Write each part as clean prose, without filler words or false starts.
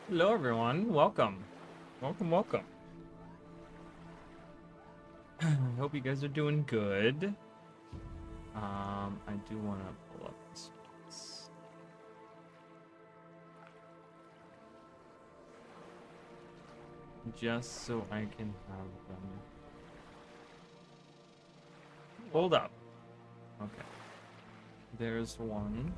Hello everyone, welcome. Welcome. I hope you guys are doing good. I do want to pull up this just so I can have them. Hold up. Okay. There's one.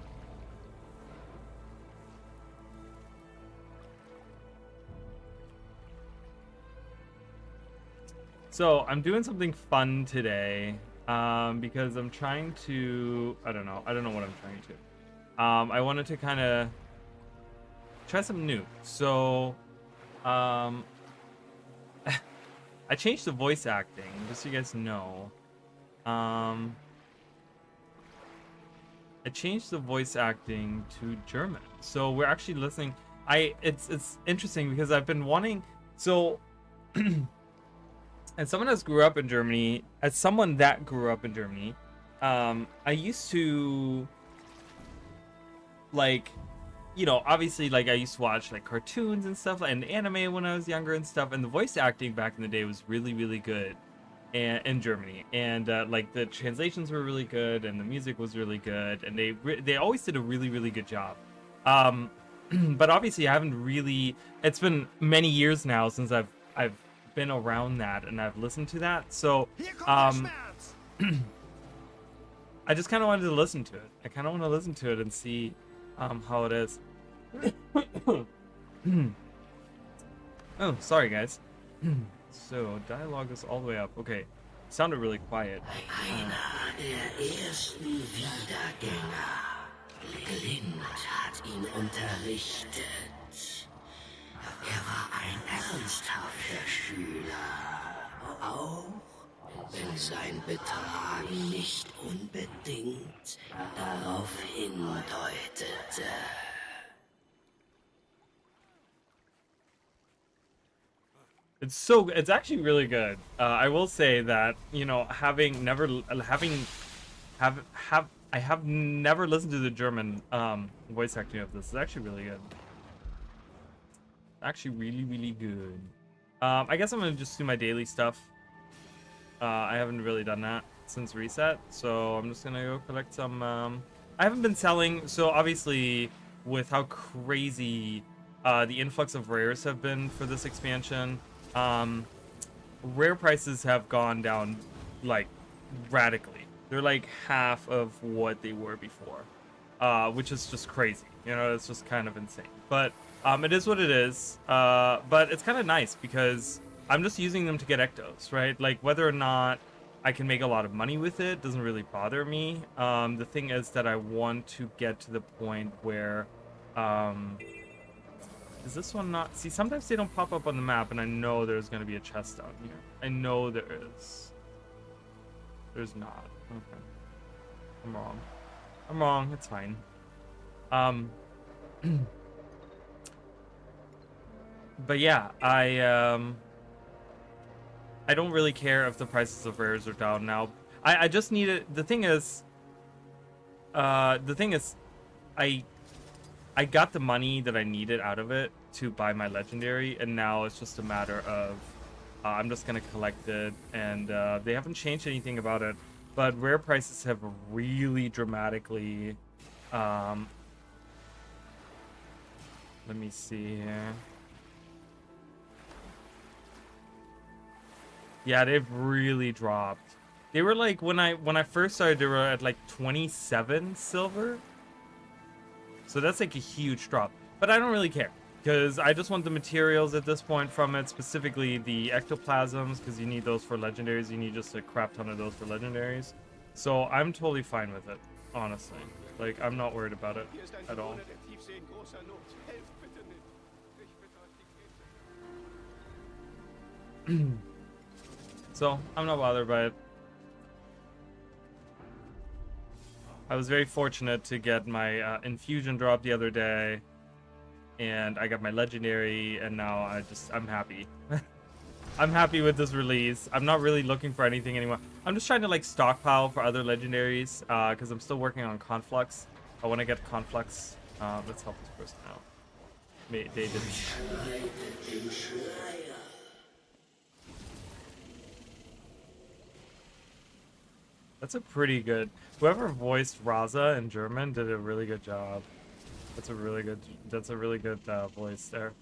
So I'm doing something fun today, because I'm trying to, I don't know what I'm trying to. I wanted to kind of try something new. So, I changed the voice acting, just so you guys know. I changed the voice acting to German. So we're actually listening. It's interesting because I've been wanting, so as someone that grew up in Germany, I used to, like, obviously, like, I used to watch, like, cartoons and stuff, and anime when I was younger and stuff, and the voice acting back in the day was really, really good in Germany, and, like, the translations were really good, and the music was really good, and they always did a really, really good job. But obviously, I haven't really, it's been many years now since I've been around that and I've listened to that, so I just kind of wanted to listen to it. I kind of want to listen to it and see how it is. Oh, sorry guys. So dialogue is all the way up. Okay, sounded really quiet. Einer der ersten Wiedergänger. Blind hat ihn unterrichtet. Er war ein ernsthafter Schüler, auch wenn sein Betragen nicht unbedingt darauf hindeutete. It's actually really good. I will say that, I have never listened to the German voice acting of this. It's actually really good. Actually really, really good. I guess I'm gonna just do my daily stuff. I haven't really done that since reset, so I'm just gonna go collect some. I haven't been selling, so obviously with how crazy the influx of rares have been for this expansion, rare prices have gone down like radically. They're like half of what they were before, which is just crazy. It's just kind of insane. But it is what it is. But it's kind of nice because I'm just using them to get ectos, right? Like, whether or not I can make a lot of money with it doesn't really bother me. The thing is that I want to get to the point where, is this one not? See, sometimes they don't pop up on the map, and I know there's going to be a chest down here. I know there is. There's not. Okay. I'm wrong. I'm wrong. It's fine. But yeah, I don't really care if the prices of rares are down now. I just need it. The thing is, I got the money that I needed out of it to buy my legendary, and now it's just a matter of I'm just gonna collect it, and they haven't changed anything about it, but rare prices have really dramatically. Let me see here. Yeah, they've really dropped. They were like, when I first started, they were at like 27 silver. So that's like a huge drop. But I don't really care, because I just want the materials at this point from it, specifically the ectoplasms, because you need those for legendaries. You need just a crap ton of those for legendaries. So I'm totally fine with it, honestly. Like, I'm not worried about it at all. So I'm not bothered by it. I was very fortunate to get my infusion drop the other day, and I got my legendary, and now I'm happy. I'm happy with this release. I'm not really looking for anything anymore. I'm just trying to like stockpile for other legendaries, because I'm still working on Conflux. I want to get Conflux. Let's help this person out. they didn't. That's a pretty good. Whoever voiced Raza in German did a really good job. That's a really good. That's a really good voice there.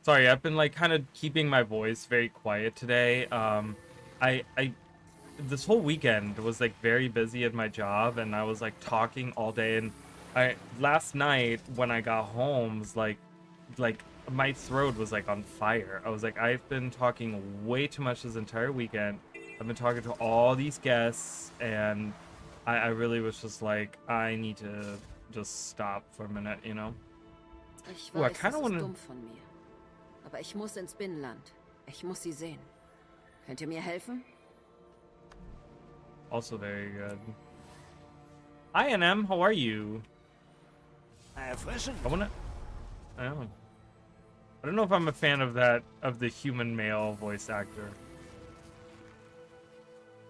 Sorry, I've been like kind of keeping my voice very quiet today. I this whole weekend was like very busy at my job, and I was like talking all day. And last night when I got home was like my throat was like on fire. I was like, I've been talking way too much this entire weekend. I've been talking to all these guests, and I really was just like, I need to just stop for a minute, you know? Ich Ooh, I weiß, kind of es want ist to. dumm von mir. Aber ich muss ins Binnenland. Ich muss sie sehen. Könnt ihr mir helfen? Also very good. Hi, NM. How are you? Erfrischend. I wanna. I don't know if I'm a fan of that, of the human male voice actor.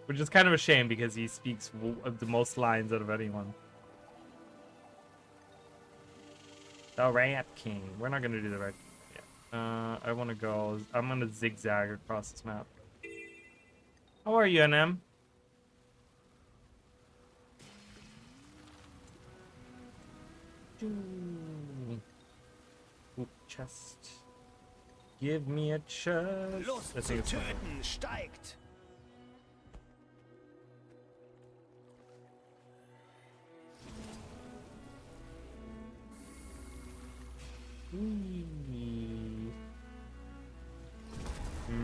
Which is kind of a shame because he speaks the most lines out of anyone. The Rat King. We're not gonna do the Rat King yet. I wanna go. I'm gonna zigzag across this map. How are you, NM? Ooh, chest. Give me a chest. Lust I zu think it's fine. töten steigt.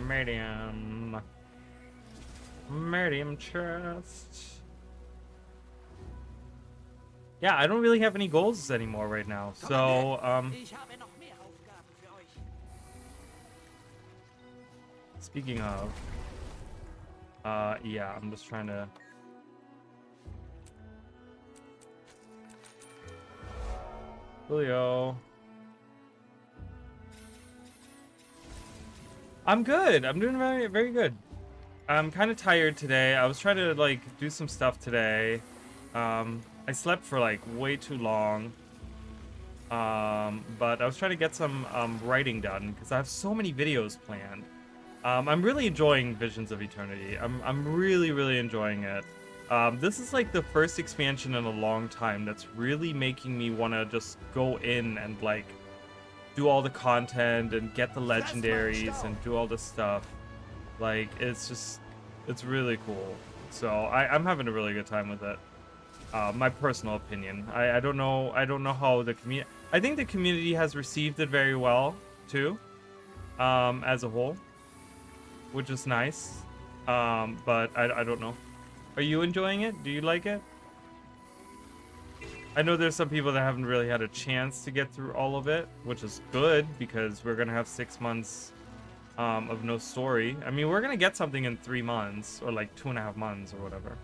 Medium. Medium chest. Yeah, I don't really have any goals anymore right now. So, Ich habe noch mehr Aufgaben für euch. speaking of, yeah, I'm just trying to. Julio. I'm good. I'm doing very, very good. I'm kind of tired today. I was trying to like do some stuff today. I slept for like way too long. But I was trying to get some writing done because I have so many videos planned. I'm really enjoying Visions of Eternity. I'm really, really enjoying it. This is like the first expansion in a long time that's really making me want to just go in and like do all the content and get the legendaries and do all this stuff. Like, it's really cool. So I'm having a really good time with it. My personal opinion. I don't know how the community. I think the community has received it very well too, as a whole, which is nice. But I don't know. Are you enjoying it? Do you like it? I know there's some people that haven't really had a chance to get through all of it, which is good because we're gonna have 6 months of no story. I mean, we're gonna get something in 3 months or like 2.5 months or whatever.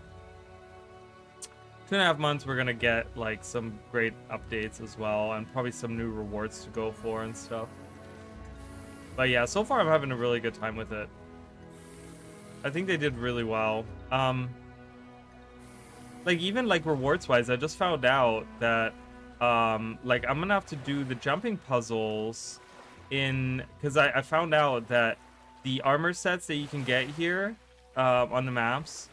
2.5 months, we're gonna get like some great updates as well, and probably some new rewards to go for and stuff. But yeah, so far I'm having a really good time with it. I think they did really well. Like even like rewards wise, I just found out that like I'm gonna have to do the jumping puzzles in, because I found out that the armor sets that you can get here on the maps,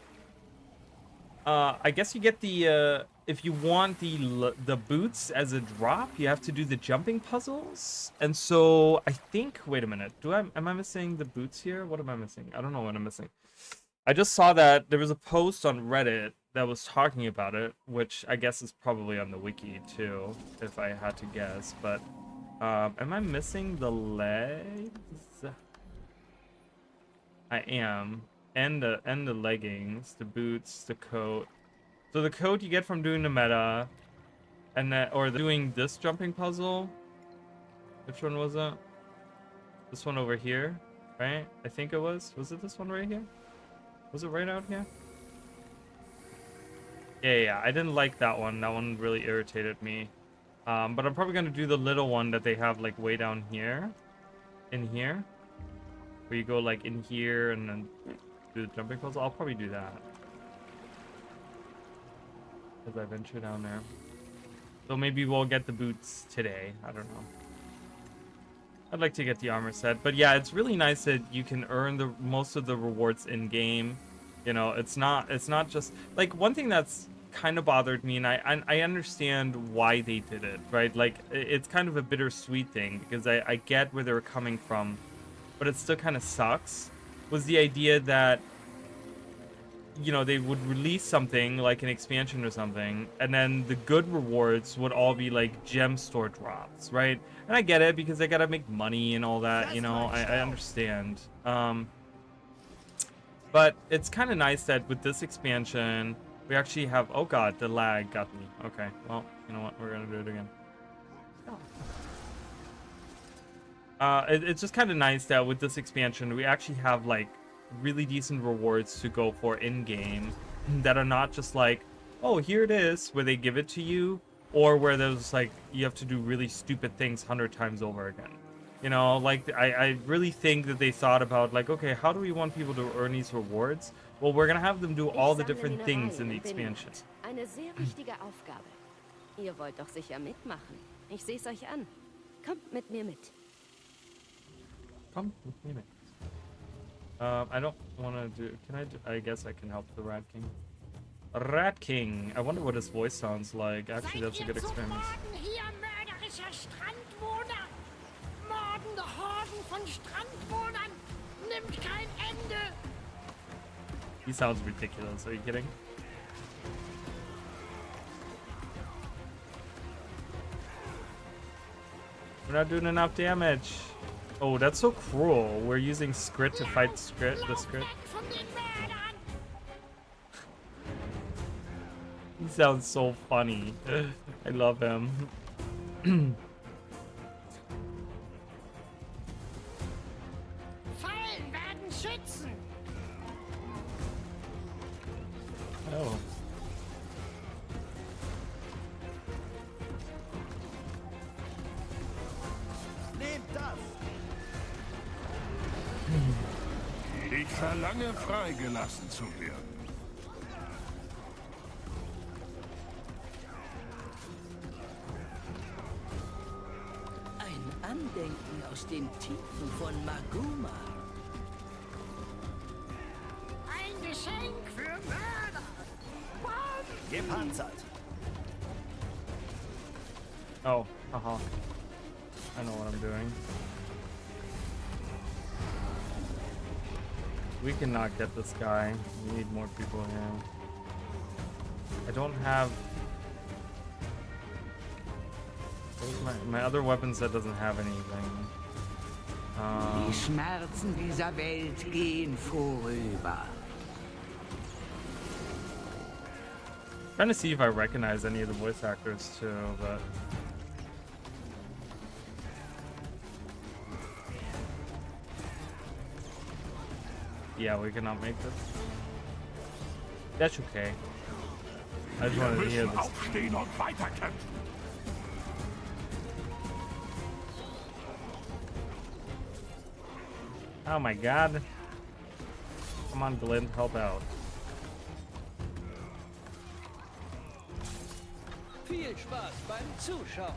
I guess you get the if you want the boots as a drop, you have to do the jumping puzzles. And so I think, wait a minute, am I missing the boots here? What am I missing? I don't know what I'm missing. I just saw that there was a post on Reddit that was talking about it, which I guess is probably on the wiki too, if I had to guess. But am I missing the legs? I am. And the leggings, the boots, the coat. So the coat you get from doing the meta, and that, or doing this jumping puzzle. Which one was it? This one over here, right? I think it was. Was it this one right here? Was it right out here? Yeah, I didn't like that one. That one really irritated me. But I'm probably gonna do the little one that they have like way down here, in here, where you go like in here and then do the jumping puzzle. I'll probably do that. as I venture down there. So maybe we'll get the boots today. I don't know. I'd like to get the armor set, but yeah, it's really nice that you can earn the most of the rewards in game. You know, it's not just like one thing that's kind of bothered me, and I understand why they did it, right? Like it's kind of a bittersweet thing because I get where they were coming from, but it still kind of sucks. Was the idea that, you know, they would release something like an expansion or something, and then the good rewards would all be like gem store drops, right? And I get it because they gotta make money and all that, you know, I understand. But it's kind of nice that with this expansion, we actually have, oh god, the lag got me. Okay, well, you know what, we're gonna do it again. It's just kind of nice that with this expansion, we actually have like really decent rewards to go for in-game that are not just like, oh, here it is, where they give it to you, or where there's like, you have to do really stupid things 100 times over again. You know, like, I really think that they thought about, like, okay, how do we want people to earn these rewards? Well, we're gonna have them do all the different things in the expansion. Eine sehr wichtige Aufgabe. Ihr wollt doch sicher mitmachen. Ich seh's euch an. Kommt mit mir mit. Come with me, mate. I don't want to do... Can I do... I guess I can help the Rat King. Rat King! I wonder what his voice sounds like. Actually, that's a good experiment. Hier mörderischer Strandwohner. Mordende Horden von Strandwohnern. Nimmt kein Ende. He sounds ridiculous. Are you kidding? We're not doing enough damage. Oh, that's so cruel. We're using Skrit to fight the Skrit. Von den Mördern. He sounds so funny. I love him. Fallen werden schützen. Oh. Nehmt das. Ich verlange, freigelassen zu werden. Ein Andenken aus den Tiefen von Maguma. Ein Geschenk für Mörder. Gepanzert. Oh, haha. I know what I'm doing. We cannot get this guy. We need more people here. I don't have... Where's my other weapon set doesn't have anything. Die Schmerzen dieser Welt gehen vorüber. Trying to see if I recognize any of the voice actors too, but... Yeah, we cannot make this. That's okay. I just Wir wanted to hear müssen this. aufstehen und weiterkämpfen. Oh my god. Come on, Glenn, help out. Viel Spaß beim Zuschauen.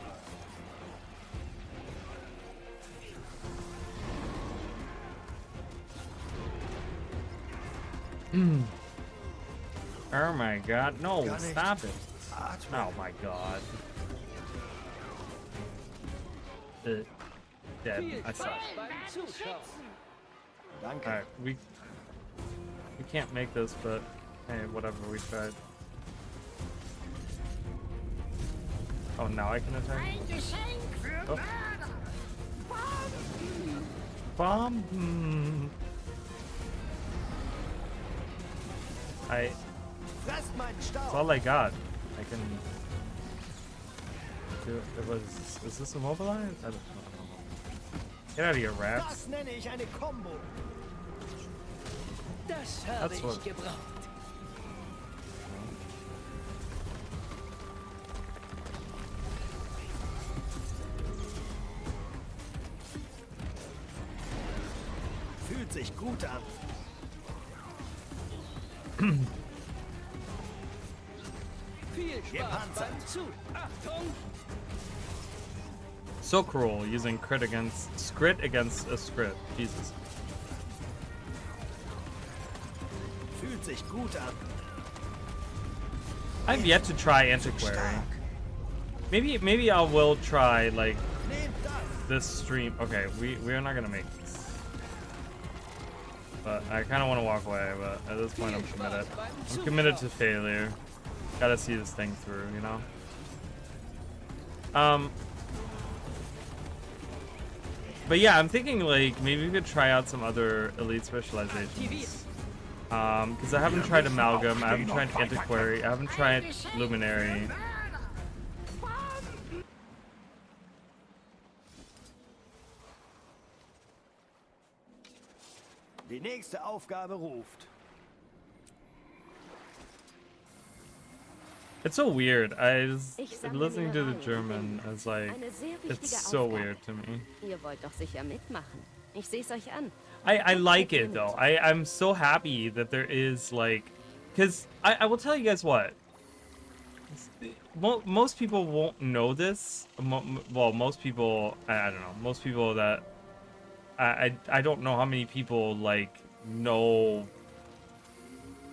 Oh my god, no, Gar nicht. stop it. Atmen. Oh my god. Dead. Viel I suck. Spaß beim Zuschauen. Danke. Alright, we can't make this, but hey, whatever, we tried. Oh, now I can attack? Ein Geschenk für Oh. Mörder. Bomb? Fresst meinen That's Staub. all I got. I can do it. Is this immobilized? I don't know. Get out of here, rats. Das nenne ich eine Combo. Das habe That's ich what- gebraucht. Fühlt sich gut an. Viel Spaß beim Zu... Achtung! So cruel using crit against a script. Jesus. Fühlt sich gut an. I've yet to try Antiquary. Maybe I will try like Nehmt das. this stream. Okay, we're not gonna make this. But I kind of want to walk away. But at this point, I'm committed. I'm committed to failure. Gotta see this thing through, you know. But yeah, I'm thinking like maybe we could try out some other elite specializations. Because I haven't tried Amalgam, I haven't tried Antiquary, I haven't tried Luminary. Die nächste Aufgabe ruft. It's so weird. Ich sammle Listening to the Mineralien. German is like, Eine sehr it's wichtige so Aufgabe. weird to me. Ihr wollt doch sicher mitmachen. Ich sehe es euch an. I like it though. I'm so happy that there is like, because I will tell you guys what. Most people won't know this. Well, most people, I don't know. Most people that I don't know how many people like know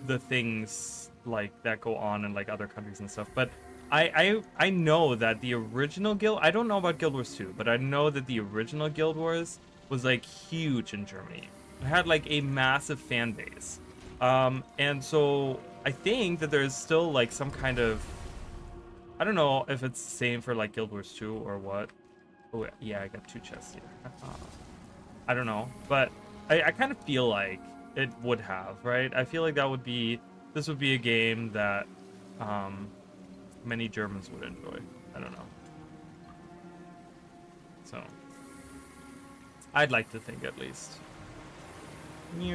the things like that go on in like other countries and stuff. But I know that the original Guild, I don't know about Guild Wars 2, but I know that the original Guild Wars was like huge in Germany. It had like a massive fan base. And so I think that there's still like some kind of, I don't know if it's the same for like Guild Wars 2 or what. Oh yeah, I got 2 chests here. I don't know, but I kind of feel like it would have, right? I feel like this would be a game that many Germans would enjoy. I don't know. So I'd like to think at least. It's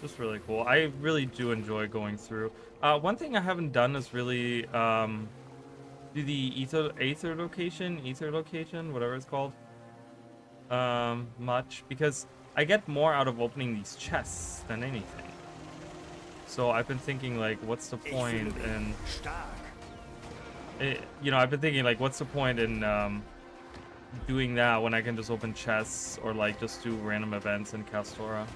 just really cool. I really do enjoy going through. One thing I haven't done is really do the ether location, whatever it's called, much, because I get more out of opening these chests than anything. So I've been thinking like, what's the point in, you know, I've been thinking like, what's the point in doing that when I can just open chests or like just do random events in Castora.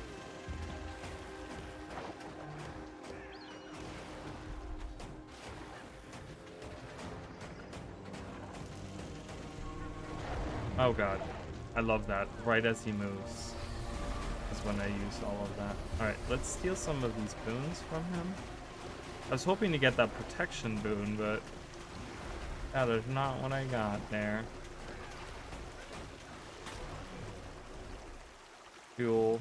Oh god, I love that. Right as he moves is when I use all of that. Alright, let's steal some of these boons from him. I was hoping to get that protection boon, but that is not what I got there. Fuel.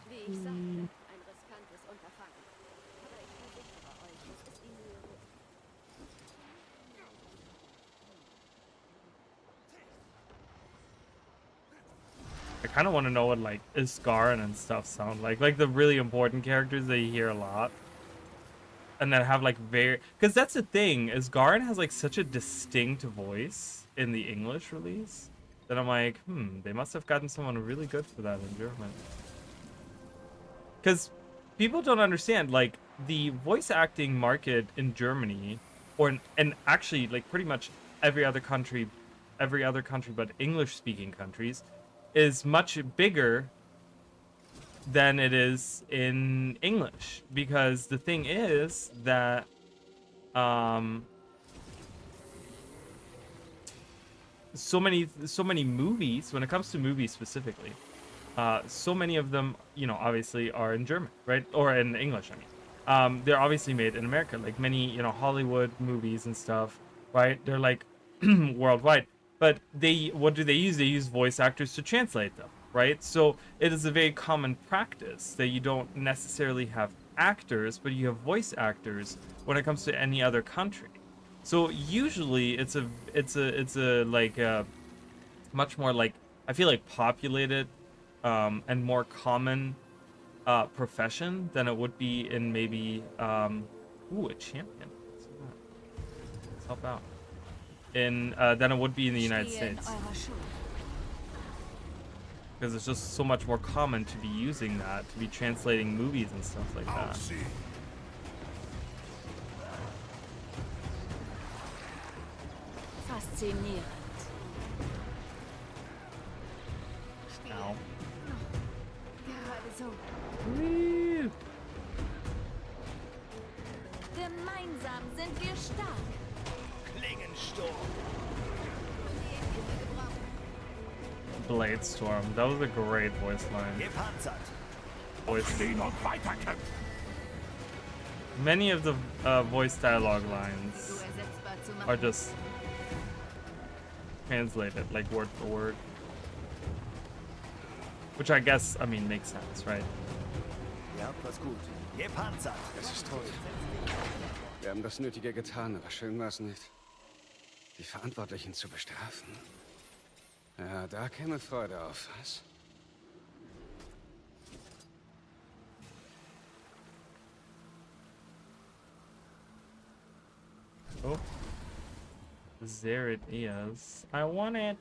Wie ich sagte, ein riskantes Unterfangen. Aber ich versichere euch, es ist die Mühe wert. I kind of want to know what like Isgarin and stuff sound like the really important characters that you hear a lot, and that have like very, because that's the thing, Isgarin has like such a distinct voice in the English release that I'm like, they must have gotten someone really good for that in German. Because people don't understand, like the voice acting market in Germany, and actually like pretty much every other country but English-speaking countries, is much bigger than it is in English, because the thing is that so many movies, when it comes to movies specifically, so many of them, you know, obviously are in German, right, or in English. I mean, they're obviously made in America, like many, you know, Hollywood movies and stuff, right? They're like worldwide. But what do they use? They use voice actors to translate them, right? So it is a very common practice that you don't necessarily have actors, but you have voice actors when it comes to any other country. So usually it's a like a much more like, I feel like populated and more common profession than it would be in maybe ooh, a champion. Let's help out. Than it would be in the United States, because it's just so much more common to be using that, to be translating movies and stuff like that. Faszinierend. Ow. Gerade so. Woo. Gemeinsam sind wir stark. Klingensturm. Blade Storm. That was a great voice line. Gepanzert. Voice. Stehen und weiterkämpfen. Many of the voice dialogue lines So ersetzbar zu are machen. just translated like word for word, which I guess, I mean, makes sense, right? Ihr habt was gut. Gepanzert. Es ist tot. Wir haben das Nötige getan, aber schön war es nicht. Die Verantwortlichen zu bestrafen. Ja, da käme Freude auf, was? Oh, there it is. I want it.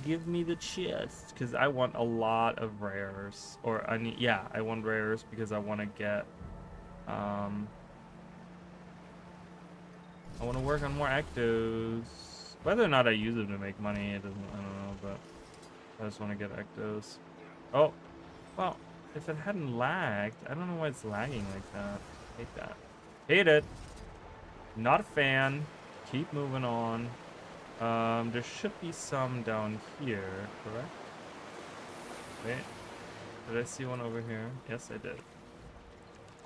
Give me the chest, because I want a lot of rares. Or I need, yeah, I want rares because I want to get, I want to work on more ectos. Whether or not I use them to make money, it doesn't, I don't know, but I just want to get ectos. Oh, well, if it hadn't lagged, I don't know why it's lagging like that. Hate that. Hate it. Not a fan. Keep moving on. There should be some down here, correct? Wait. Did I see one over here? Yes, I did.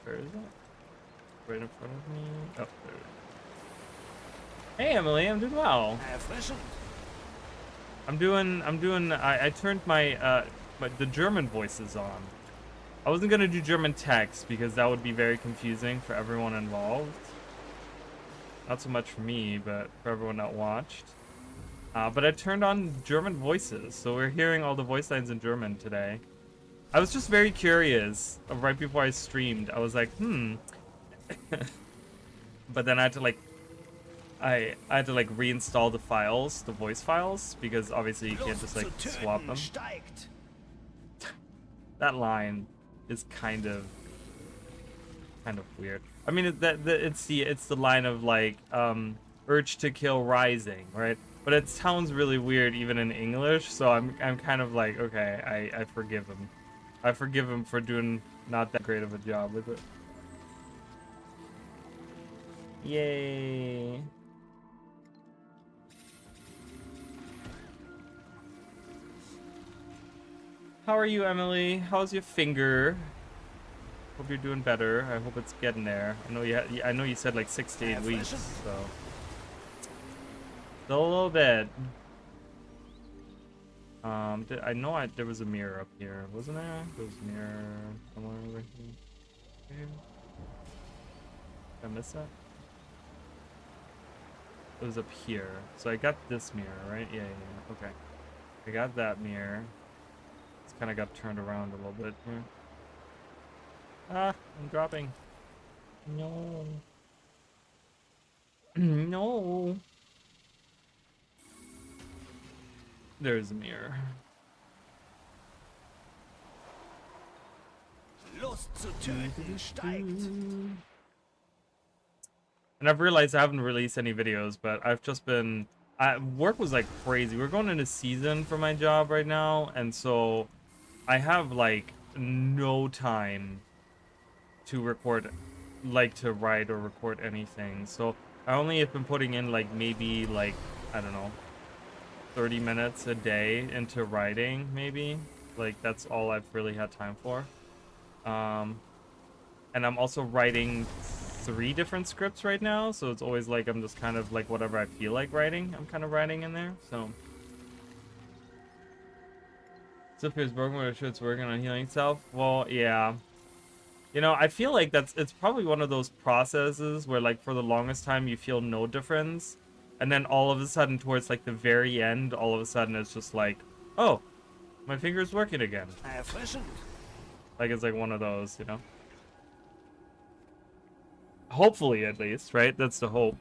Where is it? Right in front of me? Oh, there it is. Hey, Emily, I'm doing well. Erfrischend. I turned my, the German voices on. I wasn't gonna do German text because that would be very confusing for everyone involved. Not so much for me, but for everyone that watched. But I turned on German voices, so we're hearing all the voice lines in German today. I was just very curious right before I streamed. I was like, but then I had to like, I had to like reinstall the files, the voice files, because obviously you can't just like swap them. Steigt. That line is kind of weird. I mean, it's the line of like urge to kill rising, right? But it sounds really weird even in English, so I'm kind of like, okay, I forgive him. I forgive him for doing not that great of a job with it. Yay. How are you, Emily? How's your finger? Hope you're doing better. I hope it's getting there. I know you said like 6 to 8 weeks, so still a little bit. There was a mirror up here, wasn't there? There was a mirror somewhere over here. Did I miss that? It was up here. So I got this mirror, right? Yeah. Okay. I got that mirror. It's kind of got turned around a little bit here. Ah, I'm dropping. No. No. There's a mirror. Lust zu töten steigt. And I've realized I haven't released any videos, but I've just been... work was like crazy. We're going into season for my job right now, and so I have like no time to record, like to write or record anything. So I only have been putting in like maybe like, I don't know, 30 minutes a day into writing, maybe. Like that's all I've really had time for. And I'm also writing 3 different scripts right now, so it's always like I'm just kind of like whatever I feel like writing, I'm kind of writing in there. So Sophia is broken, but it's working on healing itself. Well, yeah. You know, I feel like it's probably one of those processes where like for the longest time you feel no difference, and then all of a sudden towards like the very end, all of a sudden it's just like, oh, my finger's working again. Erfrischend. Like it's like one of those, you know. Hopefully, at least, right? That's the hope.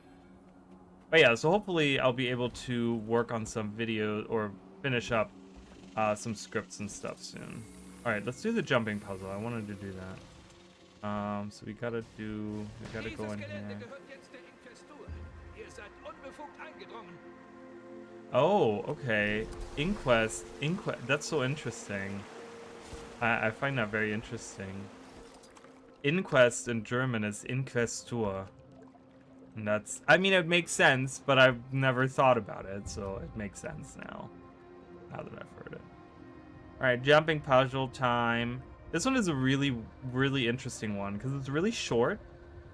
But yeah, so hopefully I'll be able to work on some video or finish up some scripts and stuff soon. All right, let's do the jumping puzzle. I wanted to do that. So we gotta go in here. unbefugt eingedrungen. Oh, okay. Inquest. That's so interesting. I find that very interesting. Inquest in German is Inquestur. And that's, I mean, it makes sense, but I've never thought about it, so it makes sense now. Now that I've heard it. Alright, jumping puzzle time. This one is a really, really interesting one, because it's really short.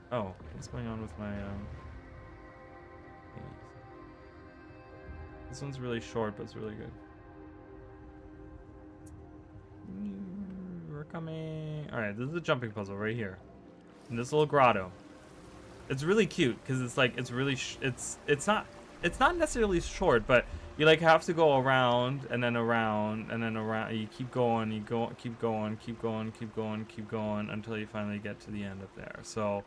Oh, what's going on with my, This one's really short, but it's really good. We're coming. Alright, this is a jumping puzzle right here. In this little grotto. It's really cute because it's like it's really it's not necessarily short, but you like have to go around and then around and then around. You keep going, keep going until you finally get to the end up there. So,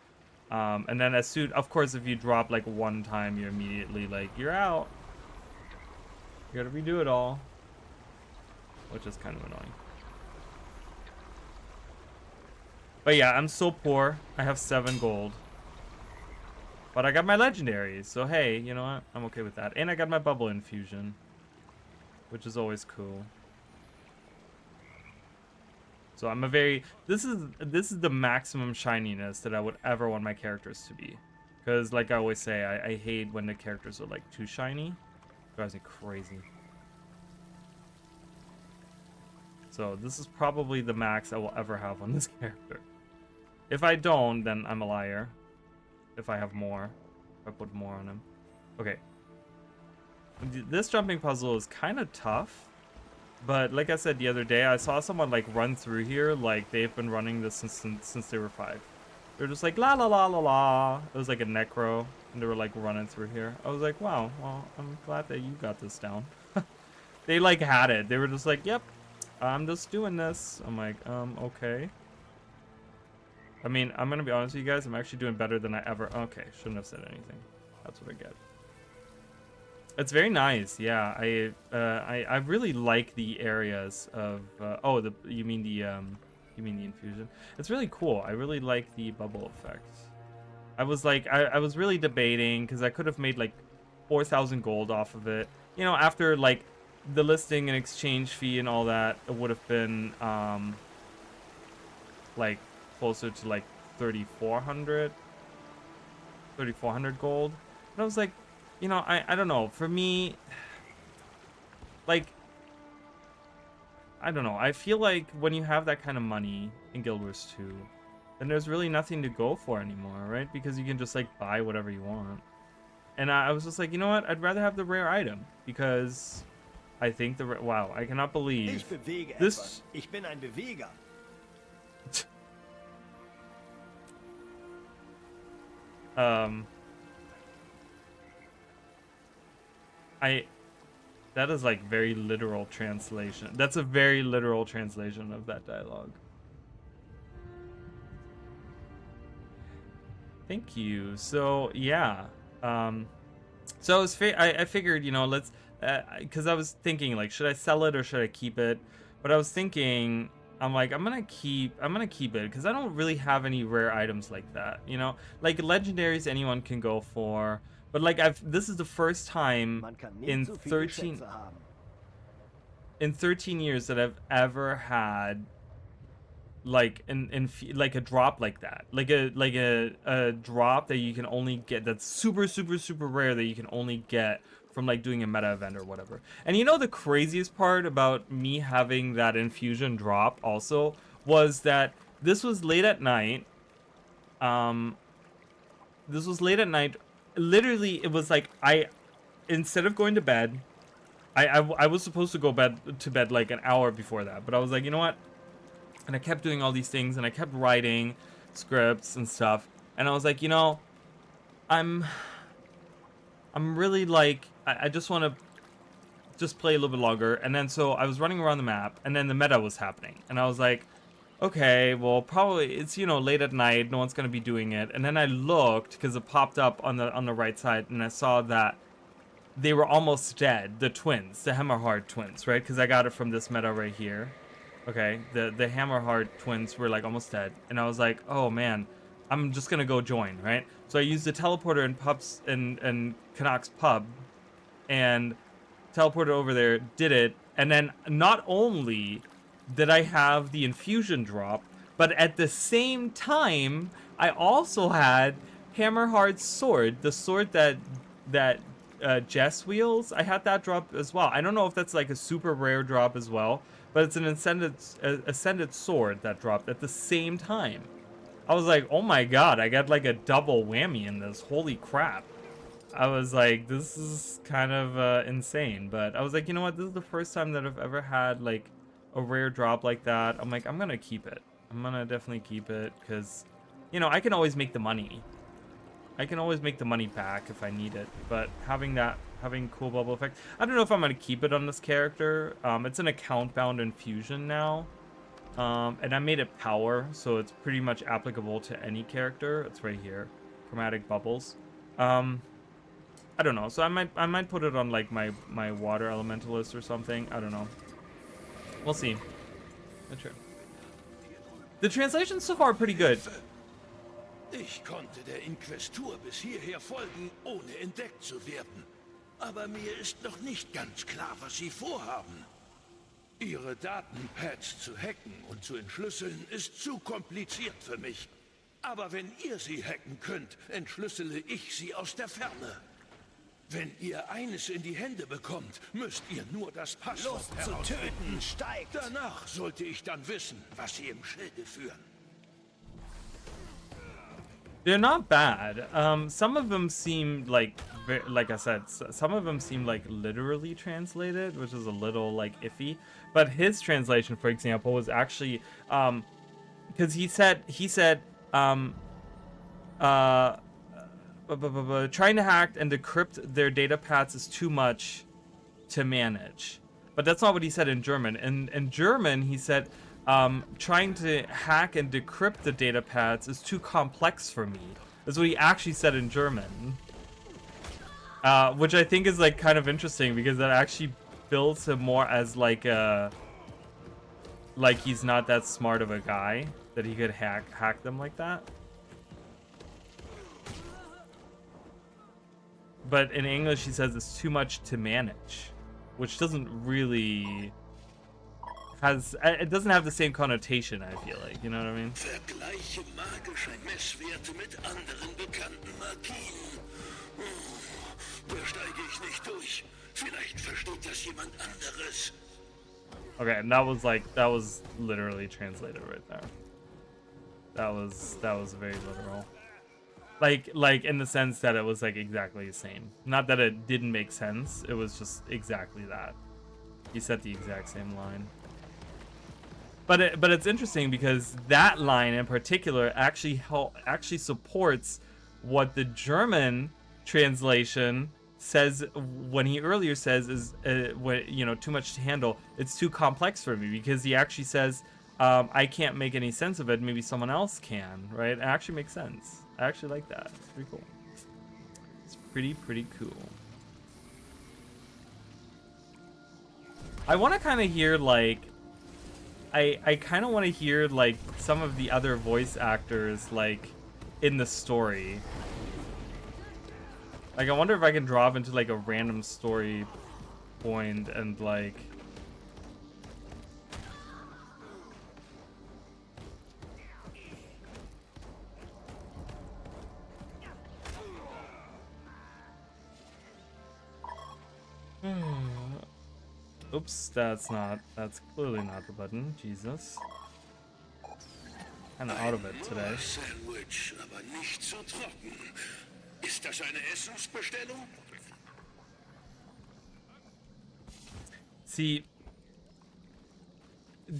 and then as soon, of course, if you drop like one time, you're immediately like you're out. You gotta redo it all, which is kind of annoying. But yeah, I'm so poor. I have 7 gold. But I got my legendaries, so hey, you know what? I'm okay with that. And I got my bubble infusion, which is always cool. So I'm a very this is the maximum shininess that I would ever want my characters to be. Because like I always say, I hate when the characters are like too shiny. It drives me crazy. So this is probably the max I will ever have on this character. If I don't, then I'm a liar. If I have more, if I put more on him. Okay. This jumping puzzle is kind of tough, but like I said the other day, I saw someone like run through here like they've been running this since they were 5. They're just like la la la la la. It was like a necro, and they were like running through here. I was like, wow, well, I'm glad that you got this down. They like had it. They were just like, yep, I'm just doing this. I'm like, okay. I mean, I'm gonna be honest with you guys. I'm actually doing better than I ever. Okay, shouldn't have said anything. That's what I get. It's very nice. Yeah, I really like the areas of. You mean the infusion? It's really cool. I really like the bubble effects. I was like, I was really debating because I could have made like 4,000 gold off of it. You know, after like the listing and exchange fee and all that, it would have been like closer to like 3,400 gold. But I was like, you know, I don't know, for me, like, I don't know, I feel like when you have that kind of money in Guild Wars 2, then there's really nothing to go for anymore, right? Because you can just like buy whatever you want. And I was just like, you know what, I'd rather have the rare item, because I think wow, I cannot believe Ich bewege this etwas. Ich bin ein Beweger. That is like very literal translation. That's a very literal translation of that dialogue. Thank you. So yeah, so I figured, you know, let's, because I was thinking like, should I sell it or should I keep it? But I was thinking, I'm like, I'm gonna keep it because I don't really have any rare items like that, you know, like legendaries anyone can go for, but like this is the first time in 13 years that I've ever had like like a drop like that, like a drop that you can only get, that's super rare, that you can only get from like doing a meta event or whatever. And you know, the craziest part about me having that infusion drop also was that this was late at night. Literally, it was like instead of going to bed, I was supposed to go to bed like an hour before that, but I was like, you know what? And I kept doing all these things, and I kept writing scripts and stuff, and I was like, you know, I'm really like, I just want to just play a little bit longer. And then so I was running around the map, and then the meta was happening, and I was like, okay, well, probably it's, you know, late at night, no one's gonna be doing it. And then I looked because it popped up on the right side, and I saw that they were almost dead, the twins, the Hammerheart twins, right? Because I got it from this meta right here. Okay, the Hammerheart twins were like almost dead, and I was like, oh man, I'm just gonna go join, right? So I used the teleporter in pubs and Canucks pub, and teleported over there, did it, and then not only did I have the infusion drop, but at the same time I also had Hammerheart's sword, the sword that Jess wields. I had that drop as well. I don't know if that's like a super rare drop as well, but it's an ascended sword that dropped at the same time. I was like, oh my god, I got like a double whammy in this. Holy crap. I was like, this is kind of insane. But I was like, you know what? This is the first time that I've ever had like a rare drop like that. I'm like, I'm going to keep it. I'm going to definitely keep it because, you know, I can always make the money. I can always make the money back if I need it. But having cool bubble effect, I don't know if I'm going to keep it on this character. It's an account bound infusion now. And I made it power, so it's pretty much applicable to any character. It's right here, chromatic bubbles. I don't know. So I might put it on like my water elementalist or something. I don't know. We'll see. The translation's so far pretty good. Ich konnte der Inquestur bis hierher folgen, ohne entdeckt zu werden. Aber mir ist noch nicht ganz klar, was sie vorhaben. Ihre Datenpads zu hacken und zu entschlüsseln ist zu kompliziert für mich. Aber wenn ihr sie hacken könnt, entschlüssele ich sie aus der Ferne. Wenn ihr eines in die Hände bekommt, müsst ihr nur das Passwort Lust zu töten steigt. Danach sollte ich dann wissen, was sie im Schilde führen. They're not bad. Some of them seem like I said, some of them seem like literally translated, which is a little like iffy. But his translation, for example, was actually because he said trying to hack and decrypt their data paths is too much to manage. But that's not what he said in German. In German, he said trying to hack and decrypt the data paths is too complex for me. That's what he actually said in German. Which I think is like kind of interesting because that actually builds him more as like he's not that smart of a guy that he could hack them like that. But in English, he says it's too much to manage, which doesn't really it doesn't have the same connotation, I feel like, you know what I mean? Vergleiche magische Messwerte mit anderen bekannten Magien. Da steige ich nicht durch. Vielleicht versteht das jemand anderes. Okay, and that was literally translated right there. That was very literal. Like in the sense that it was like exactly the same. Not that it didn't make sense. It was just exactly that. He said the exact same line. But it's interesting because that line in particular actually supports what the German translation says when he earlier says is when, you know, too much to handle. It's too complex for me, because he actually says I can't make any sense of it. Maybe someone else can, right? It actually makes sense. I actually like that. It's pretty cool. It's pretty cool. I want to kind of hear like I kind of want to hear like some of the other voice actors like in the story. Like I wonder if I can drop into like a random story point and like oops, that's clearly not the button. Jesus. Kind of out of it today. Sandwich, aber nicht zu trocken. Ist das eine Essensbestellung? See,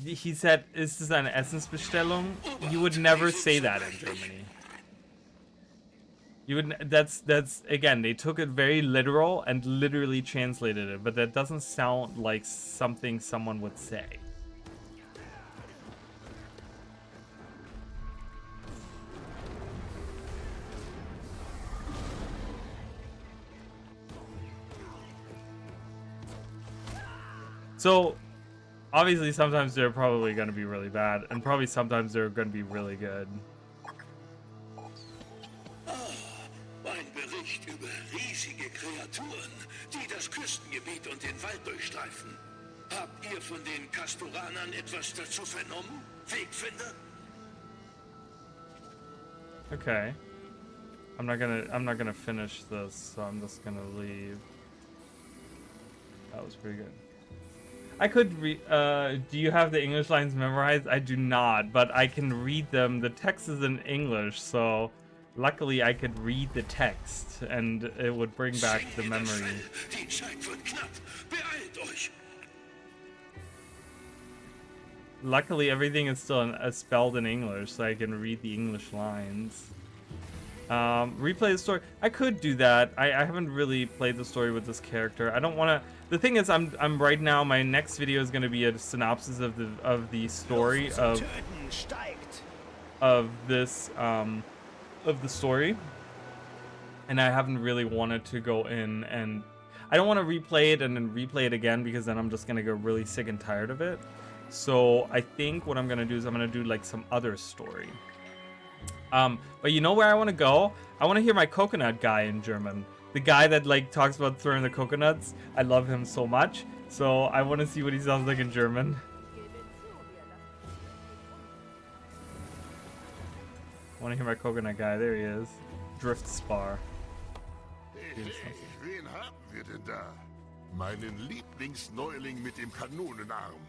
he said, "Is this eine Essensbestellung?" You would never say that in Germany. You would. That's again. They took it very literal and literally translated it, but that doesn't sound like something someone would say. So, obviously, sometimes they're probably going to be really bad, and probably sometimes they're going to be really good. Bericht über riesige Kreaturen, die das Küstengebiet und den Wald durchstreifen. Habt ihr von den Kastoranern etwas dazu vernommen, Wegfinder? Okay. I'm not gonna finish this, so I'm just gonna leave. That was pretty good. I could read. Do you have the English lines memorized? I do not, but I can read them. The text is in English, so luckily I could read the text, and it would bring back the memory. Die Zeit wird knapp. Beeilt euch. Luckily, everything is still spelled in English, so I can read the English lines. Replay the story. I could do that. I haven't really played the story with this character. I don't want to. The thing is, I'm right now. My next video is going to be a synopsis of the story of this of the story, and I haven't really wanted to go in, and I don't want to replay it and then replay it again, because then I'm just going to go really sick and tired of it. So I think what I'm going to do is I'm going to do like some other story. But you know where I want to go? I want to hear my coconut guy in German. The guy that like talks about throwing the coconuts. I love him so much. So I want to see what he sounds like in German. I want to hear my coconut guy. There he is. Drift Spar. Hey, wen haben wir denn da? Meinen Lieblingsneuling mit dem Kanonenarm.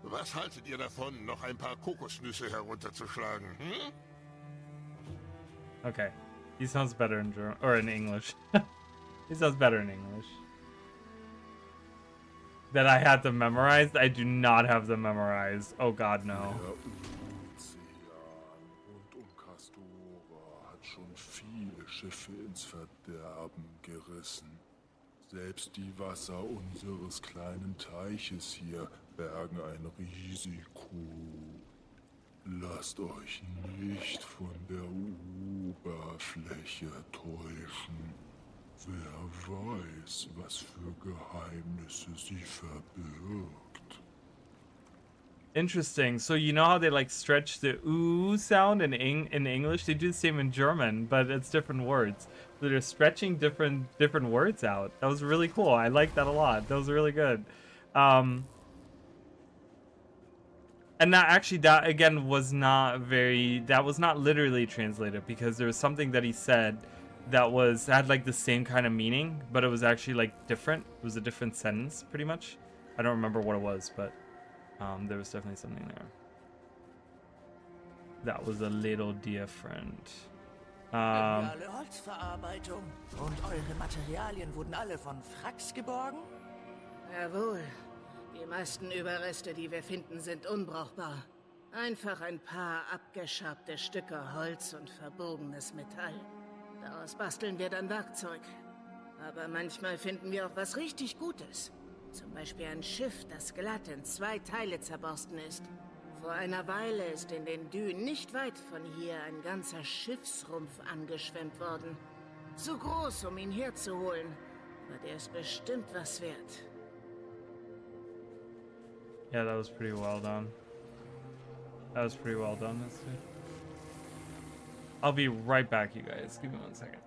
Was haltet ihr davon, noch ein paar Kokosnüsse herunterzuschlagen? Hm? Okay, he sounds better in German, or in English. He sounds better in English. That I had them memorized? I do not have them memorized. Oh God, no. Hat schon viele Schiffe ins Verderben gerissen. Selbst die Wasser unseres kleinen Teiches hier bergen ein Risiko. Lasst euch nicht von der Oberfläche täuschen. Wer weiß, was für Geheimnisse sie verbirgt. Interesting. So you know how they like stretch the ooh sound in English? They do the same in German, but it's different words. So they're stretching different words out. That was really cool. I like that a lot. That was really good. And that again was not literally translated, because there was something that he said that had like the same kind of meaning, but it was actually like different. It was a different sentence, pretty much. I don't remember what it was, but there was definitely something there. That was a little different. Geniale Holzverarbeitung. Und eure Materialien wurden alle von Frax geborgen? Jawohl. Die meisten Überreste, die wir finden, sind unbrauchbar. Einfach ein paar abgeschabte Stücke Holz und verbogenes Metall. Daraus basteln wir dann Werkzeug. Aber manchmal finden wir auch was richtig Gutes. Zum Beispiel ein Schiff, das glatt in 2 Teile zerborsten ist. Vor einer Weile ist in den Dünen nicht weit von hier ein ganzer Schiffsrumpf angeschwemmt worden. Zu groß, um ihn herzuholen. Aber der ist bestimmt was wert. Yeah, that was pretty well done. That was pretty well done. Let's see. I'll be right back, you guys. Give me 1 second.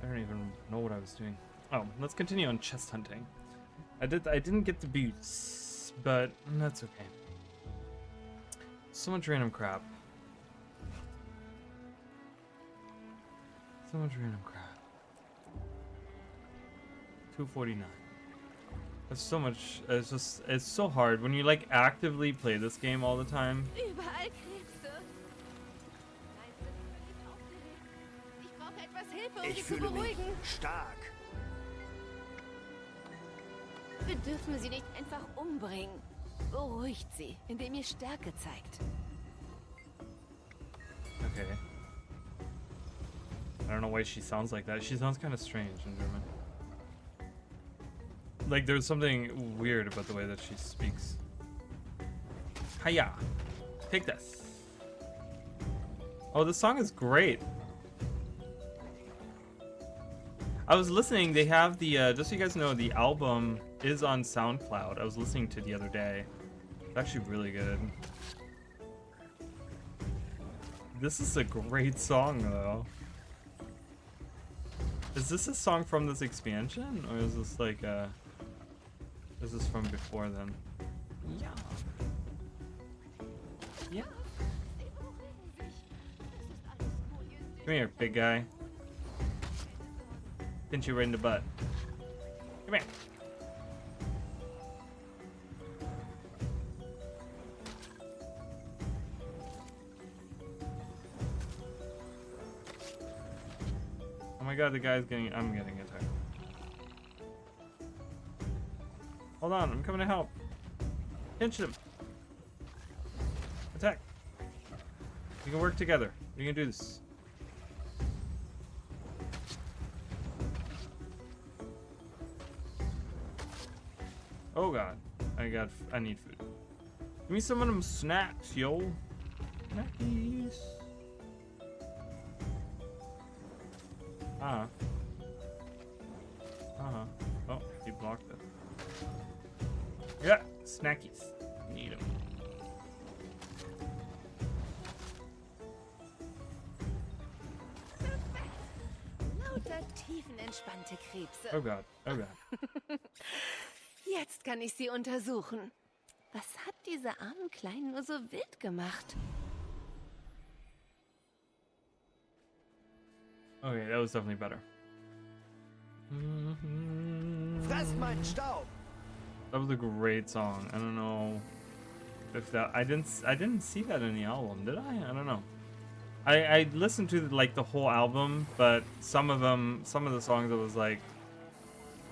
don't even know what I was doing. Oh, let's continue on chest hunting. I didn't get the boots, but that's okay. So much random crap. So much random crap. 249. That's so much. It's so hard when you like actively play this game all the time. Überall Krebse. Ich brauche etwas Hilfe, um Ich sie zu fühle mich beruhigen. stark. Wir dürfen sie nicht einfach umbringen. Beruhigt sie, indem ihr Stärke zeigt. Okay. I don't know why she sounds like that. She sounds kind of strange in German. Like there's something weird about the way that she speaks. Hiya! Take this. Oh, this song is great. I was listening, they have the, just so you guys know, the album is on SoundCloud. I was listening to it the other day. It's actually really good. This is a great song, though. Is this a song from this expansion? Or is this like, is this from before then? Yeah. Yeah. Come here, big guy. Pinch you right in the butt. Come here. Oh my god, the guy's getting... I'm getting attacked. Hold on, I'm coming to help. Pinch him. Attack. We can work together. We can do this. Oh god, I need food. Give me some of them snacks, yo. Snackies. Oh, he blocked it. Yeah, snackies. Need them. Lauter tiefenentspannte Krebse. Oh god, oh god. Jetzt kann ich sie untersuchen. Was hat diese armen Kleinen nur so wild gemacht? Okay, that was definitely better. Fress meinen Staub. That was a great song. I don't know if that I didn't see that in the album, did I? I don't know. I listened to like the whole album, but some of the songs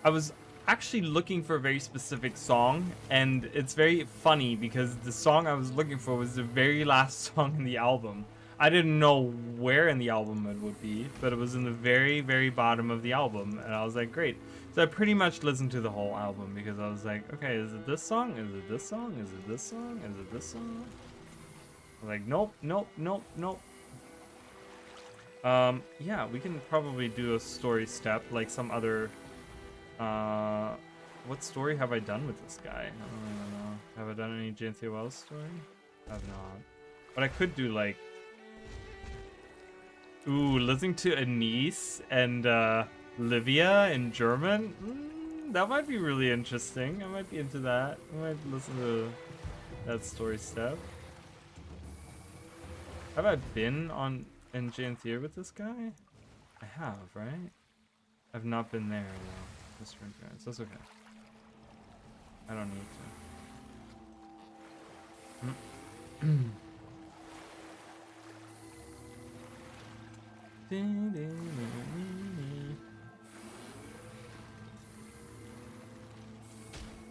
I was actually looking for a very specific song, and it's very funny because the song I was looking for was the very last song in the album. I didn't know where in the album it would be, but it was in the very, very bottom of the album, and I was like, great. So I pretty much listened to the whole album because I was like, okay, is it this song? Is it this song? Is it this song? Is it this song? I was like, nope, nope, nope, nope. Yeah, we can probably do a story step like some other... what story have I done with this guy? I don't even know. Have I done any JNC Wells story? I have not. But I could do like... Ooh, listening to Anise and Livia in German? That might be really interesting. I might be into that. I might listen to that story step. Have I been in JNC with this guy? I have, right? I've not been there, though. Just for appearance. That's okay. I don't need to.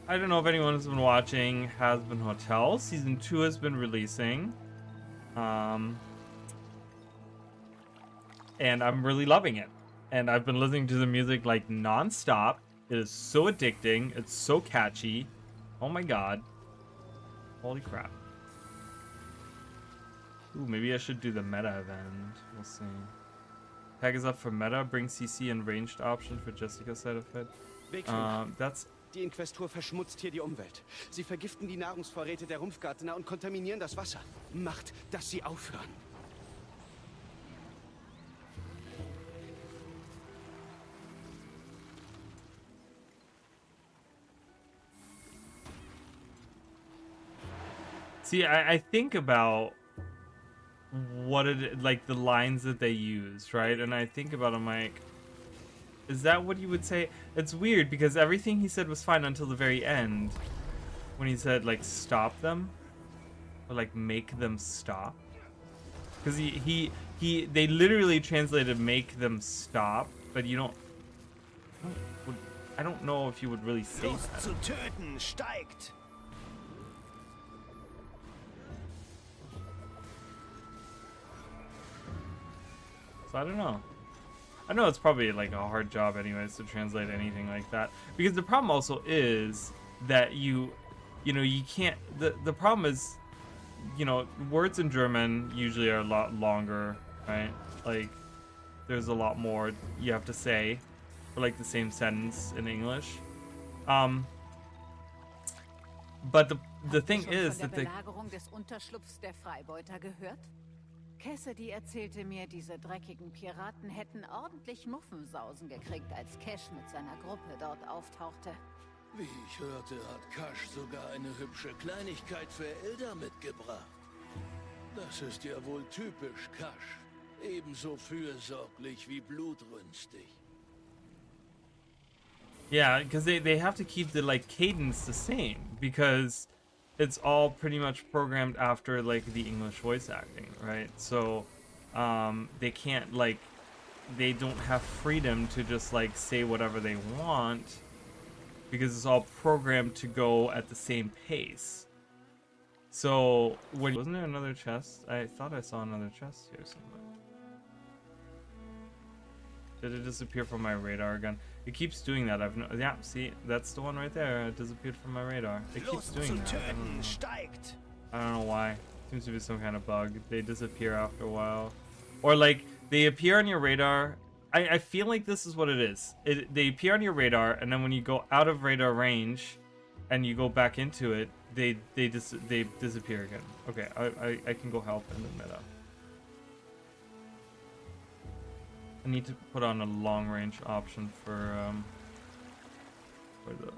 I don't know if anyone has been watching Has Been Hotel. Season 2 has been releasing. And I'm really loving it. And I've been listening to the music like non-stop. It is so addicting. It's so catchy. Oh my god. Holy crap. Ooh, maybe I should do the meta event. We'll see. Tag is up for meta. Bring CC and ranged option for Jessica's side effect. That's... Die Inquestur verschmutzt hier die Umwelt. Sie vergiften die Nahrungsvorräte der Rumpfgärtner und kontaminieren das Wasser. Macht, dass sie aufhören. See, I think about what it, like the lines that they use, right? And I think about, I'm like, is that what you would say? It's weird because everything he said was fine until the very end, when he said like stop them, or like make them stop. Because they literally translated make them stop, but you don't. I don't know if you would really say Lust that. zu töten steigt. So I don't know. I know it's probably like a hard job anyways to translate anything like that. Because the problem also is that you know, you can't, the problem is, you know, words in German usually are a lot longer, right? Like, there's a lot more you have to say for like the same sentence in English. But the thing is that the Belagerung des Unterschlupfs der Freibeuter gehört? Cassidy erzählte mir, diese dreckigen Piraten hätten ordentlich Muffensausen gekriegt, als Cash mit seiner Gruppe dort auftauchte. Wie ich hörte, hat Cash sogar eine hübsche Kleinigkeit für Elder mitgebracht. Das ist ja wohl typisch Cash. Ebenso fürsorglich wie blutrünstig. Yeah, because they have to keep the like cadence the same, because it's all pretty much programmed after like the English voice acting, right? So they can't, like, they don't have freedom to just like say whatever they want, because it's all programmed to go at the same pace. So when wasn't there another chest? I thought I saw another chest here somewhere. Did it disappear from my radar again? It keeps doing that. Yeah, see, that's the one right there. It disappeared from my radar. It keeps doing that. I don't know why. Seems to be some kind of bug. They disappear after a while, or like they appear on your radar. I feel like this is what it is. They appear on your radar, and then when you go out of radar range, and you go back into it, they disappear again. Okay, I can go help in the meta. I need to put on a long range option for the other.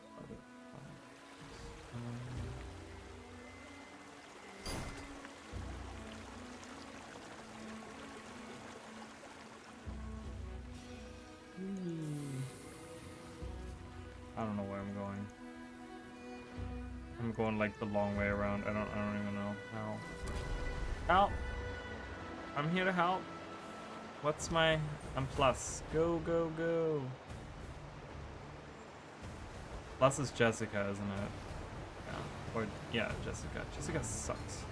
I don't know where I'm going. I'm going like the long way around. I don't even know how. Help! I'm here to help. What's my... I'm plus. Go, go, go. Plus is Jessica, isn't it? Yeah. Or, yeah, Jessica. Jessica sucks.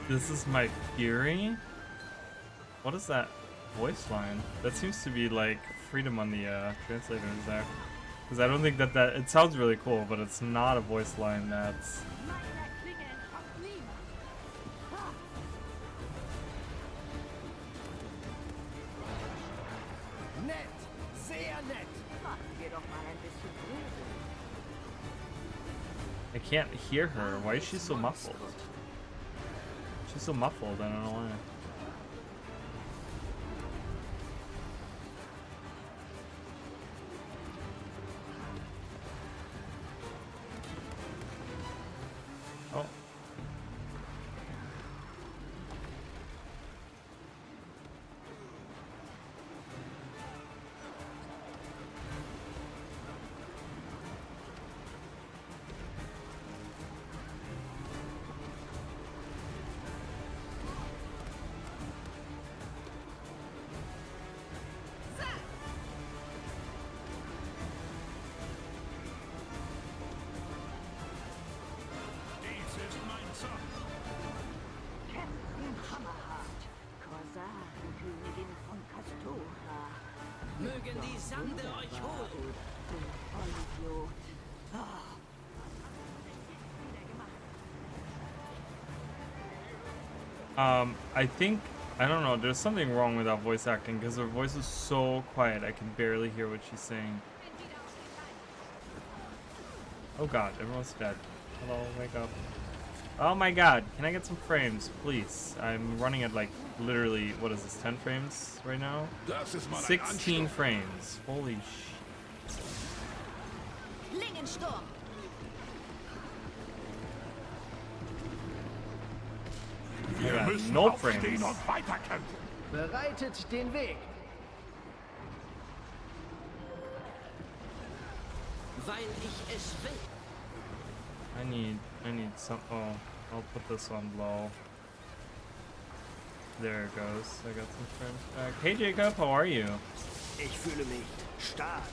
This is my Fury? What is that voice line? That seems to be like freedom on the translators there. Because I don't think that it sounds really cool, but it's not a voice line that's... Nett, sehr nett. I can't hear her. Why is she so muffled? She's so muffled, I don't know why. Oh. Mögen die Sande euch holen. I think, I don't know, there's something wrong with that voice acting because her voice is so quiet, I can barely hear what she's saying. Oh god, everyone's dead. Hello, wake up. Oh my god, can I get some frames, please? I'm running at like, literally, what is this, 10 frames right now? 16 frames. Holy shit. Lingensturm. Wir Ja, müssen no aufstehen frames. und weiterkämpfen. Bereitet den Weg. Weil ich es will. I need some, oh, I'll put this on low. There it goes. I got some frames back. Hey Jacob, how are you? Ich fühle mich stark.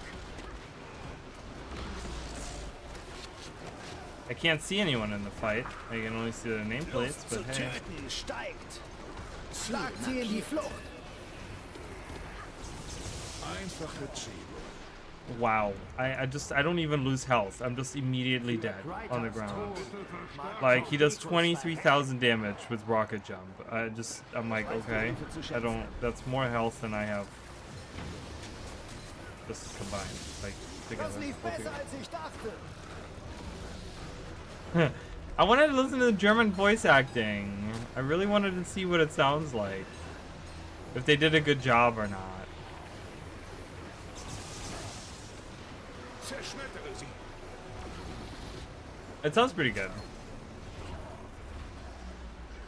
I can't see anyone in the fight. I can only see the nameplates, but hey. Töten steigt. Schlagt sie in die Flucht. Einfache Ziele. Wow. I don't even lose health. I'm just immediately dead on the ground. Like, he does 23,000 damage with rocket jump. I'm like, okay. That's more health than I have. Just combined. Like, Das lief besser together. als ich dachte. I wanted to listen to the German voice acting. I really wanted to see what it sounds like. If they did a good job or not. Zerschmettere sie. It sounds pretty good.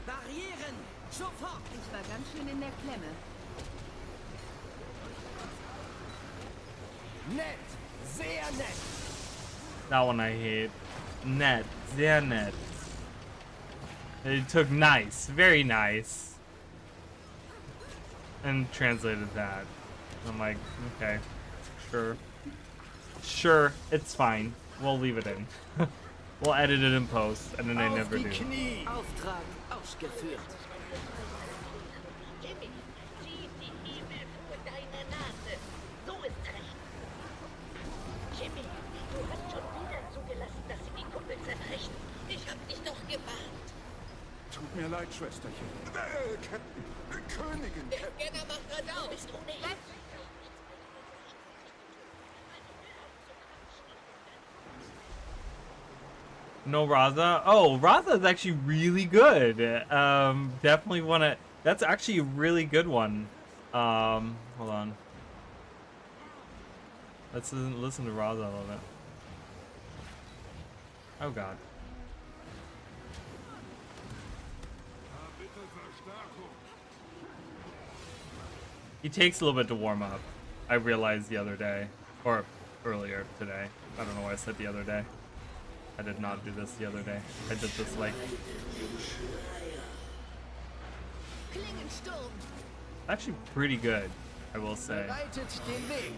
Barrieren! Sofort! Ich war ganz schön in der Klemme. Nett. Sehr nett. That one I hate. Net. Sehr net. It took nice. Very nice. And translated that. I'm like, okay. Sure. Sure, it's fine. We'll leave it in. We'll edit it in post, and then I never do. Knie. Auftrag ausgeführt. Jimmy, zieh die Hebel vor deine Nase. So ist recht. Jimmy, du hast schon wieder zugelassen, dass sie die Kuppel zerbrechen. Ich hab dich doch gewarnt. Tut mir leid, Schwesterchen. Captain. Königin, Der Captain. Scanner macht Radar. Du bist ohnehin. No Raza. Oh, Raza is actually really good. Definitely wanna. That's actually a really good one. Hold on. Let's listen to Raza a little bit. Oh God. He takes a little bit to warm up. I realized the other day, or earlier today. I don't know why I said the other day. I did not do this the other day. I did this like Klingensturm! actually pretty good, I will say. Bereitet den Weg.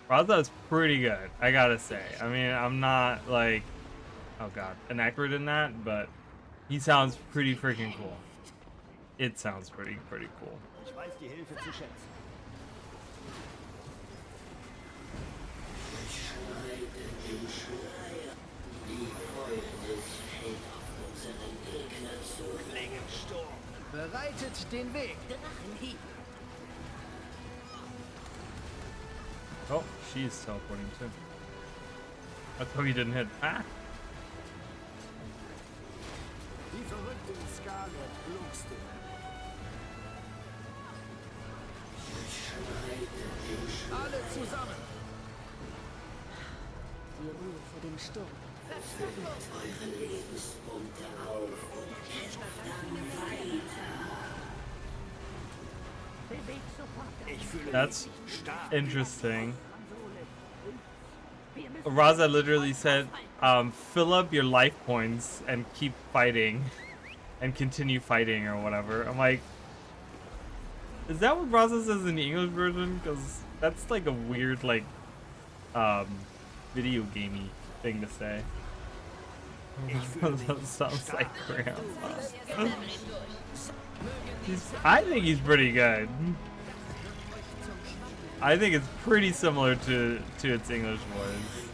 Raza is pretty good, I gotta say. I mean, I'm not like, oh God, an accurate in that, but he sounds pretty freaking cool. It sounds pretty cool. Ich weiß die Hilfe zu schätzen. Klingensturm. Bereitet den Weg. Drachenhieb! Oh, she's teleporting too. That's how he didn't hit. Ah! Die verrückte Scarlet Bluesky. Alle zusammen. Die Ruhe vor dem Sturm. Ich fühle That's mich stark. interesting. Raza literally said, fill up your life points and keep fighting and continue fighting or whatever. I'm like, is that what Raza says in the English version? Because That's like a weird, like, video gamey thing to say. That sounds like grandpa. I think he's pretty good. I think it's pretty similar to its English voice.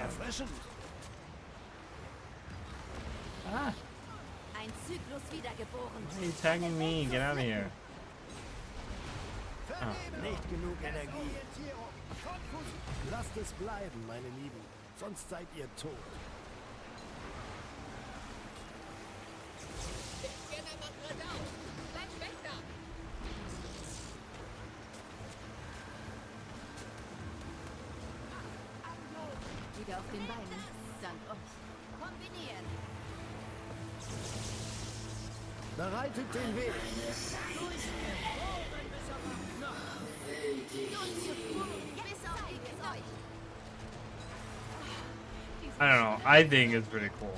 Erfrischend. Ah. Ein Zyklus wiedergeboren. Why are you tagging me? Get out of here. Oh. Nicht genug Energie. Lasst es bleiben, meine Lieben. Sonst seid ihr tot. Wieder auf den Beinen. Dank uns. Kombinieren. Bereitet den Weg. I don't know. I think it's pretty cool.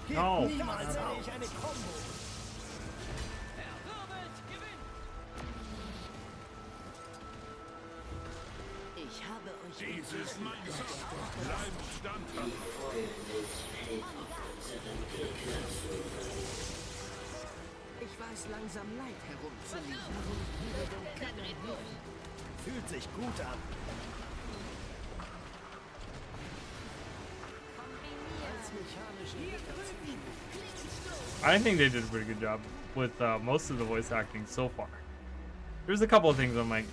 No. Niemals habe ich eine Kombo. Ich habe euch... Dies ist mein Kampf. Bleibt standhaft. Ich weiß langsam leid herumzuliegen. Fühlt sich gut an. I think they did a pretty good job with most of the voice acting so far. There's a couple of things I'm like,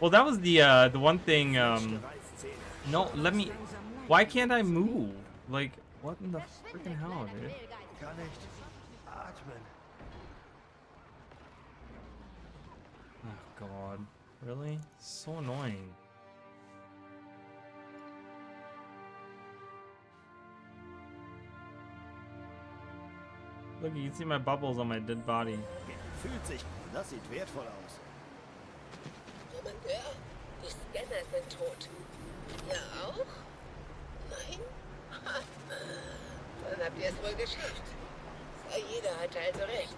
Well, that was the one thing. No, let me. Why can't I move? Like, what in the freaking hell, dude? Kann nicht atmen. Oh God, really? So annoying. Look, you can see my bubbles on my dead body. Fühlt sich. Das sieht wertvoll aus. Kommandeur, die Scanner sind tot. Ja auch? Nein? Dann habt ihr es wohl geschafft. Jeder hat also recht.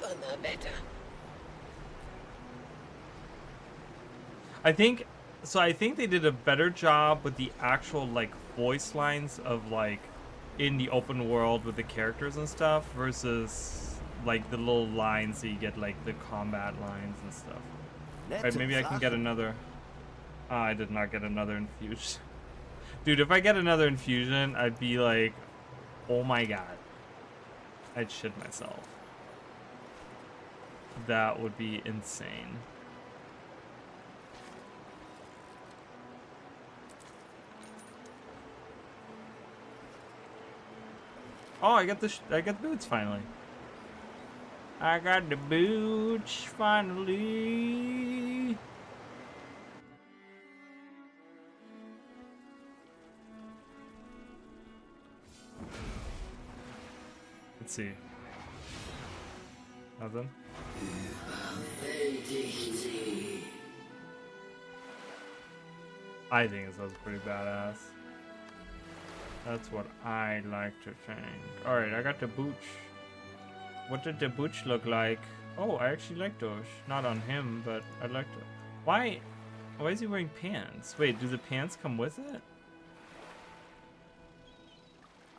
Donnerwetter. I think they did a better job with the actual like voice lines of like in the open world with the characters and stuff versus like the little lines that you get like the combat lines and stuff. Right, maybe I can get another. I did not get another infusion. Dude, if I get another infusion, I'd be like, oh my god. I'd shit myself. That would be insane. Oh, I got the boots finally. I got the boots finally. Let's see. Nothing. I think it sounds pretty badass. That's what I like to think. Alright, I got the boots. What did the boots look like? Oh, I actually like those. Not on him, but I like them. Why is he wearing pants? Wait, do the pants come with it?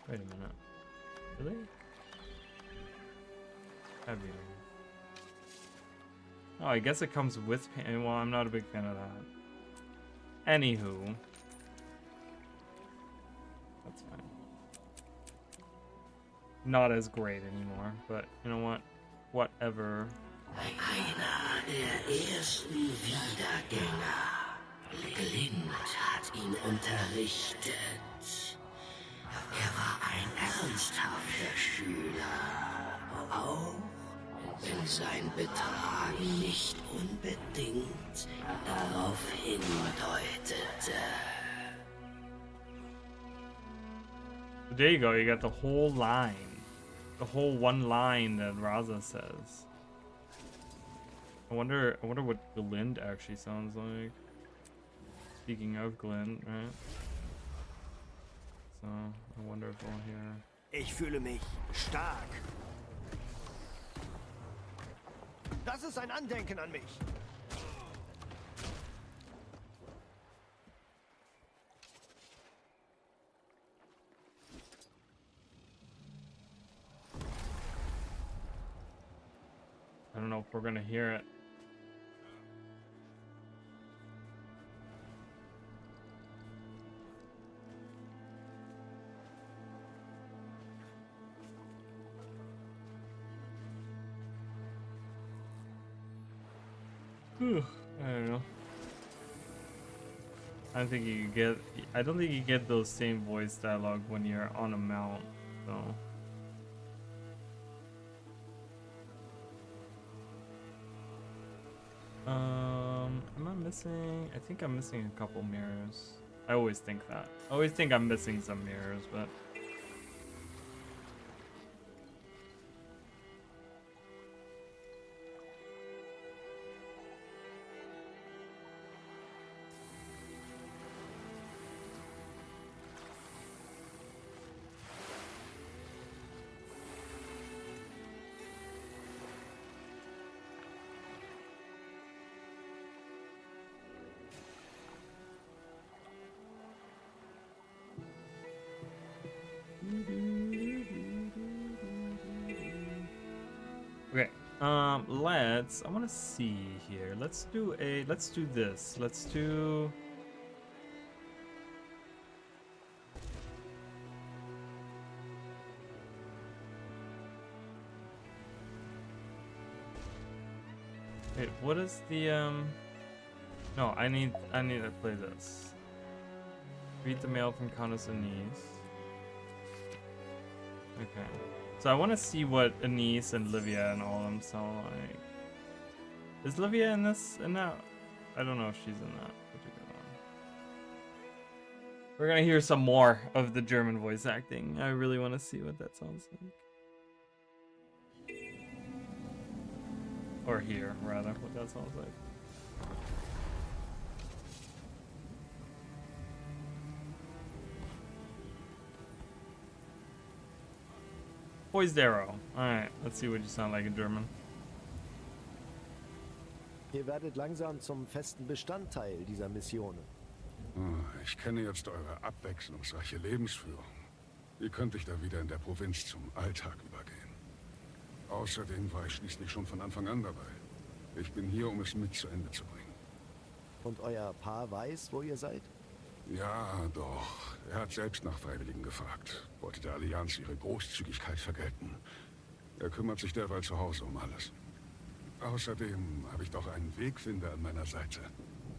Wait a minute. Really? That'd be weird. Oh, I guess it comes with pants. Well, I'm not a big fan of that. Anywho. That's fine. Not as great anymore, but you know what? Whatever. Einer der ersten Wiedergänger. Blind hat ihn unterrichtet. War ein ernsthafter Schüler. Auch wenn sein Betragen nicht unbedingt darauf hindeutete. There you go, you got the whole line. the whole one line that Raza says. I wonder what Glint actually sounds like. Speaking of Glint, right? So I wonder if we'll hear. Ich fühle mich stark. Das ist ein Andenken an mich. I don't know if we're gonna hear it. I don't know. I don't think you get those same voice dialogue when you're on a mount, so. Am I missing? I think I'm missing a couple mirrors. I always think that. I always think I'm missing some mirrors, but. Okay, I want to see here. Let's do this. Let's do. Wait, what is the, no, I need to play this. Read the mail from Countess Anise. Okay. So I want to see what Anise and Livia and all of them sound like. Is Livia in this? In that? I don't know if she's in that particular one. We're gonna hear some more of the German voice acting. I really want to see what that sounds like. Or hear, rather, what that sounds like. Poised arrow. Alright, let's see what you sound like in German. Ihr werdet langsam zum festen Bestandteil dieser Missionen. Ich kenne jetzt eure abwechslungsreiche Lebensführung. Wie könnte ich da wieder in der Provinz zum Alltag übergehen? Außerdem war ich schließlich schon von Anfang an dabei. Ich bin hier, um es mit zu Ende zu bringen. Und euer Paar weiß, wo ihr seid? Ja, doch. Er hat selbst nach Freiwilligen gefragt. Wollte der Allianz ihre Großzügigkeit vergelten. Er kümmert sich derweil zu Hause um alles. Außerdem habe ich doch einen Wegfinder an meiner Seite.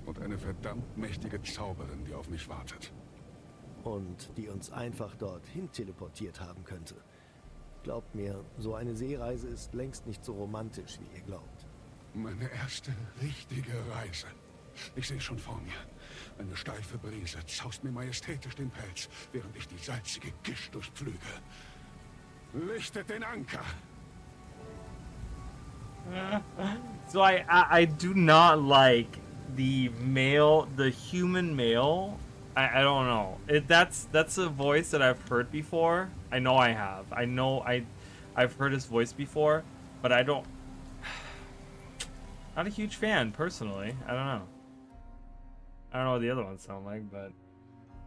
Und eine verdammt mächtige Zauberin, die auf mich wartet. Und die uns einfach dorthin teleportiert haben könnte. Glaubt mir, so eine Seereise ist längst nicht so romantisch, wie ihr glaubt. Meine erste richtige Reise. Ich sehe schon vor mir. Eine steife Brise zaust mir majestätisch den Pelz, während ich die salzige Gischt durchpflüge. Lichtet den Anker! So I do not like the human male. I don't know. That's a voice that I've heard before. I know I have. I know I've heard his voice before, but I don't. Not a huge fan personally. I don't know. I don't know what the other ones sound like, but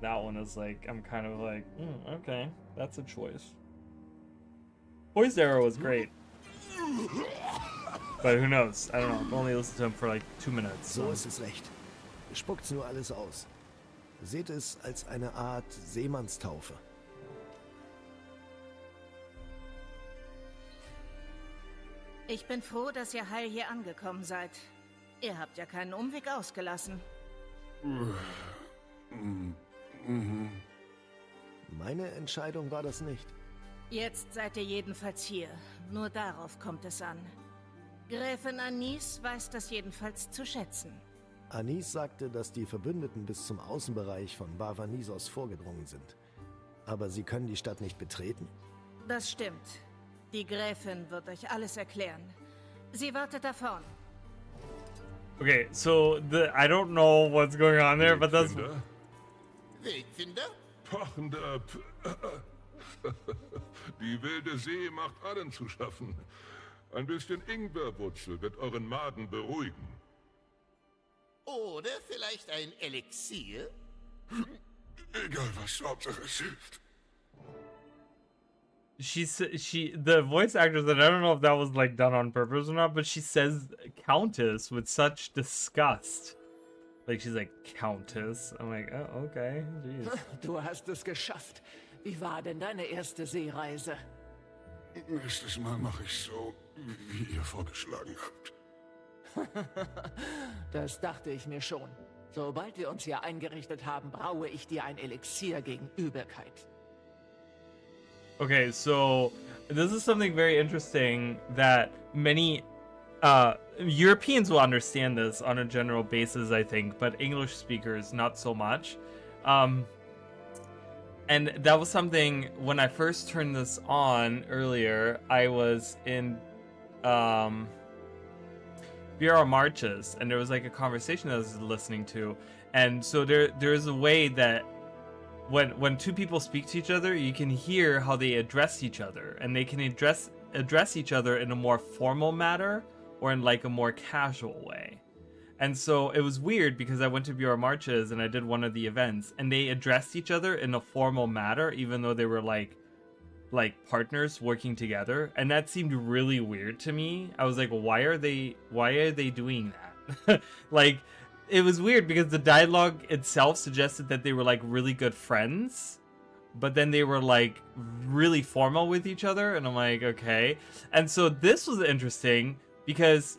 that one is like, I'm kind of like, okay, that's a choice. Poised Arrow was great. But who knows? I don't know. I've only listened to him for like 2 minutes. So ist es recht. Spuckt's nur alles aus. Seht es als eine Art Seemannstaufe. Ich bin froh, dass ihr heil hier angekommen seid. Ihr habt ja keinen Umweg ausgelassen. Meine Entscheidung war das nicht. Jetzt seid ihr jedenfalls hier. Nur darauf kommt es an. Gräfin Anise weiß das jedenfalls zu schätzen. Anise sagte, dass die Verbündeten bis zum Außenbereich von Bavanisos vorgedrungen sind. Aber sie können die Stadt nicht betreten? Das stimmt. Die Gräfin wird euch alles erklären. Sie wartet da vorne. Okay, so I don't know what's going on there, but that's... Wegfinder? Pochender... Die wilde See macht allen zu schaffen. Ein bisschen Ingwerwurzel wird euren Magen beruhigen. Oder vielleicht ein Elixier? Egal was, Hauptsache es hilft. The voice actress, and I don't know if that was like done on purpose or not, but she says Countess with such disgust. Like she's like, Countess. I'm like, oh, okay, jeez. Du hast es geschafft. Wie war denn deine erste Seereise? Nächstes Mal mache ich so, wie ihr vorgeschlagen habt. Das dachte ich mir schon. Sobald wir uns hier eingerichtet haben, braue ich dir ein Elixier gegen Übelkeit. Okay, so this is something very interesting that many Europeans will understand this on a general basis, I think, but English speakers not so much. And that was something when I first turned this on earlier. I was in VR Marches, and there was like a conversation that I was listening to, and so there's a way that when two people speak to each other, you can hear how they address each other, and they can address each other in a more formal manner or in like a more casual way. And so it was weird because I went to VR Marches and I did one of the events, and they addressed each other in a formal manner, even though they were like partners working together, and that seemed really weird to me. I was like, why are they doing that? Like, it was weird because the dialogue itself suggested that they were like really good friends, but then they were like really formal with each other, and I'm like, okay. And so this was interesting because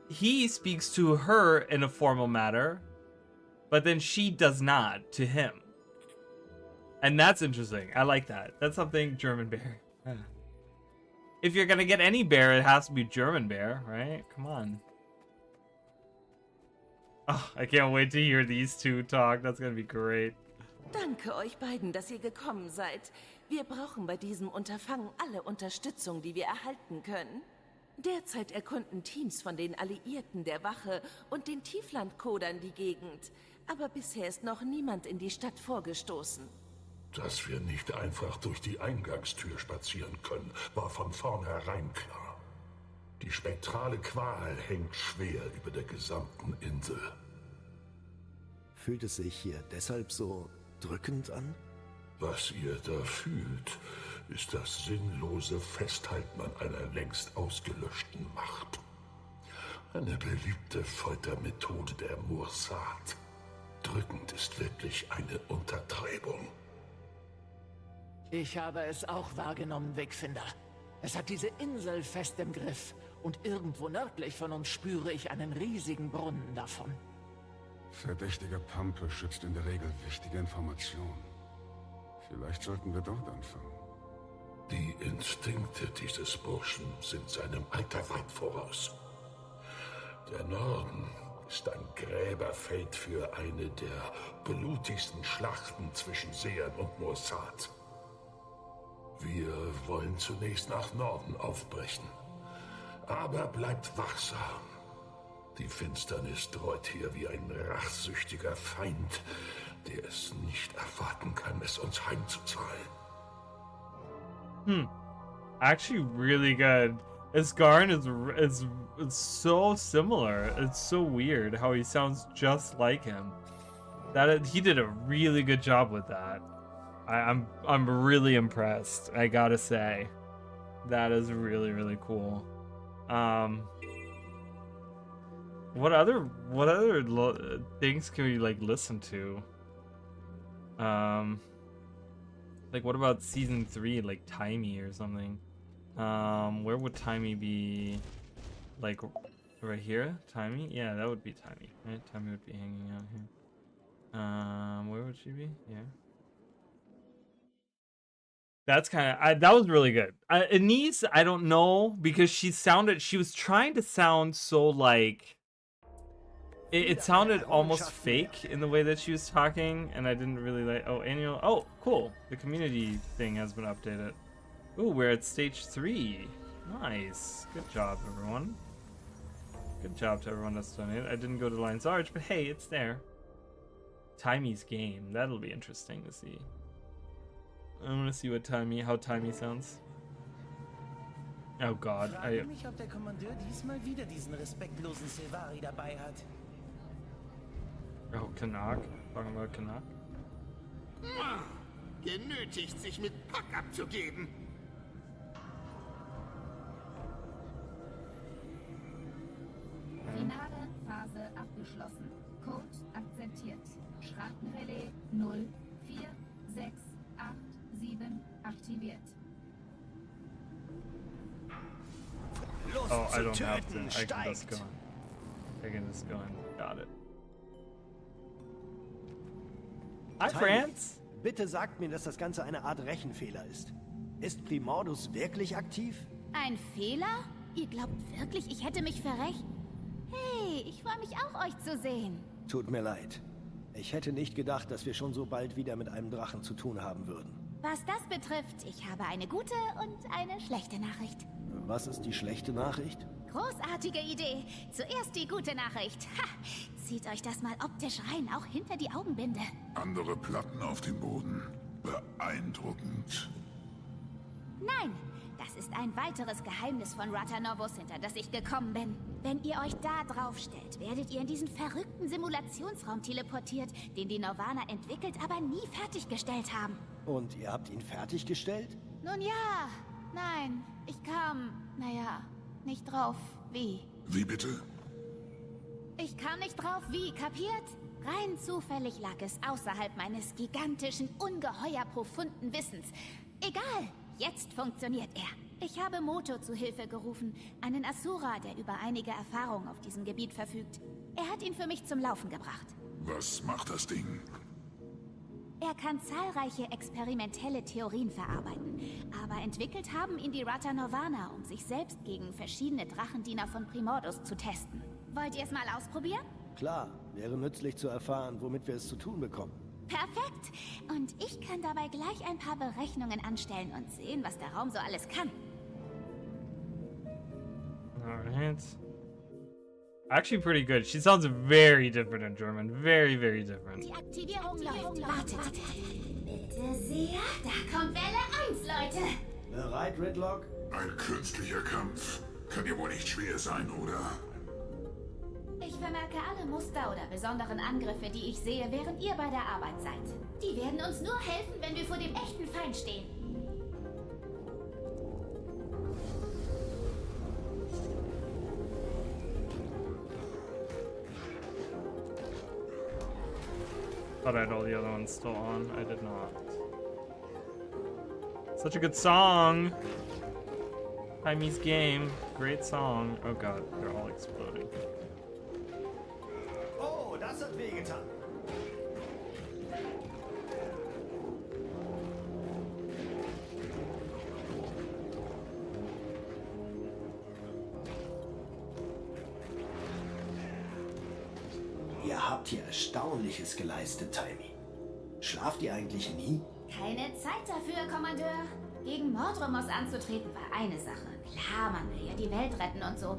he speaks to her in a formal manner, but then she does not to him. And that's interesting. I like that. That's something German bear. If you're gonna get any bear, it has to be German bear, right? Come on. Oh, I can't wait to hear these two talk. That's gonna be great. Danke euch beiden, dass ihr gekommen seid. Wir brauchen bei diesem Unterfangen alle Unterstützung, die wir erhalten können. Derzeit erkunden Teams von den Alliierten der Wache und den Tieflandkodern die Gegend. Aber bisher ist noch niemand in die Stadt vorgestoßen. Dass wir nicht einfach durch die Eingangstür spazieren können, war von vornherein klar. Die spektrale Qual hängt schwer über der gesamten Insel. Fühlt es sich hier deshalb so drückend an? Was ihr da fühlt, ist das sinnlose Festhalten an einer längst ausgelöschten Macht. Eine beliebte Foltermethode der Mursat. Drückend ist wirklich eine Untertreibung. Ich habe es auch wahrgenommen, Wegfinder. Es hat diese Insel fest im Griff. Und irgendwo nördlich von uns spüre ich einen riesigen Brunnen davon. Verdächtiger Pampe schützt in der Regel wichtige Informationen. Vielleicht sollten wir dort anfangen. Die Instinkte dieses Burschen sind seinem Alter weit voraus. Der Norden ist ein Gräberfeld für eine der blutigsten Schlachten zwischen Seern und Mursat. Wir wollen zunächst nach Norden aufbrechen. Aber bleibt wachsam. Die Finsternis droht hier wie ein rachsüchtiger Feind, der es nicht erwarten kann, es uns heimzuzahlen. Actually really good. Isgarn is so similar. It's so weird how he sounds just like him. He did a really good job with that. I'm really impressed, I gotta say. That is really, really cool. What other things can we like listen to? Like what about season 3, like Timey or something? Where would Timey be? Like right here? Timey? Yeah, that would be Timey, right? Timey would be hanging out here. Where would she be? Yeah. That's kind of, that was really good. Anise, I don't know, because she was trying to sound so like, it sounded almost fake in the way that she was talking, and I didn't really like, oh, cool. The community thing has been updated. Ooh, we're at stage 3. Nice. Good job, everyone. Good job to everyone that's donated. I didn't go to Lion's Arch, but hey, it's there. Timey's game. That'll be interesting to see. I want to see what how Timey sounds. Oh God. Frage mich, ob der Kommandeur diesmal wieder diesen respektlosen Silvari dabei hat. Oh, Kanak. Talking about Kanak. Genötigt, sich mit Pack abzugeben. Finale Phase abgeschlossen. Code akzeptiert. Schrankenrelais 04687 aktiviert. Oh, I don't have to. I can just go in. I can just go in. Got it. Hi, France. Bitte sagt mir, dass das Ganze eine Art Rechenfehler ist. Ist Primordus wirklich aktiv? Ein Fehler? Ihr glaubt wirklich, ich hätte mich verrechnet? Hey, ich freue mich auch, euch zu sehen. Tut mir leid. Ich hätte nicht gedacht, dass wir schon so bald wieder mit einem Drachen zu tun haben würden. Was das betrifft, ich habe eine gute und eine schlechte Nachricht. Was ist die schlechte Nachricht? Großartige Idee. Zuerst die gute Nachricht. Ha! Zieht euch das mal optisch rein, auch hinter die Augenbinde. Andere Platten auf dem Boden. Beeindruckend. Nein, das ist ein weiteres Geheimnis von Ratanovos, hinter das ich gekommen bin. Wenn ihr euch da drauf stellt, werdet ihr in diesen verrückten Simulationsraum teleportiert, den die Norvaner entwickelt, aber nie fertiggestellt haben. Und ihr habt ihn fertiggestellt? Nun ja, nein, ich kam, naja, nicht drauf, wie. Wie bitte? Ich kam nicht drauf, wie, kapiert? Rein zufällig lag es außerhalb meines gigantischen, ungeheuer profunden Wissens. Egal, jetzt funktioniert er. Ich habe Moto zu Hilfe gerufen, einen Asura, der über einige Erfahrung auf diesem Gebiet verfügt. Er hat ihn für mich zum Laufen gebracht. Was macht das Ding? Er kann zahlreiche experimentelle Theorien verarbeiten, aber entwickelt haben ihn die Ratanorvaner, um sich selbst gegen verschiedene Drachendiener von Primordus zu testen. Wollt ihr es mal ausprobieren? Klar, wäre nützlich zu erfahren, womit wir es zu tun bekommen. Perfekt! Und ich kann dabei gleich ein paar Berechnungen anstellen und sehen, was der Raum so alles kann. Alright. Actually pretty good. She sounds very different in German. Very, very different. Die Aktivierung läuft. Wartet. Bitte sehr. Da kommt Welle 1, Leute. Bereit, Ridlock? Ein künstlicher Kampf. Kann ja wohl nicht schwer sein, oder? Ich vermerke alle Muster oder besonderen Angriffe, die ich sehe, während ihr bei der Arbeit seid. Die werden uns nur helfen, wenn wir vor dem echten Feind stehen. Thought I had all the other ones still on. I did not. Such a good song. Timey's game. Great song. Oh god, they're all exploding. Oh, das hat wehgetan. Ihr habt hier Erstaunliches geleistet, Timey. Schlaft ihr eigentlich nie? Keine Zeit dafür, Kommandeur. Gegen Mordromos anzutreten war eine Sache. Klar, man will ja die Welt retten und so.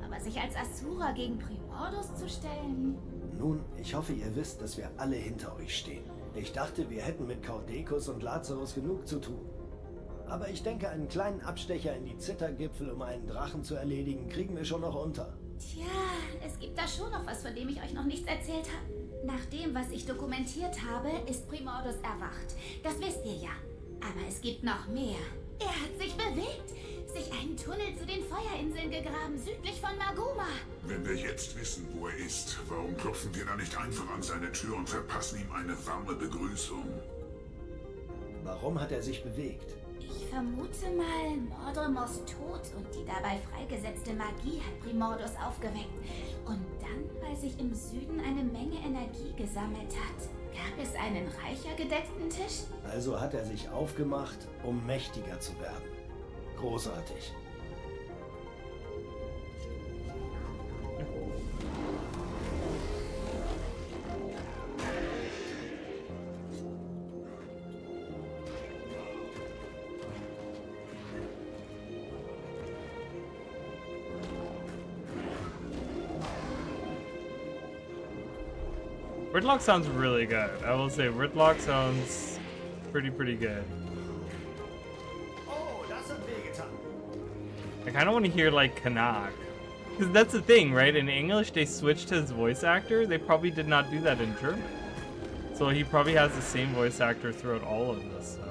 Aber sich als Asura gegen Primordus zu stellen... Nun, ich hoffe, ihr wisst, dass wir alle hinter euch stehen. Ich dachte, wir hätten mit Caudecus und Lazarus genug zu tun. Aber ich denke, einen kleinen Abstecher in die Zittergipfel, um einen Drachen zu erledigen, kriegen wir schon noch unter. Tja, es gibt da schon noch was, von dem ich euch noch nichts erzählt habe. Nach dem, was ich dokumentiert habe, ist Primordus erwacht. Das wisst ihr ja. Aber es gibt noch mehr. Er hat sich bewegt, sich einen Tunnel zu den Feuerinseln gegraben, südlich von Maguma. Wenn wir jetzt wissen, wo er ist, warum klopfen wir da nicht einfach an seine Tür und verpassen ihm eine warme Begrüßung? Warum hat er sich bewegt? Ich vermute mal, Mordromos Tod und die dabei freigesetzte Magie hat Primordus aufgeweckt. Und dann, weil sich im Süden eine Menge Energie gesammelt hat, gab es einen reicher gedeckten Tisch. Also hat er sich aufgemacht, um mächtiger zu werden. Großartig. Gridlock sounds really good. I will say Gridlock sounds pretty good. Oh, das hat wehgetan. I kind of want to hear like Kanak. Because that's the thing, right? In English, they switched his voice actor. They probably did not do that in German. So he probably has the same voice actor throughout all of this stuff.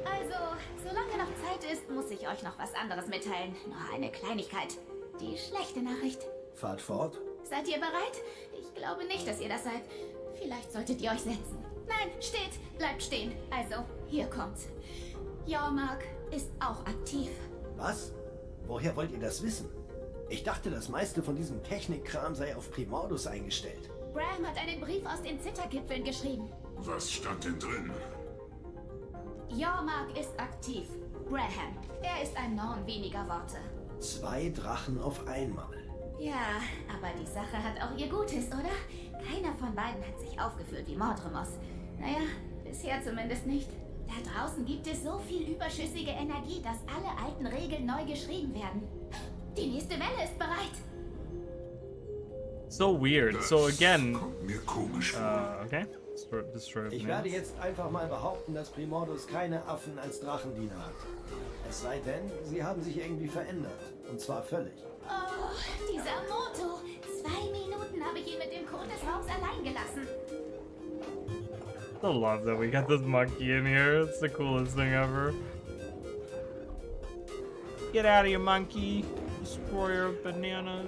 Also, solange noch Zeit ist, muss ich euch noch was anderes mitteilen. Nur eine Kleinigkeit. Die schlechte Nachricht. Fahrt fort. Seid ihr bereit? Ich glaube nicht, dass ihr das seid. Vielleicht solltet ihr euch setzen. Nein, steht. Bleibt stehen. Also, hier kommt's. Jormark ist auch aktiv. Was? Woher wollt ihr das wissen? Ich dachte, das meiste von diesem Technikkram sei auf Primordus eingestellt. Graham hat einen Brief aus den Zittergipfeln geschrieben. Was stand denn drin? Jormark ist aktiv. Graham. Er ist ein Norn weniger Worte. 2 Drachen auf einmal. Ja, aber die Sache hat auch ihr Gutes, oder? Keiner von beiden hat sich aufgeführt wie Mordremos. Naja, bisher zumindest nicht. Da draußen gibt es so viel überschüssige Energie, dass alle alten Regeln neu geschrieben werden. Die nächste Welle ist bereit. So weird. So again. Kommt mir komisch vor. Okay. Destroy Ich werde jetzt einfach mal behaupten, dass Primordus keine Affen als Drachendiener hat. Es sei denn, sie haben sich irgendwie verändert. Und zwar völlig. Oh, dieser Moto. 2 Minuten habe ich ihn mit dem Code des Raums allein gelassen. I love that we got this monkey in here. It's the coolest thing ever. Get out of here, monkey. Destroyer of bananas.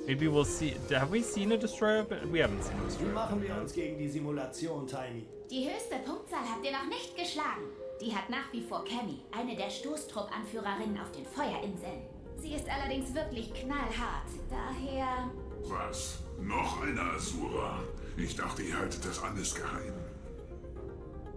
Maybe we'll see. Have we seen a destroyer? We haven't seen a Wie destroyer. machen wir uns gegen die Simulation, Tiny? Die höchste Punktzahl habt ihr noch nicht geschlagen. Die hat nach wie vor Cammy, eine der Stoßtrupp-Anführerinnen auf den Feuerinseln. Sie ist allerdings wirklich knallhart. Daher... Was? Noch eine Asura? Ich dachte, ihr haltet das alles geheim.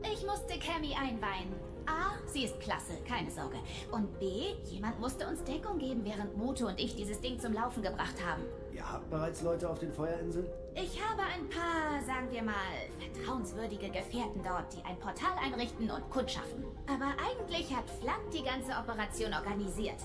Ich musste Cammy einweihen. A, sie ist klasse, keine Sorge. Und B, jemand musste uns Deckung geben, während Moto und ich dieses Ding zum Laufen gebracht haben. Ihr habt bereits Leute auf den Feuerinseln? Ich habe ein paar, sagen wir mal, vertrauenswürdige Gefährten dort, die ein Portal einrichten und kundschaften. Aber eigentlich hat Flack die ganze Operation organisiert.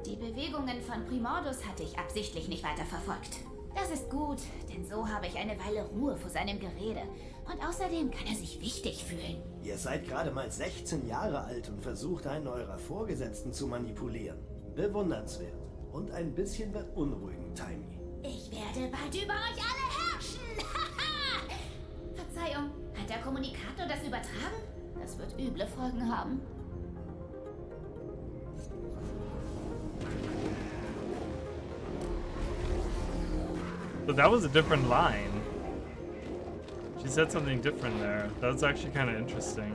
Die Bewegungen von Primordus hatte ich absichtlich nicht weiter verfolgt. Das ist gut, denn so habe ich eine Weile Ruhe vor seinem Gerede. Und außerdem kann er sich wichtig fühlen. Ihr seid gerade mal 16 Jahre alt und versucht, einen eurer Vorgesetzten zu manipulieren. Bewundernswert. Und ein bisschen beunruhigend, Tiny. Ich werde bald über euch alle herrschen! Verzeihung, hat der Kommunikator das übertragen? Das wird üble Folgen haben. So that was a different line. She said something different there. That was actually kind of interesting.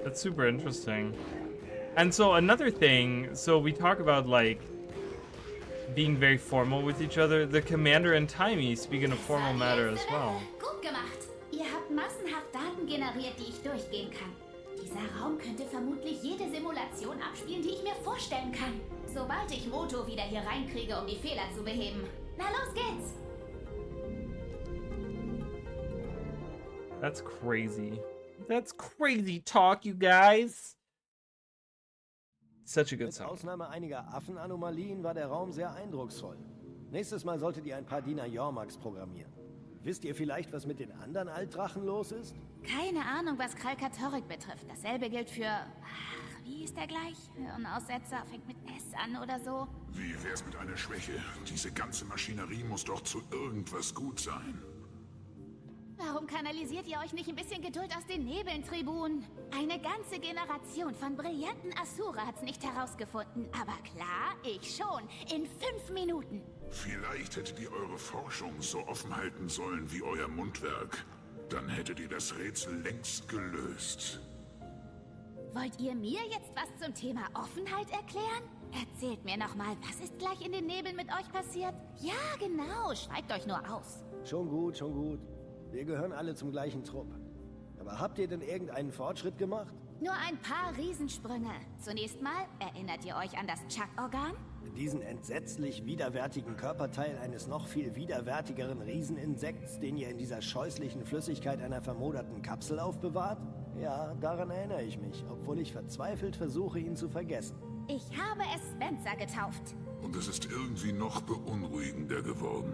That's super interesting. And so another thing, so we talk about like being very formal with each other. The commander and Timey speak in a formal manner as well. Gut gemacht. Ihr habt massenhaft Daten generiert, die ich durchgehen kann. Dieser Raum könnte vermutlich jede Simulation abspielen, die ich mir vorstellen kann. Sobald ich Moto wieder hier reinkriege, um die Fehler zu beheben. Na los geht's! That's crazy. That's crazy talk, you guys. Such a good Mit song. Ausnahme einiger Affenanomalien war der Raum sehr eindrucksvoll. Nächstes Mal solltet ihr ein paar Diener Jormax programmieren. Wisst ihr vielleicht, was mit den anderen Altdrachen los ist? Keine Ahnung, was Kralkatorik betrifft. Dasselbe gilt für... Ach, wie ist der gleich? Hirnaussetzer fängt mit S an oder so. Wie wär's mit einer Schwäche? Diese ganze Maschinerie muss doch zu irgendwas gut sein. Warum kanalisiert ihr euch nicht ein bisschen Geduld aus den Nebeln, Tribun? Eine ganze Generation von brillanten Asura hat's nicht herausgefunden. Aber klar, ich schon. In 5 Minuten. Vielleicht hättet ihr eure Forschung so offen halten sollen wie euer Mundwerk. Dann hättet ihr das Rätsel längst gelöst. Wollt ihr mir jetzt was zum Thema Offenheit erklären? Erzählt mir nochmal, was ist gleich in den Nebeln mit euch passiert? Ja, genau, schweigt euch nur aus. Schon gut, schon gut. Wir gehören alle zum gleichen Trupp. Aber habt ihr denn irgendeinen Fortschritt gemacht? Nur ein paar Riesensprünge. Zunächst mal, erinnert ihr euch an das Chuck-Organ? Diesen entsetzlich widerwärtigen Körperteil eines noch viel widerwärtigeren Rieseninsekts, den ihr in dieser scheußlichen Flüssigkeit einer vermoderten Kapsel aufbewahrt? Ja, daran erinnere ich mich, obwohl ich verzweifelt versuche, ihn zu vergessen. Ich habe es Spencer getauft. Und es ist irgendwie noch beunruhigender geworden.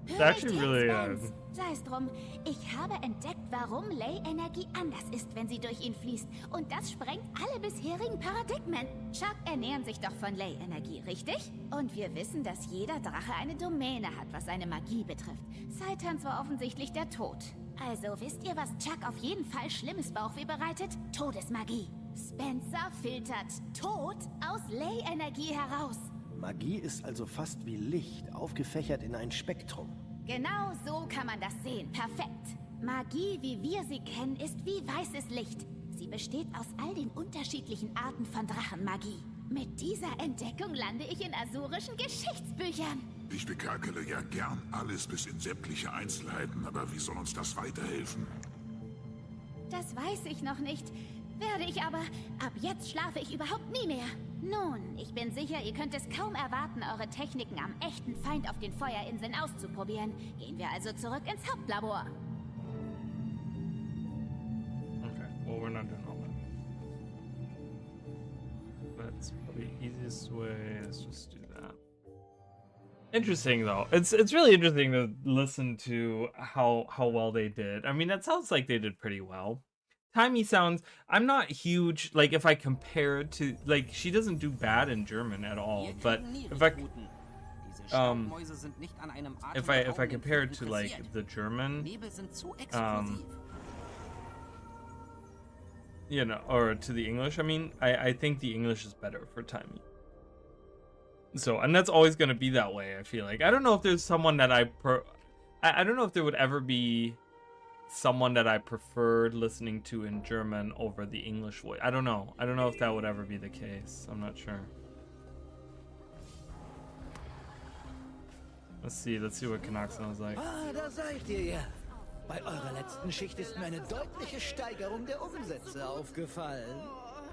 It's actually really Sei es drum, ich habe entdeckt, warum Ley-Energie anders ist, wenn sie durch ihn fließt. Und das sprengt alle bisherigen Paradigmen. Chuck ernähren sich doch von Ley-Energie, richtig? Und wir wissen, dass jeder Drache eine Domäne hat, was seine Magie betrifft. Seitan war offensichtlich der Tod. Also wisst ihr, was Chuck auf jeden Fall schlimmes Bauchweh bereitet? Todesmagie. Spencer filtert Tod aus Ley-Energie heraus. Magie ist also fast wie Licht, aufgefächert in ein Spektrum. Genau so kann man das sehen. Perfekt. Magie, wie wir sie kennen, ist wie weißes Licht. Sie besteht aus all den unterschiedlichen Arten von Drachenmagie. Mit dieser Entdeckung lande ich in asurischen Geschichtsbüchern. Ich bekakele ja gern alles bis in sämtliche Einzelheiten, aber wie soll uns das weiterhelfen? Das weiß ich noch nicht. Werde ich aber. Ab jetzt schlafe ich überhaupt nie mehr. Nun, ich bin sicher, ihr könnt es kaum erwarten, eure Techniken am echten Feind auf den Feuerinseln auszuprobieren. Gehen wir also zurück ins Hauptlabor. Okay, well, we're not doing all that. That's probably the easiest way. Let's just do that. Interesting though. It's really interesting to listen to how well they did. I mean, that sounds like they did pretty well. Timey sounds, I'm not huge, like if I compare it to, like she doesn't do bad in German at all, but if I compare it to like the German, you know, or to the English, I mean, I think the English is better for Timey. So, and that's always going to be that way, I feel like. I don't know if there's someone that I don't know if there would ever be someone that I preferred listening to in German over the English voice. I don't know. I don't know if that would ever be the case. I'm not sure. Let's see what Canuck sounds like. Ah, da seid ihr ja. Bei eurer letzten Schicht ist mir eine deutliche Steigerung der Umsätze aufgefallen.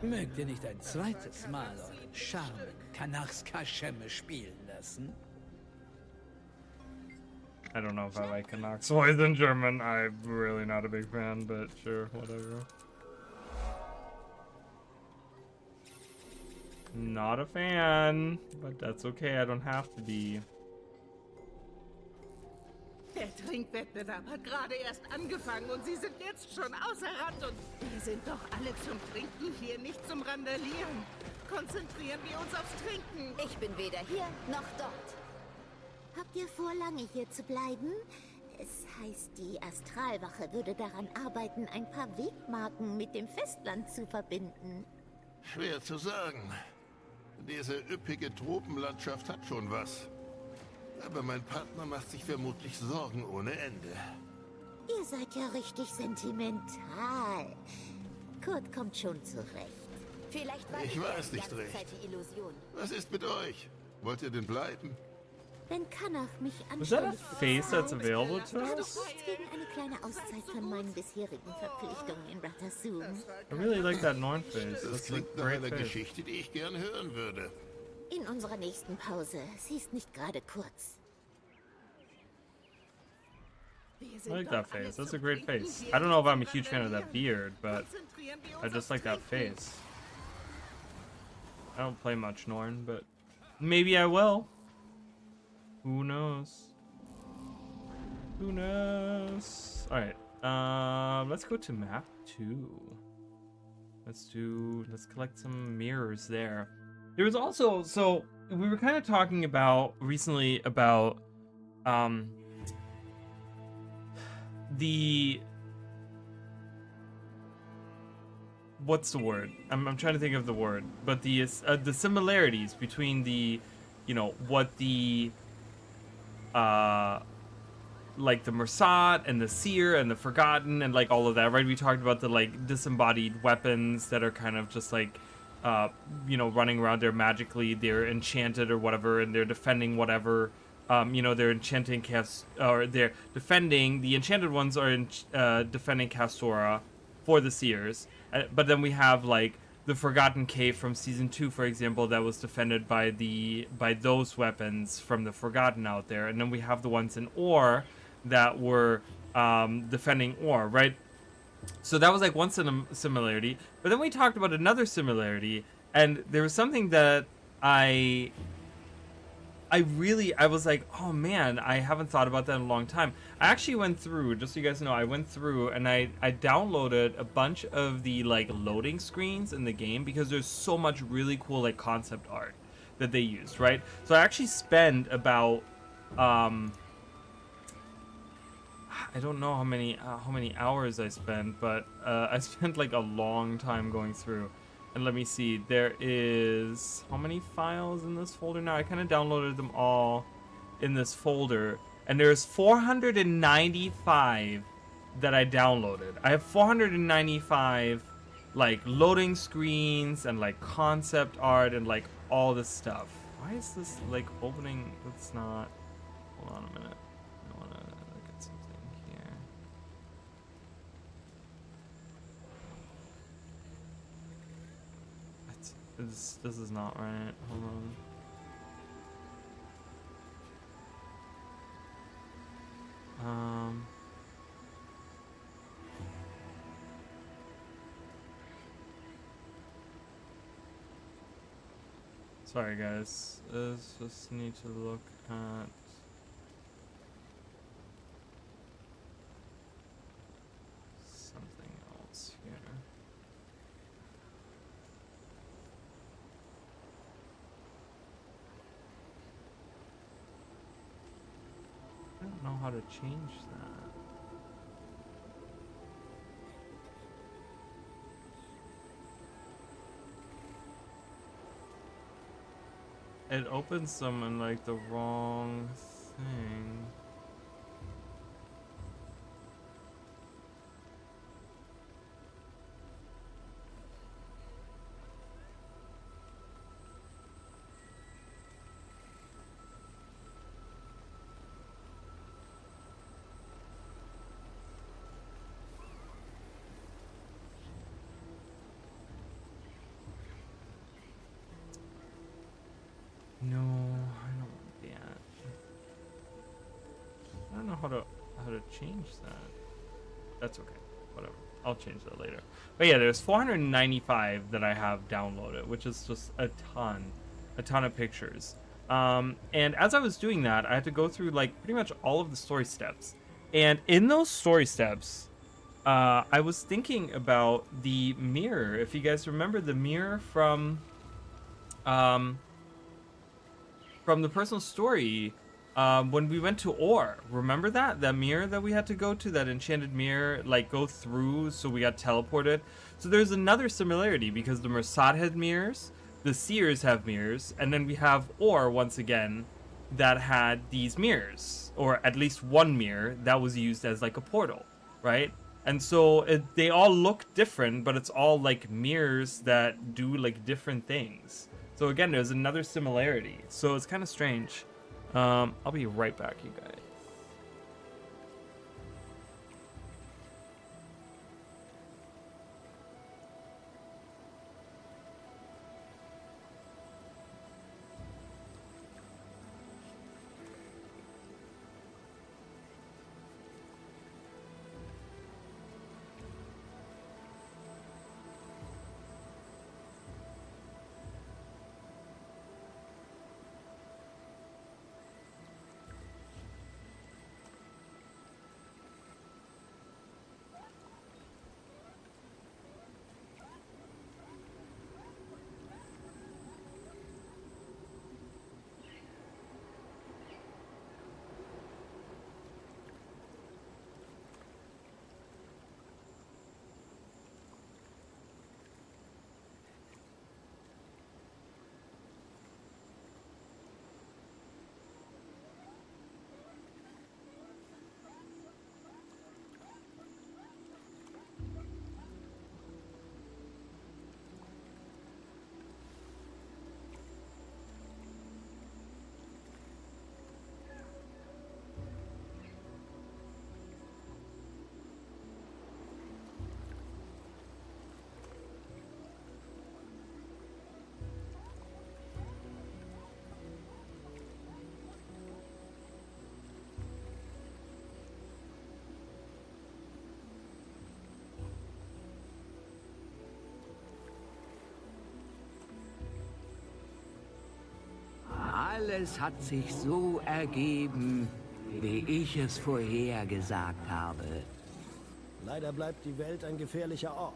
Mögt ihr nicht ein zweites Mal euren Charme Kanachs Kaschemme spielen lassen? I don't know if I like Canuck's voice in German. I'm really not a big fan, but sure, whatever. Not a fan, but that's okay. I don't have to be. Der Trinkwettbewerb hat gerade erst angefangen und Sie sind jetzt schon außer Rand und wir sind doch alle zum Trinken hier, nicht zum Randalieren. Konzentrieren wir uns aufs Trinken. Ich bin weder hier noch dort. Habt ihr vor, lange hier zu bleiben? Es heißt, die Astralwache würde daran arbeiten, ein paar Wegmarken mit dem Festland zu verbinden. Schwer zu sagen. Diese üppige Tropenlandschaft hat schon was. Aber mein Partner macht sich vermutlich Sorgen ohne Ende. Ihr seid ja richtig sentimental. Kurt kommt schon zurecht. Vielleicht war ich weiß nicht recht. Die Illusion. Was ist mit euch? Wollt ihr denn bleiben? Wenn Kanach mich Was that a face that's available to habe ich us? nichts gegen eine kleine Auszeit von meinen bisherigen Verpflichtungen in Ratassoon. I really like that Norn face. Das That's a klingt nach great einer face. Geschichte, die ich gern hören würde. In unserer nächsten Pause. Sie ist nicht gerade kurz. I like that face. That's a great face. I don't know if I'm a huge fan of that beard, but I just like that face. I don't play much Norn, but maybe I will. Who knows? Who knows? Alright, let's go to map 2. Let's collect some mirrors there. There was also, so we were kind of talking about recently about the, what's the word? I'm trying to think of the word, but the similarities between the, you know, what the like the Mersat and the Seer and the Forgotten and like all of that, right? We talked about the like disembodied weapons that are kind of just like you know, running around there magically. They're enchanted or whatever, and they're defending whatever. You know, they're enchanting or they're defending. The enchanted ones are defending Castora, for the Seers. But then we have like the Forgotten Cave from season 2, for example, that was defended by those weapons from the Forgotten out there, and then we have the ones in Ore that were defending Ore, right? So that was like one similarity. But then we talked about another similarity, and there was something that I was like, oh man, I haven't thought about that in a long time. I actually went through, just so you guys know, I went through and I downloaded a bunch of the like loading screens in the game because there's so much really cool like concept art that they used, right? So I actually spent about I don't know how many hours I spent, but I spent like a long time going through. And let me see, there is how many files in this folder now? I kind of downloaded them all in this folder, and there's 495 that I downloaded. I have 495 like loading screens and like concept art and like all this stuff. Why is this like opening? It's not. Hold on a minute. I want to look at something here. This is not right. Hold on. Sorry guys, I just need to look at something else here. I don't know how to change that. It opens them in like the wrong thing. No, I don't want that. I don't know how to change that. That's okay. Whatever. I'll change that later. But yeah, there's 495 that I have downloaded, which is just a ton of pictures. And as I was doing that, I had to go through like pretty much all of the story steps. And in those story steps, I was thinking about the mirror. If you guys remember the mirror from the personal story, when we went to Ore, remember that mirror that we had to go to, that enchanted mirror, like go through, so we got teleported. So there's another similarity because the Mersat had mirrors, the Seers have mirrors, and then we have Ore once again that had these mirrors, or at least one mirror that was used as like a portal, right? And so they all look different, but it's all like mirrors that do like different things. So again, there's another similarity. So it's kind of strange. I'll be right back, you guys. Alles hat sich so ergeben, wie ich es vorhergesagt habe. Leider bleibt die Welt ein gefährlicher Ort.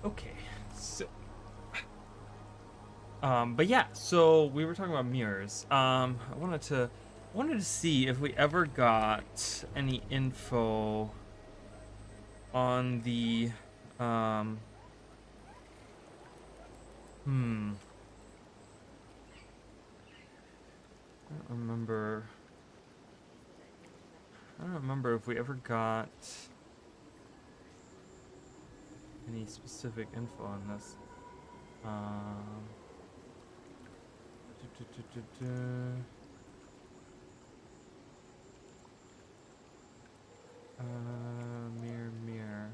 Okay, so but yeah, so we were talking about mirrors. I wanted to see if we ever got any info on the I don't remember. I don't remember if we ever got any specific info on this. Mirror.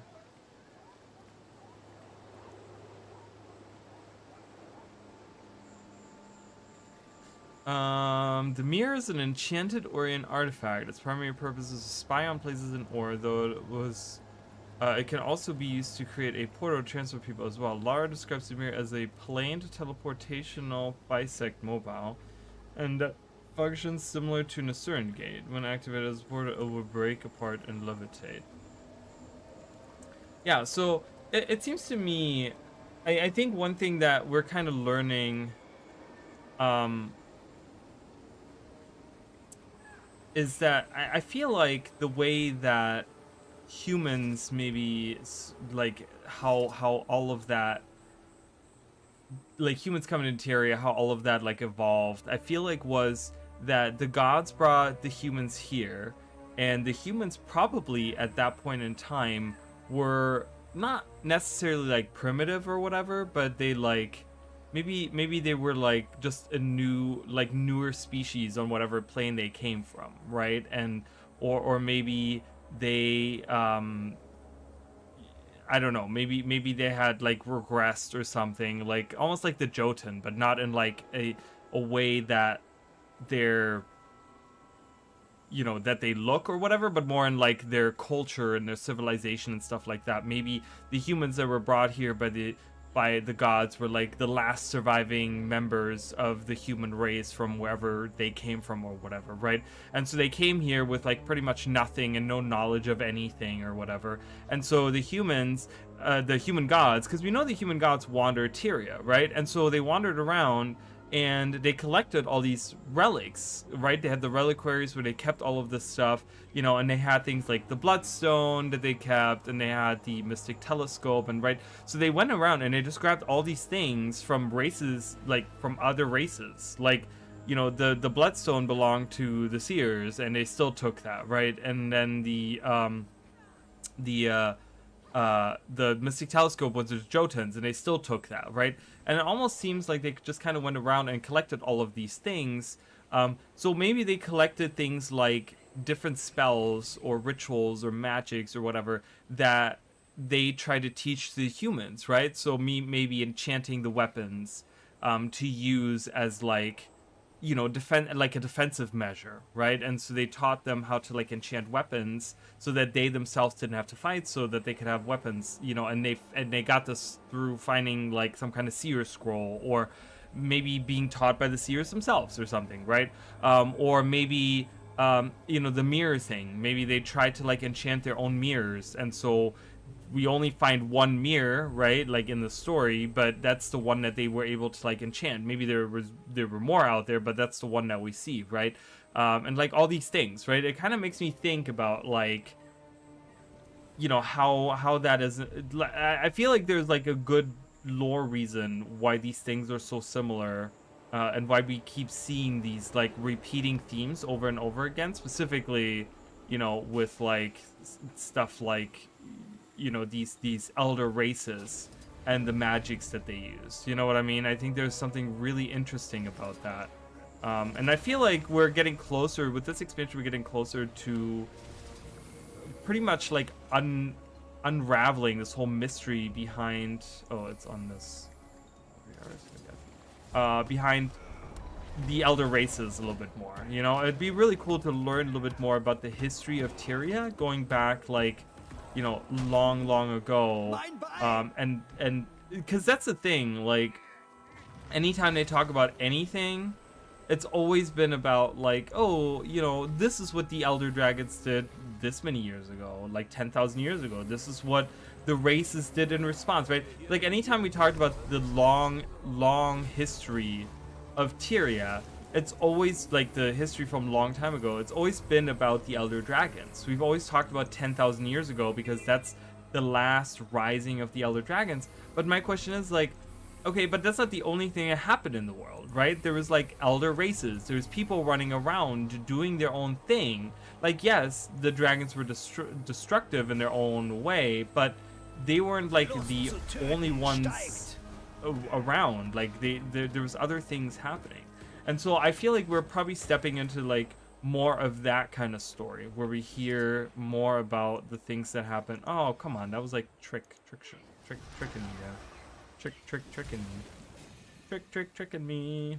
The mirror is an enchanted Orient artifact. Its primary purpose is to spy on places in Or, though it can also be used to create a portal to transfer people as well. Lara describes the mirror as a planed teleportational bisect mobile, and functions similar to Nasurin Gate. When activated as supported, it will break apart and levitate. Yeah, so it seems to me, I think one thing that we're kind of learning is that I feel like the way that humans maybe, like how all of that, like humans coming into Terraria, how all of that like evolved, I feel like was that the gods brought the humans here, and the humans probably at that point in time were not necessarily like primitive or whatever, but they like maybe they were like just a newer species on whatever plane they came from, right? And or maybe they I don't know, maybe they had like regressed or something, like almost like the Jotun, but not in like a way that they're, you know, that they look or whatever, but more in like their culture and their civilization and stuff like that. Maybe the humans that were brought here by the gods were like the last surviving members of the human race from wherever they came from or whatever, right? And so they came here with like pretty much nothing and no knowledge of anything or whatever. And so the humans, the human gods, because we know the human gods wandered Tyria, right? And so they wandered around and they collected all these relics, right? They had the reliquaries where they kept all of this stuff, you know, and they had things like the Bloodstone that they kept, and they had the Mystic Telescope, and right? So they went around and they just grabbed all these things from races, like from other races. Like, you know, the Bloodstone belonged to the Seers, and they still took that, right? And then the Mystic Telescope was the Jotuns, and they still took that, right? And it almost seems like they just kind of went around and collected all of these things. So maybe they collected things like different spells or rituals or magics or whatever that they try to teach the humans, right? So maybe enchanting the weapons to use as like, you know, like a defensive measure, right? And so they taught them how to like enchant weapons so that they themselves didn't have to fight, so that they could have weapons, you know. And they got this through finding like some kind of seer scroll, or maybe being taught by the seers themselves or something, right? Or maybe you know, the mirror thing. Maybe they tried to like enchant their own mirrors, and so we only find one mirror, right, like in the story, but that's the one that they were able to like enchant. Maybe there were more out there, but that's the one that we see, right? And like all these things, right? It kind of makes me think about like, you know, how that is. I feel like there's like a good lore reason why these things are so similar, and why we keep seeing these like repeating themes over and over again, specifically, you know, with like stuff like, you know, these elder races and the magics that they use. You know what I mean? I think there's something really interesting about that. And I feel like we're getting closer, with this expansion, we're getting closer to pretty much like unraveling this whole mystery behind, oh, it's on this, behind the elder races a little bit more. You know, it'd be really cool to learn a little bit more about the history of Tyria, going back like, you know, long ago. And because that's the thing, like anytime they talk about anything, it's always been about like, oh, you know, this is what the Elder Dragons did this many years ago, like 10,000 years ago. This is what the races did in response, right? Like anytime we talked about the long history of Tyria, it's always like the history from a long time ago. It's always been about the Elder Dragons. We've always talked about 10,000 years ago because that's the last rising of the Elder Dragons. But my question is like, okay, but that's not the only thing that happened in the world, right? There was like elder races. There's people running around doing their own thing. Like, yes, the dragons were destructive in their own way, but they weren't like the only ones around. Like there was other things happening. And so I feel like we're probably stepping into like more of that kind of story where we hear more about the things that happen. Oh, come on. That was like tricking me, yeah. Tricking me.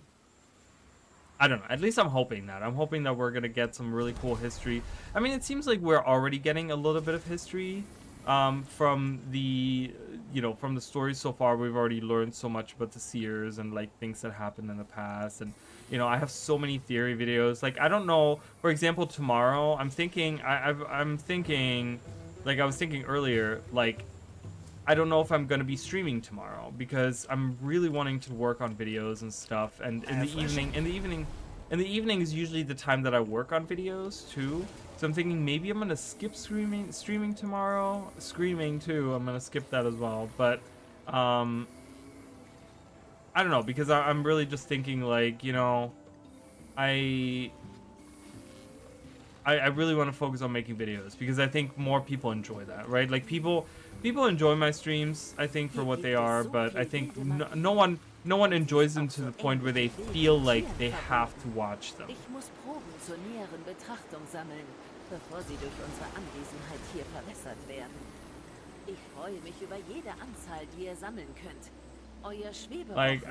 I don't know. At least I'm hoping that. I'm hoping that we're going to get some really cool history. I mean, it seems like we're already getting a little bit of history from the, you know, from the stories so far. We've already learned so much about the Seers and like things that happened in the past, and You know, I have so many theory videos. Like, I don't know. For example, tomorrow, I'm thinking, I'm thinking, like I was thinking earlier, like, I don't know if I'm gonna be streaming tomorrow because I'm really wanting to work on videos and stuff. And in the evening is usually the time that I work on videos too. So I'm thinking maybe I'm gonna skip streaming tomorrow. Screaming too. I'm gonna skip that as well. But I don't know, because I'm really just thinking, like, you know, I really want to focus on making videos because I think more people enjoy that, right? Like people enjoy my streams, I think, for what they are, but I think no one enjoys them to the point where they feel like they have to watch them. Ich muss Proben zur näheren Betrachtung sammeln, bevor sie durch unsere Anwesenheit hier verwässert werden. Ich freue mich über jede Anzahl, die ihr sammeln könnt. Like,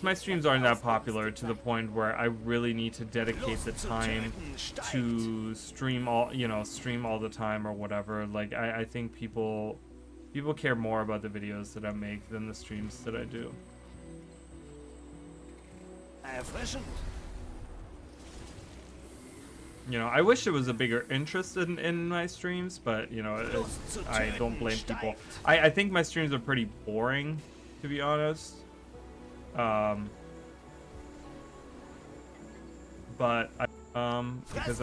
my streams aren't that popular to the point where I really need to dedicate the time to stream all the time or whatever. Like, I think people care more about the videos that I make than the streams that I do. You know, I wish there was a bigger interest in my streams, but, you know, I don't blame people. I think my streams are pretty boring, to be honest. But because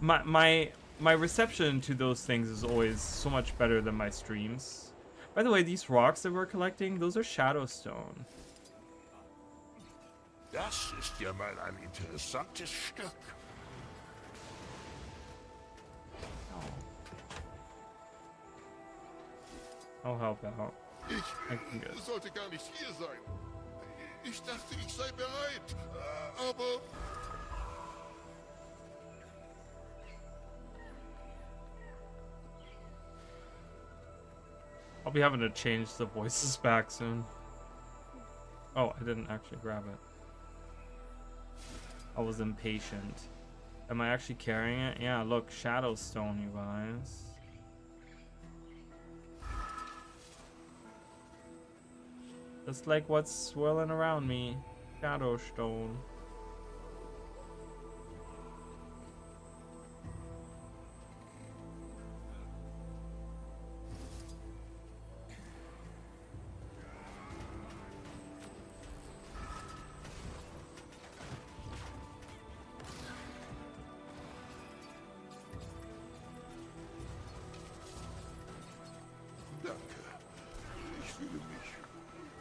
my reception to those things is always so much better than my streams. By the way, these rocks that we're collecting, those are Shadowstone. Das ist ja mal ein interessantes Stück. I'll help out. Ich sollte gar nicht hier sein. Ich dachte, ich sei bereit, aber... I'll be having to change the voices back soon. Oh, I didn't actually grab it. I was impatient. Am I actually carrying it? Yeah, look, Shadowstone, you guys. Just like what's swirling around me. Shadowstone.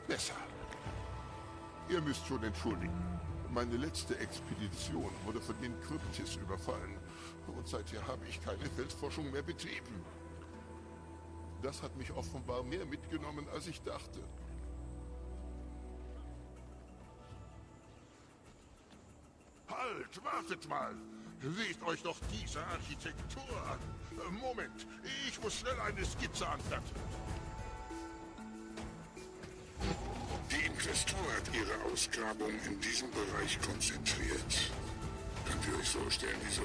Besser. Ihr müsst schon entschuldigen. Meine letzte Expedition wurde von den Kryptis überfallen. Und seither habe ich keine Feldforschung mehr betrieben. Das hat mich offenbar mehr mitgenommen, als ich dachte. Halt, wartet mal! Seht euch doch diese Architektur an. Moment, ich muss schnell eine Skizze anfertigen. Die Inquestur hat ihre Ausgrabung in diesem Bereich konzentriert. Könnt ihr euch vorstellen, wieso?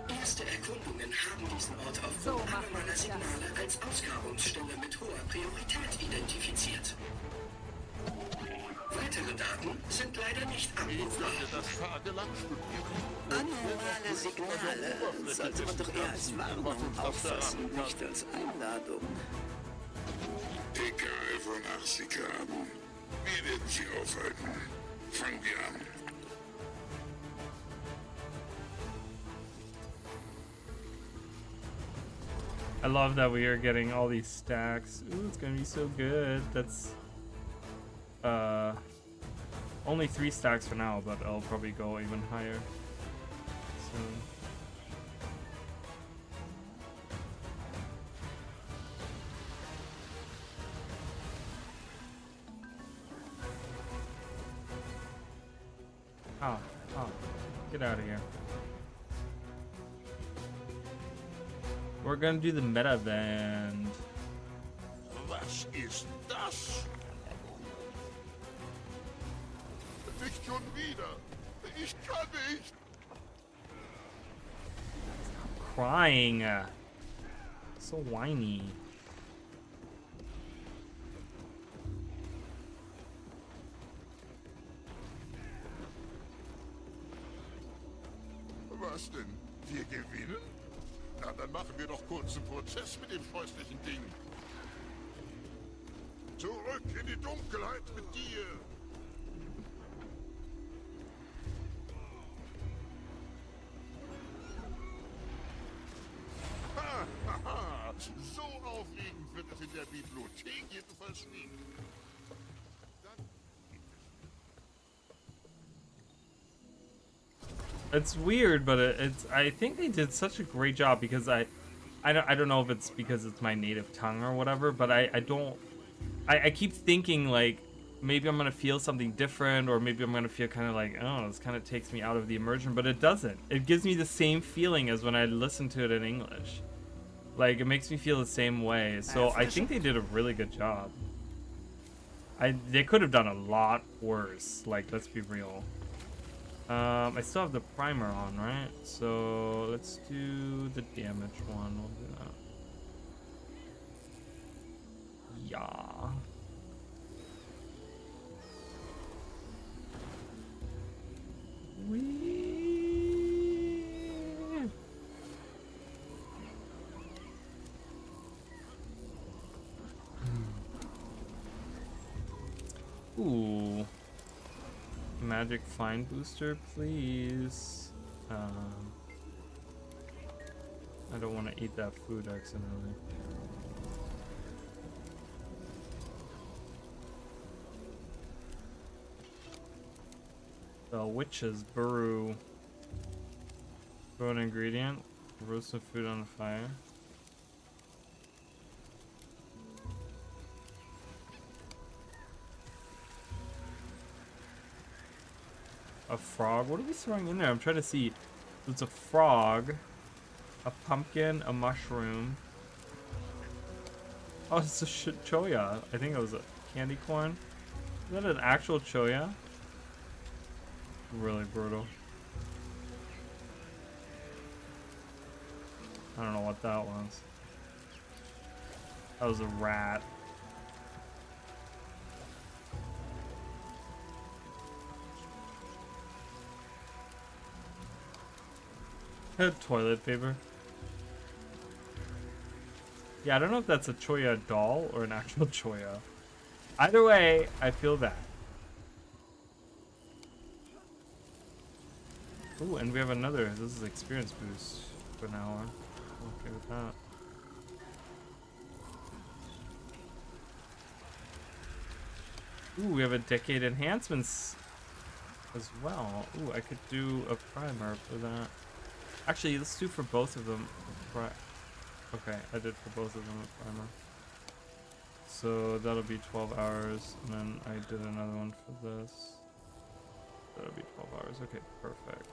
Erste Erkundungen haben diesen Ort aufgrund anormaler Signale als Ausgrabungsstelle mit hoher Priorität identifiziert. Weitere Daten sind leider nicht abrufbar. Anormale Signale sollte man doch eher als Warnung auffassen, nicht als Einladung. Egal, wonach sie graben. Wir werden sie aufhalten. Fangen wir an. I love that we are getting all these stacks. Ooh, it's gonna be so good. That's only 3 stacks for now, but I'll probably go even higher soon. Oh, get out of here. We're gonna do the meta band. Was ist das? Nicht schon wieder. Ich kann nicht. Crying. So whiny. Was denn? Wir gewinnen? Na, dann machen wir doch kurz einen Prozess mit dem scheußlichen Ding. Zurück in die Dunkelheit mit dir! Hahaha, so aufregend wird es in der Bibliothek jedenfalls nicht. It's weird, but I think they did such a great job because I don't know if it's because it's my native tongue or whatever, but I keep thinking like maybe I'm gonna feel something different, or maybe I'm gonna feel kind of like, oh, this kind of takes me out of the immersion, but it doesn't. It gives me the same feeling as when I listen to it in English. Like, it makes me feel the same way. So I think they did a really good job. They could have done a lot worse. Like, let's be real. I still have the primer on, right? So let's do the damage one. We'll do that. Yeah. Ooh. Magic Find Booster, please. I don't want to eat that food accidentally. The Witch's Brew. Throw an ingredient. Roast some food on the fire. A frog? What are we throwing in there? I'm trying to see. It's a frog, a pumpkin, a mushroom. Oh, it's a choya. I think it was a candy corn. Is that an actual choya? Really brutal. I don't know what that was. That was a rat. Toilet paper. Yeah, I don't know if that's a choya doll or an actual choya. Either way, I feel bad. Ooh, and we have another. This is experience boost for an hour. Okay with that. Ooh, we have a decade enhancements as well. Ooh, I could do a primer for that. Actually, let's do for both of them. Okay, I did for both of them a primer. So that'll be 12 hours, and then I did another one for this. That'll be 12 hours. Okay, perfect.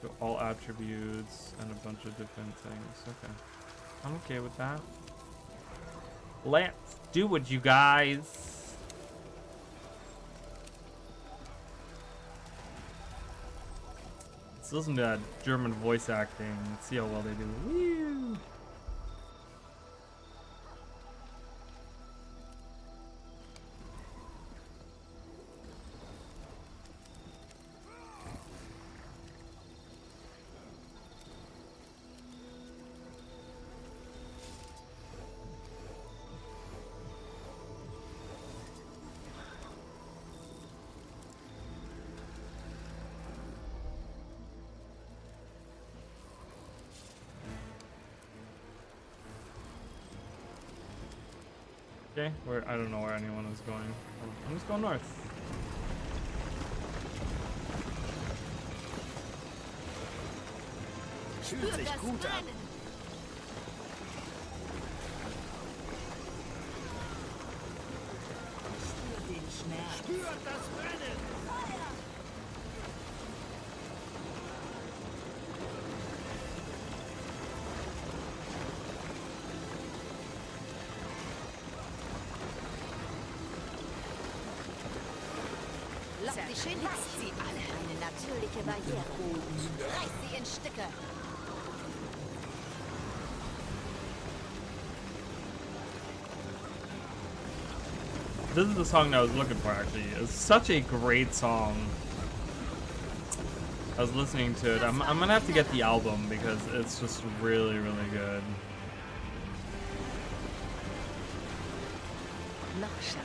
So all attributes and a bunch of different things. Okay, I'm okay with that. Let's do it, you guys. Let's listen to that German voice acting and see how well they do. Woo! Okay, I don't know where anyone was going. I'm just going north. Fühlt sich gut an. Spürt das Brennen! Zerschnitzt sie alle. Eine natürliche Barriere. Reiß sie in Stücke. this is the song that I was looking for, actually. It's such a great song. I was listening to it. I'm gonna have to get the album because it's just really, really good. Noch schärfer.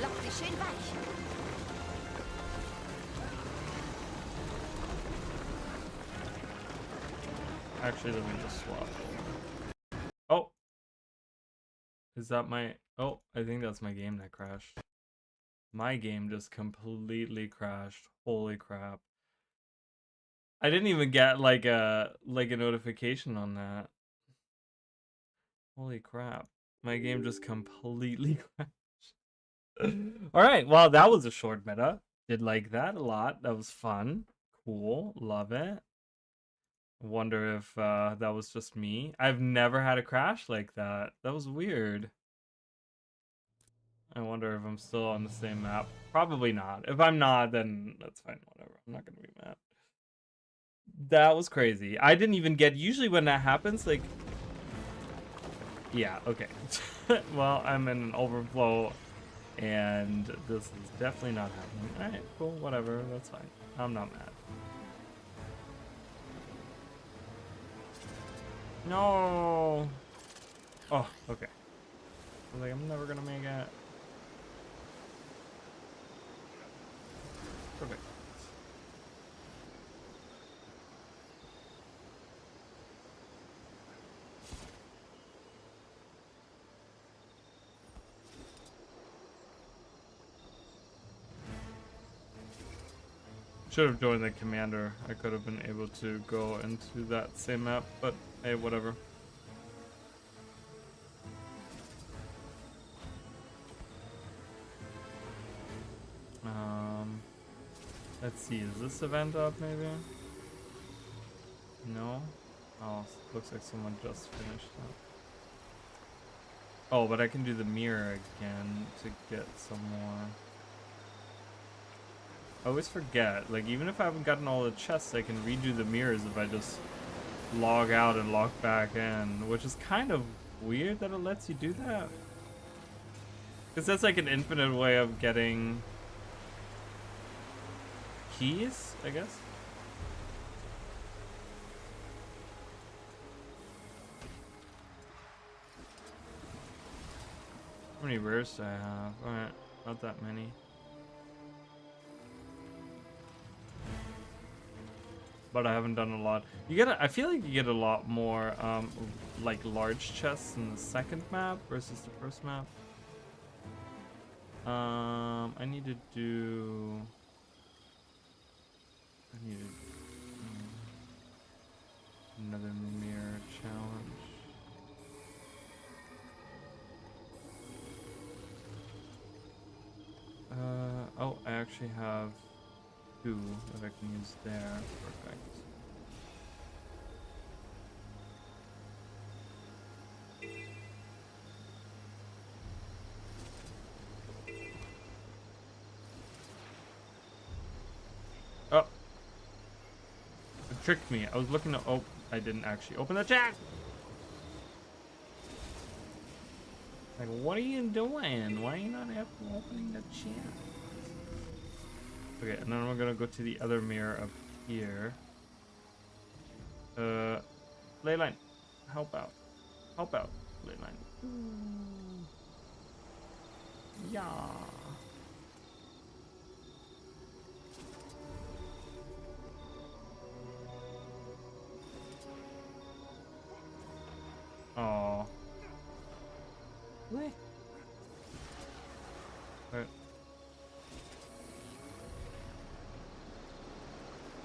Lock sie schön weich. Actually, let me just swap. Oh! Is that my... Oh, I think that's my game that crashed. My game just completely crashed. Holy crap. I didn't even get like a notification on that. Holy crap. My game just completely crashed. Alright, well, that was a short meta. Did like that a lot. That was fun. Cool. Love it. Wonder if that was just me. I've never had a crash like that. That was weird. I wonder if I'm still on the same map. Probably not. If I'm not, then that's fine. Whatever. I'm not going to be mad. That was crazy. I didn't even get... Usually when that happens, like... Yeah, okay. Well, I'm in an overflow, and this is definitely not happening. Alright, cool. Whatever. That's fine. I'm not mad. No. Oh, okay. I was like, I'm never gonna make it. Perfect. Should have joined the commander. I could have been able to go into that same map, but hey, whatever. Let's see, is this event up maybe? No? Oh, looks like someone just finished that. Oh, but I can do the mirror again to get some more. I always forget, like even if I haven't gotten all the chests, I can redo the mirrors if I just log out and log back in, which is kind of weird that it lets you do that. Because that's like an infinite way of getting keys, I guess. How many rares do I have? Alright, not that many. But I haven't done a lot. You get I feel like you get a lot more like large chests in the second map versus the first map. I need to do another mirror challenge. Oh, I actually have 2 that I can use there. Perfect. Oh, it tricked me. I was looking to I didn't actually open the chat. Like, what are you doing? Why are you not opening the chat? Okay, and then we're gonna go to the other mirror up here. Leyline, help out. Help out, Leyline. Yeah. Oh. What?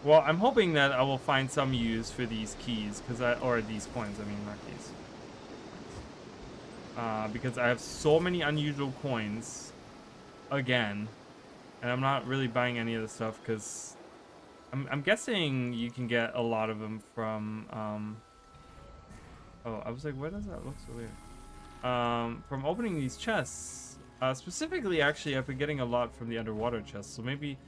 Well, I'm hoping that I will find some use for these keys, or these coins. I mean, not keys. Because I have so many unusual coins, again, and I'm not really buying any of the stuff because I'm guessing you can get a lot of them from. Oh, I was like, why does that look so weird? From opening these chests, specifically, actually, I've been getting a lot from the underwater chests. So maybe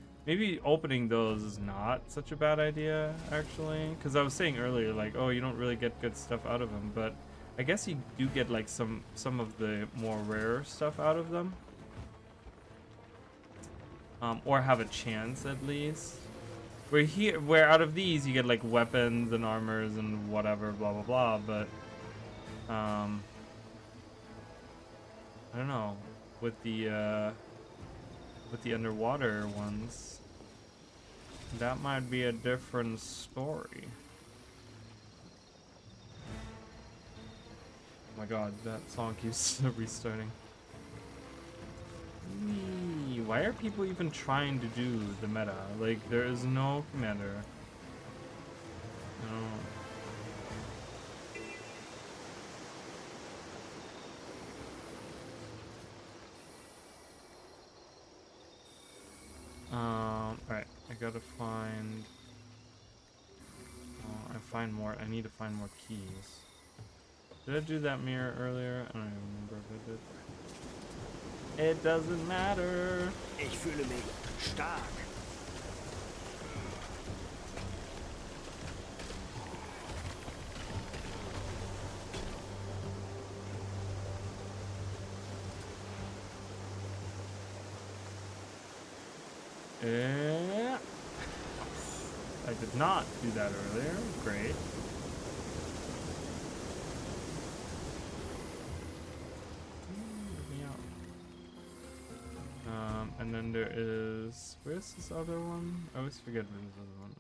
opening those is not such a bad idea, actually. Because I was saying earlier, like, oh, you don't really get good stuff out of them, but I guess you do get like some of the more rare stuff out of them. Or have a chance at least. Where out of these you get like weapons and armors and whatever, blah blah blah, but I don't know, with the underwater ones, that might be a different story. Oh my god, that song keeps restarting. Why are people even trying to do the meta? Like, there is no commander. No. Alright, I gotta find... I need to find more keys. Did I do that mirror earlier? I don't even remember if I did. It doesn't matter. Ich fühle mich stark. I did not do that earlier. Great. And then there is... Where's this other one? I always forget where this other one is.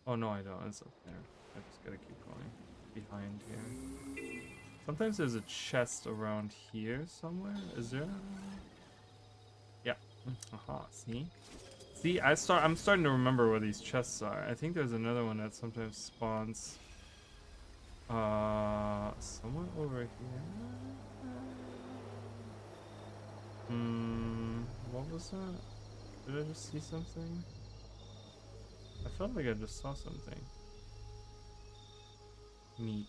Oh, no, I don't. It's up there. I just gotta keep going behind here. Sometimes there's a chest around here somewhere. Is there? Yeah. Aha, see? See, I'm starting to remember where these chests are. I think there's another one that sometimes spawns somewhere over here. What was that? Did I just see something? I felt like I just saw something. Neat.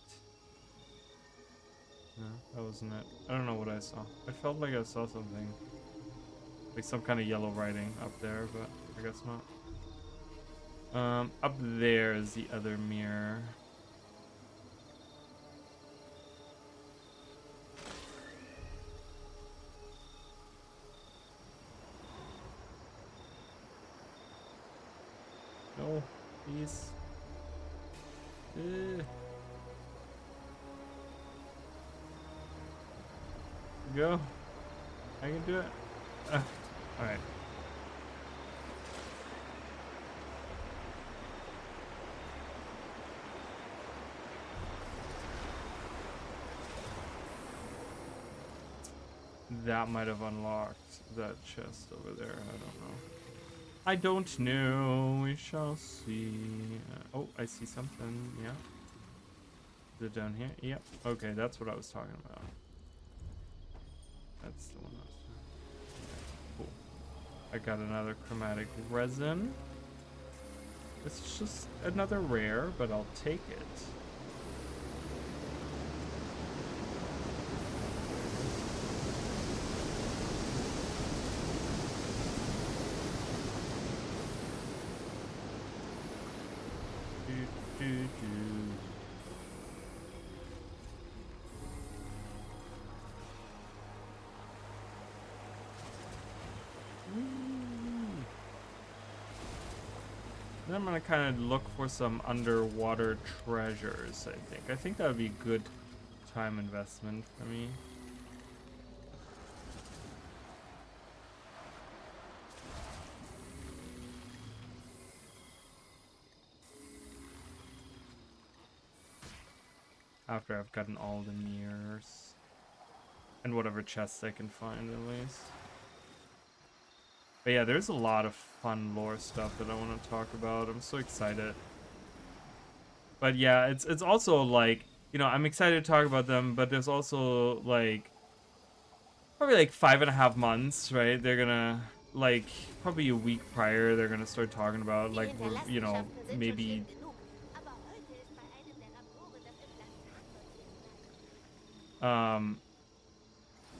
No, that wasn't it. I don't know what I saw. I felt like I saw something. Like some kind of yellow writing up there, but I guess not. Up there is the other mirror. No, please. Go. I can do it. Alright. That might have unlocked that chest over there. I don't know. I don't know. We shall see. Oh, I see something. Yeah. Is it down here? Yep. Okay, that's what I was talking about. That's the one I was talking about. Cool. I got another chromatic resin. It's just another rare, but I'll take it. Then I'm gonna kind of look for some underwater treasures, I think that would be good time investment for me. After I've gotten all the mirrors. And whatever chests I can find at least. But yeah, there's a lot of fun lore stuff that I want to talk about. I'm so excited. But yeah, it's also like, you know, I'm excited to talk about them, but there's also like probably like 5.5 months, right? They're gonna like probably a week prior they're gonna start talking about like, you know, maybe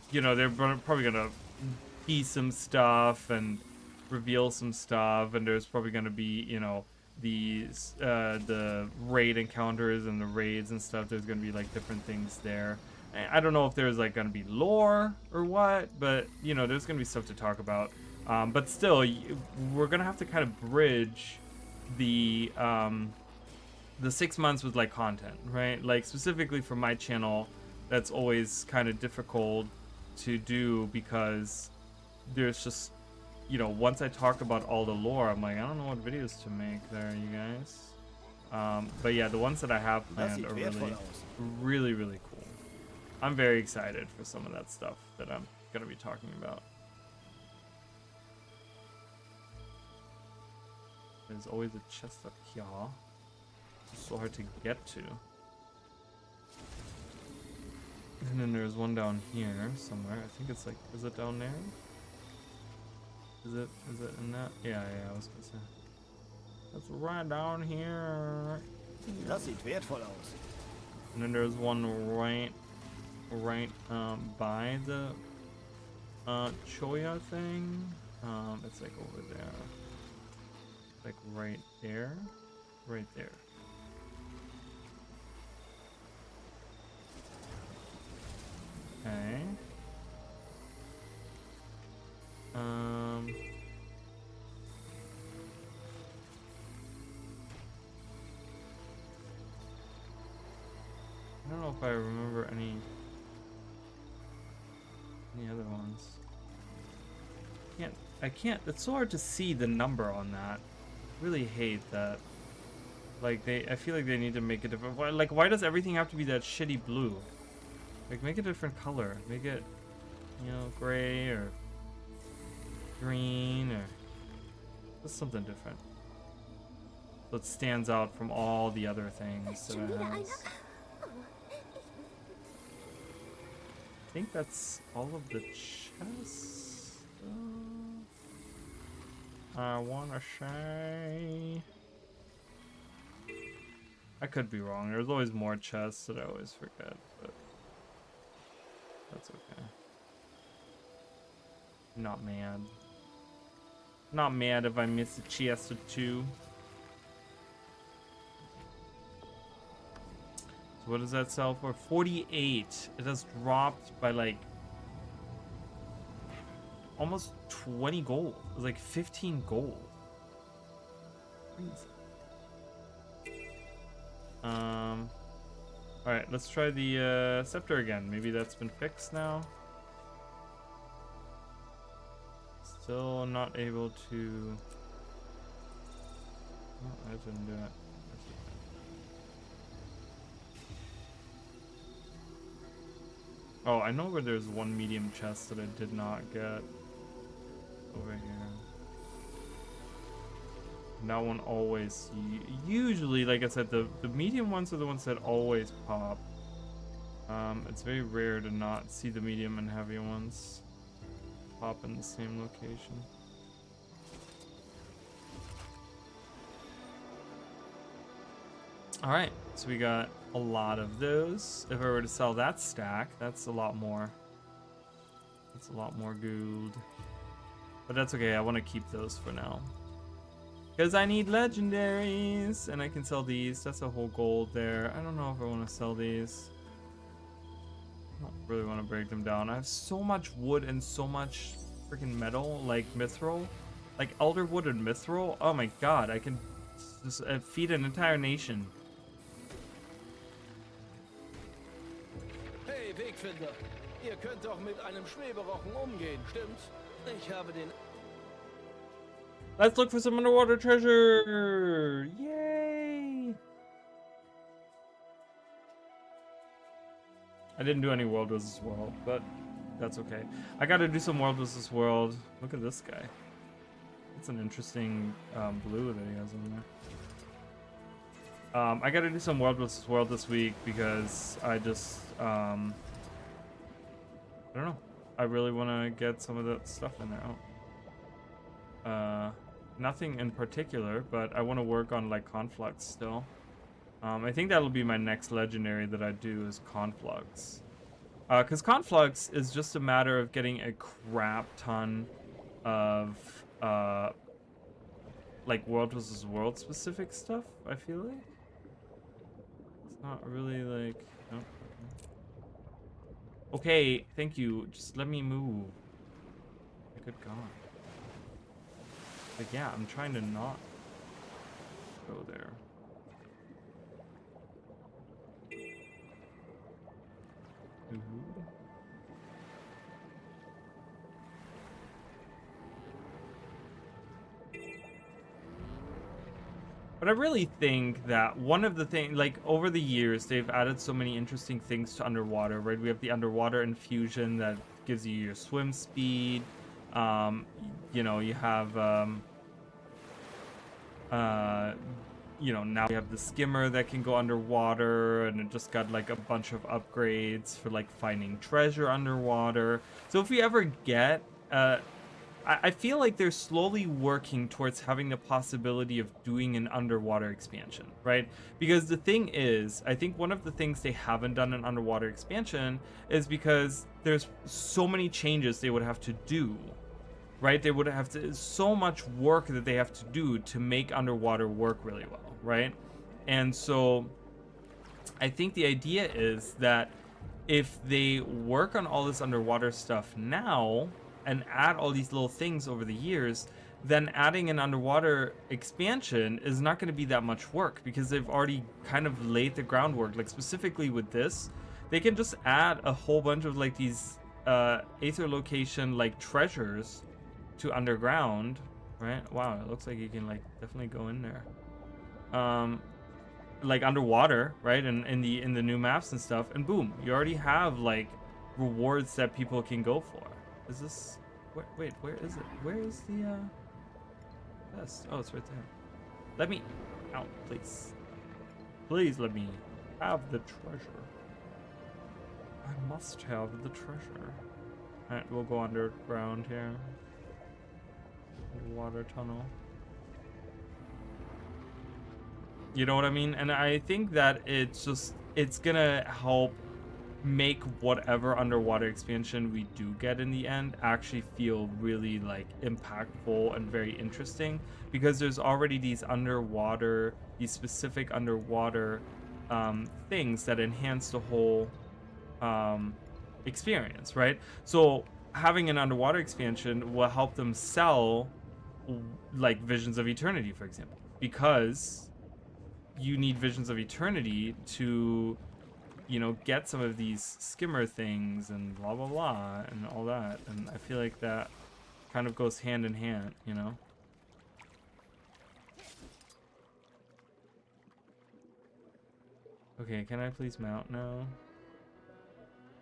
you know, they're probably gonna tease some stuff and reveal some stuff, and there's probably gonna be, you know, the raid encounters and the raids and stuff. There's gonna be like different things there. I don't know if there's like gonna be lore or what, but you know, there's gonna be stuff to talk about. But still, we're gonna have to kind of bridge the 6 months with like content, right? Like specifically for my channel, that's always kind of difficult to do because there's just, you know, once I talk about all the lore, I'm like, I don't know what videos to make there, you guys. But yeah, the ones that I have planned are really, really cool. I'm very excited for some of that stuff that I'm gonna be talking about. There's always a chest up here. So hard to get to. And then there's one down here somewhere. I think it's like, is it down there? Is it in that? Yeah, I was gonna say. That's right down here. Das sieht wertvoll aus. And then there's one right by the Choya thing. It's like over there. Like right there. Right there. Okay. I don't know if I remember any other ones. I can't, it's so hard to see the number on that. Really hate that. Like I feel like they need to make a different, like why does everything have to be that shitty blue? Like make a different color. Make it, you know, gray or green or just something different. So it stands out from all the other things that it has. I think that's all of the chests. I wanna say. I could be wrong. There's always more chests that I always forget, but that's okay. Not mad. Not mad if I miss a chest or two. So what does that sell for? 48. It has dropped by like almost 20 gold. It was like 15 gold. Crazy. Alright, let's try the scepter again. Maybe that's been fixed now. Still not able to... Oh, I didn't do it. Oh, I know where there's one medium chest that I did not get. Over here. That one always, usually, like I said, the medium ones are the ones that always pop. It's very rare to not see the medium and heavy ones pop in the same location. Alright, so we got a lot of those. If I were to sell that stack, that's a lot more. That's a lot more gold. But that's okay, I want to keep those for now. Because I need legendaries, and I can sell these. That's a whole gold there. I don't know if I want to sell these. I don't really want to break them down. I have so much wood and so much freaking metal, like mithril. Like elder wood and mithril. Oh my god, I can just feed an entire nation. Hey Wegfinder, ihr könnt doch mit einem Schweberochen umgehen, stimmt's? Ich habe den... Let's look for some underwater treasure! Yay! I didn't do any World vs. World, but that's okay. I gotta do some World vs. World. Look at this guy. It's an interesting blue that he has on there. I gotta do some World vs. World this week because I just, I don't know. I really want to get some of that stuff in there out. Nothing in particular, but I want to work on like Conflux still. I think that'll be my next legendary that I do is Conflux. Because Conflux is just a matter of getting a crap ton of like world versus world specific stuff, I feel like. It's not really like, no. Okay, thank you. Just let me move. Good God. Like, yeah, I'm trying to not go there. Ooh. But I really think that one of the things, like, over the years, they've added so many interesting things to underwater, right? We have the underwater infusion that gives you your swim speed. You know, you have, you know, now we have the skimmer that can go underwater, and it just got, like, a bunch of upgrades for, like, finding treasure underwater. So if we ever get, I feel like they're slowly working towards having the possibility of doing an underwater expansion, right? Because the thing is, I think one of the things they haven't done an underwater expansion is because there's so many changes they would have to do, right? They would have to, so much work that they have to do to make underwater work really well, right? And so I think the idea is that if they work on all this underwater stuff now, and add all these little things over the years, then adding an underwater expansion is not going to be that much work because they've already kind of laid the groundwork. Like specifically with this, they can just add a whole bunch of like these aether location like treasures to underground, right? Wow, it looks like you can like definitely go in there. Like underwater, right? And in the new maps and stuff, and boom, you already have like rewards that people can go for. Is this... Wait, where is it? Where is the, vest? Oh, it's right there. Let me... out, please. Please let me have the treasure. I must have the treasure. Alright, we'll go underground here. Underwater tunnel. You know what I mean? And I think that it's just... it's gonna help make whatever underwater expansion we do get in the end actually feel really like impactful and very interesting, because there's already these specific underwater things that enhance the whole experience, right? So having an underwater expansion will help them sell like Visions of Eternity, for example, because you need Visions of Eternity to, you know, get some of these skimmer things and blah blah blah and all that, and I feel like that kind of goes hand in hand, you know. Okay, can I please mount now?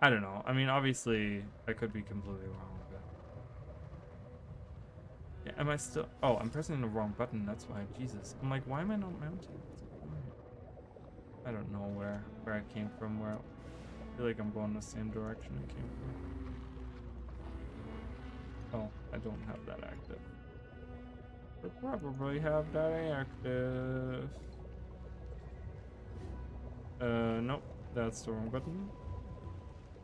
I don't know. I mean, obviously I could be completely wrong with it. Yeah, am I still... oh, I'm pressing the wrong button, that's why. Jesus, I'm like, why am I not mounting? I don't know where I came from, where I feel like I'm going the same direction I came from. Oh, I don't have that active. I probably have that active. Nope, that's the wrong button.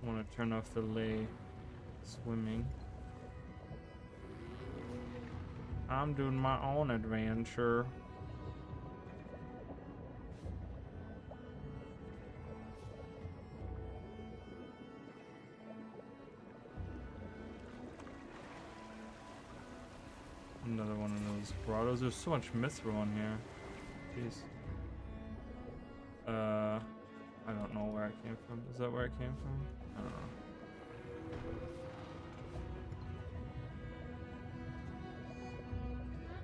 I want to turn off the lay swimming. I'm doing my own adventure. Another one of those grottos. There's so much mithril in here. Jeez. I don't know where I came from. Is that where I came from? I don't know.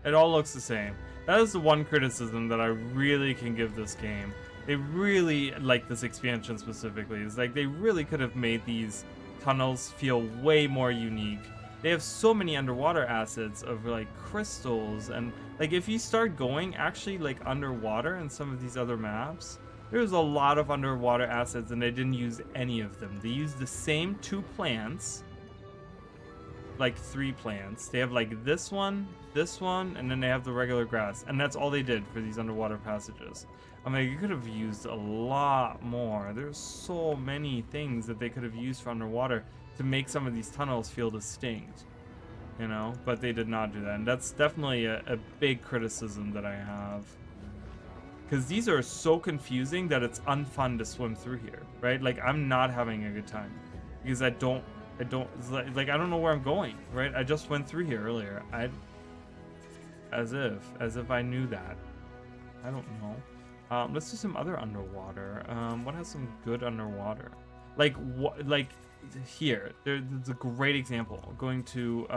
It all looks the same. That is the one criticism that I really can give this game. They really, like this expansion specifically, is like they really could have made these tunnels feel way more unique. They have so many underwater assets of like crystals, and like if you start going actually like underwater in some of these other maps, there's a lot of underwater assets and they didn't use any of them. They used the same 2 plants, like 3 plants. They have like this one, and then they have the regular grass, and that's all they did for these underwater passages. I mean, you could have used a lot more. There's so many things that they could have used for underwater to make some of these tunnels feel distinct. you know, but they did not do that. And that's definitely a big criticism that I have. Because these are so confusing that it's unfun to swim through here, right? Like, I'm not having a good time. Because I don't, it's like, I don't know where I'm going, right? I just went through here earlier. As if I knew that. I don't know. Let's do some other underwater. What has some good underwater? Like, what, like, here, there's a great example. Going to,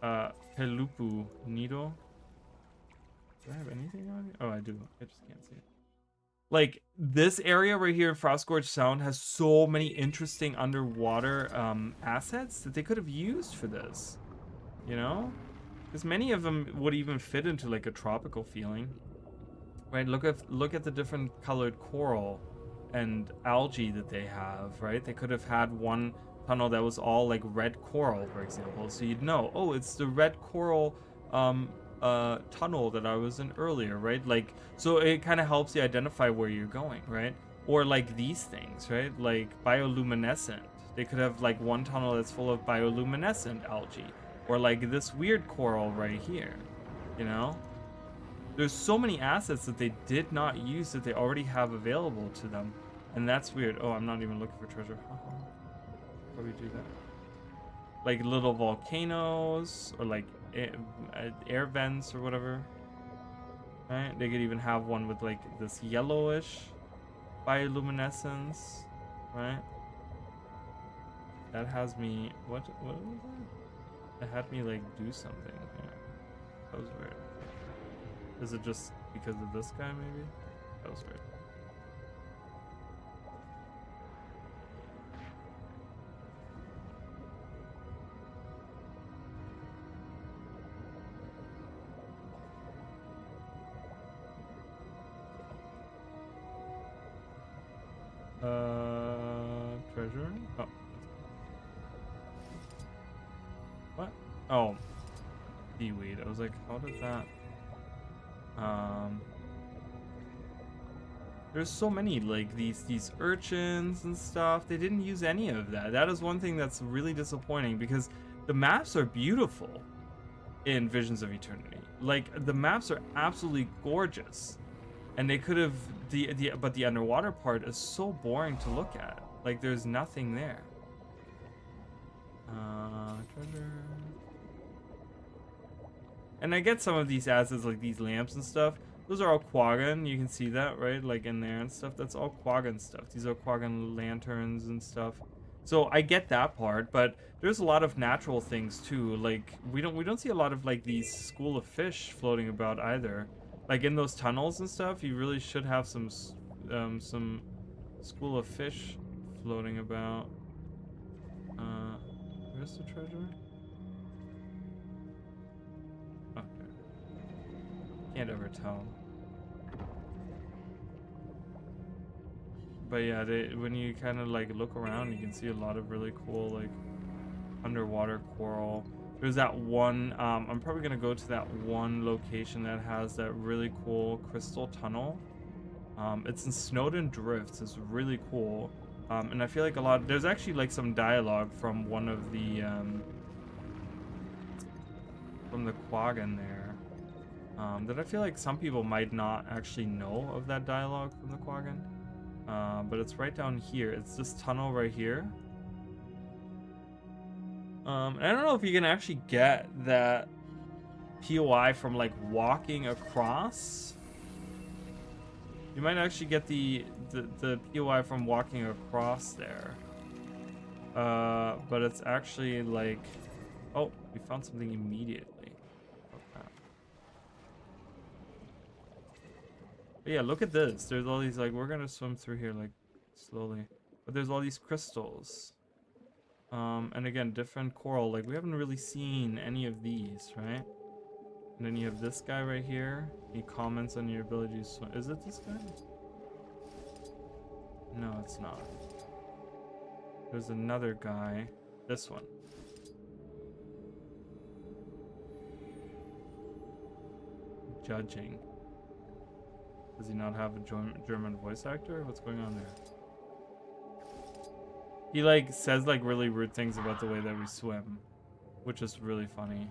Pelupu Nido. Do I have anything on here? Oh, I do. I just can't see it. Like, this area right here in Frostgorge Sound has so many interesting underwater assets that they could have used for this. You know? Because many of them would even fit into like a tropical feeling. Right? Look at the different colored coral and algae that they have, right? They could have had one tunnel that was all like red coral, for example. So you'd know, oh, it's the red coral tunnel that I was in earlier, right? Like, so it kind of helps you identify where you're going, right? Or like these things, right? Like bioluminescent. They could have like one tunnel that's full of bioluminescent algae, or like this weird coral right here, you know? There's so many assets that they did not use that they already have available to them, and that's weird. Oh, I'm not even looking for treasure. How do we do that? Like little volcanoes, or like air vents or whatever, right? They could even have one with like this yellowish bioluminescence, right? That has me, what was that? It had me like do something. Yeah. That was weird. Is it just because of this guy maybe? That was weird. Treasure? Oh. What? Oh. Seaweed. I was like, how did that? There's so many, like, these urchins and stuff. They didn't use any of that. That is one thing that's really disappointing, because the maps are beautiful in Visions of Eternity. Like, the maps are absolutely gorgeous. And they could have, but the underwater part is so boring to look at. Like, there's nothing there. Treasure. And I get some of these assets, like these lamps and stuff. Those are all Quaggan. You can see that, right? Like in there and stuff. That's all Quaggan stuff. These are Quaggan lanterns and stuff. So I get that part, but there's a lot of natural things too. Like we don't see a lot of like these school of fish floating about either. Like in those tunnels and stuff, you really should have some school of fish floating about. Where's the treasure? Okay. Can't ever tell. But yeah, when you kind of like look around, you can see a lot of really cool like underwater coral. There's that one, I'm probably gonna go to that one location that has that really cool crystal tunnel. It's in Snowden Drifts. It's really cool. And I feel like there's actually like some dialogue from one of the, from the Quaggan there, that I feel like some people might not actually know of that dialogue from the Quaggan. But it's right down here. It's this tunnel right here. And I don't know if you can actually get that POI from like walking across. You might actually get the POI from walking across there. But it's actually like, oh, we found something immediately. Okay. But yeah, look at this. There's all these, like, we're gonna swim through here like slowly, but there's all these crystals. And again, different coral. Like, we haven't really seen any of these, right? And then you have this guy right here. He comments on your ability to swim. Is it this guy? No, it's not. There's another guy. This one. Judging. Does he not have a German voice actor? What's going on there? He like says like really rude things about the way that we swim. which is really funny.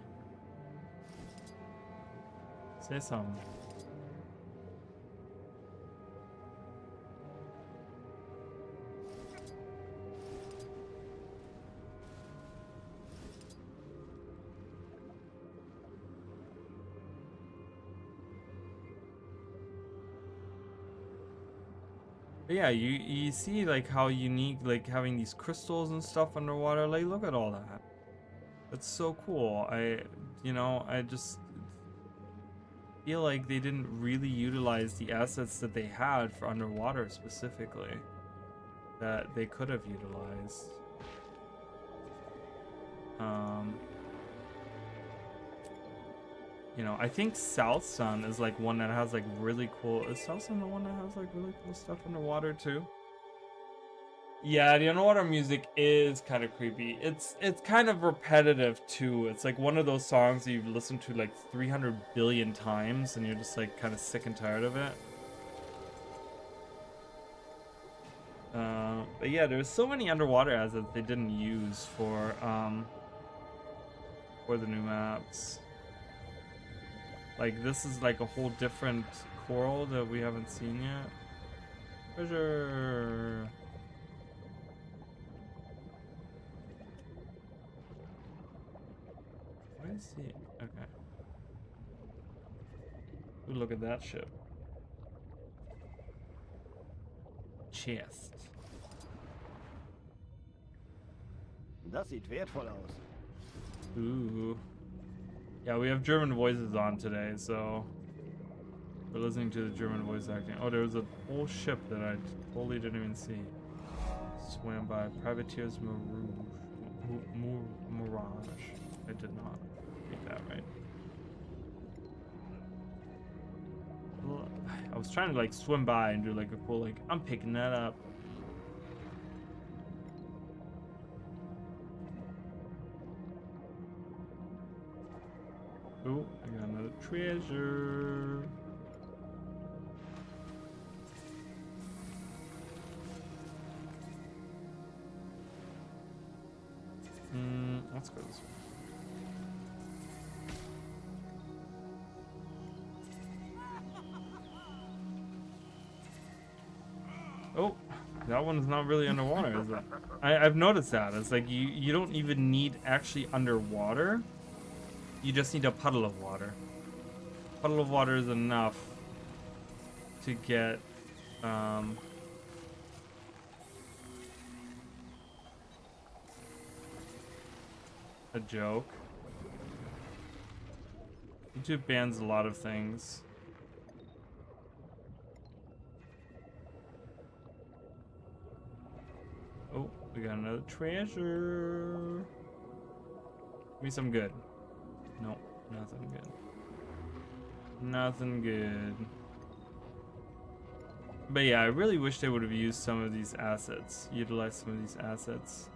Say something. But yeah, you see like how unique, like having these crystals and stuff underwater. Like, look at all that. That's so cool. I just feel like they didn't really utilize the assets that they had for underwater specifically that they could have utilized. You know, I think South Sun is like one that has like really cool. Is South Sun the one that has like really cool stuff underwater too? Yeah, the underwater music is kind of creepy. It's kind of repetitive too. It's like one of those songs that you've listened to like 300 billion times and you're just like kind of sick and tired of it. But yeah, there's so many underwater assets they didn't use for the new maps. Like, this is like a whole different coral that we haven't seen yet. Treasure! Where is he? Okay. Ooh, look at that ship. Chest. Das sieht wertvoll aus. Ooh. Yeah, we have German voices on today, so we're listening to the German voice acting. Oh, there was a whole ship that I totally didn't even see. Swam by. Privateers Mirage. I did not get that right. I was trying to like swim by and do like a cool like, I'm picking that up. Oh, I got another treasure. Let's go this way. Oh, that one's not really underwater, is it? I've noticed that. It's like you don't even need actually underwater. You just need a puddle of water. Puddle of water is enough to get a joke. YouTube bans a lot of things. Oh, we got another treasure. Give me some good. Nope, nothing good. Nothing good. But yeah, I really wish they would have used some of these assets, utilized some of these assets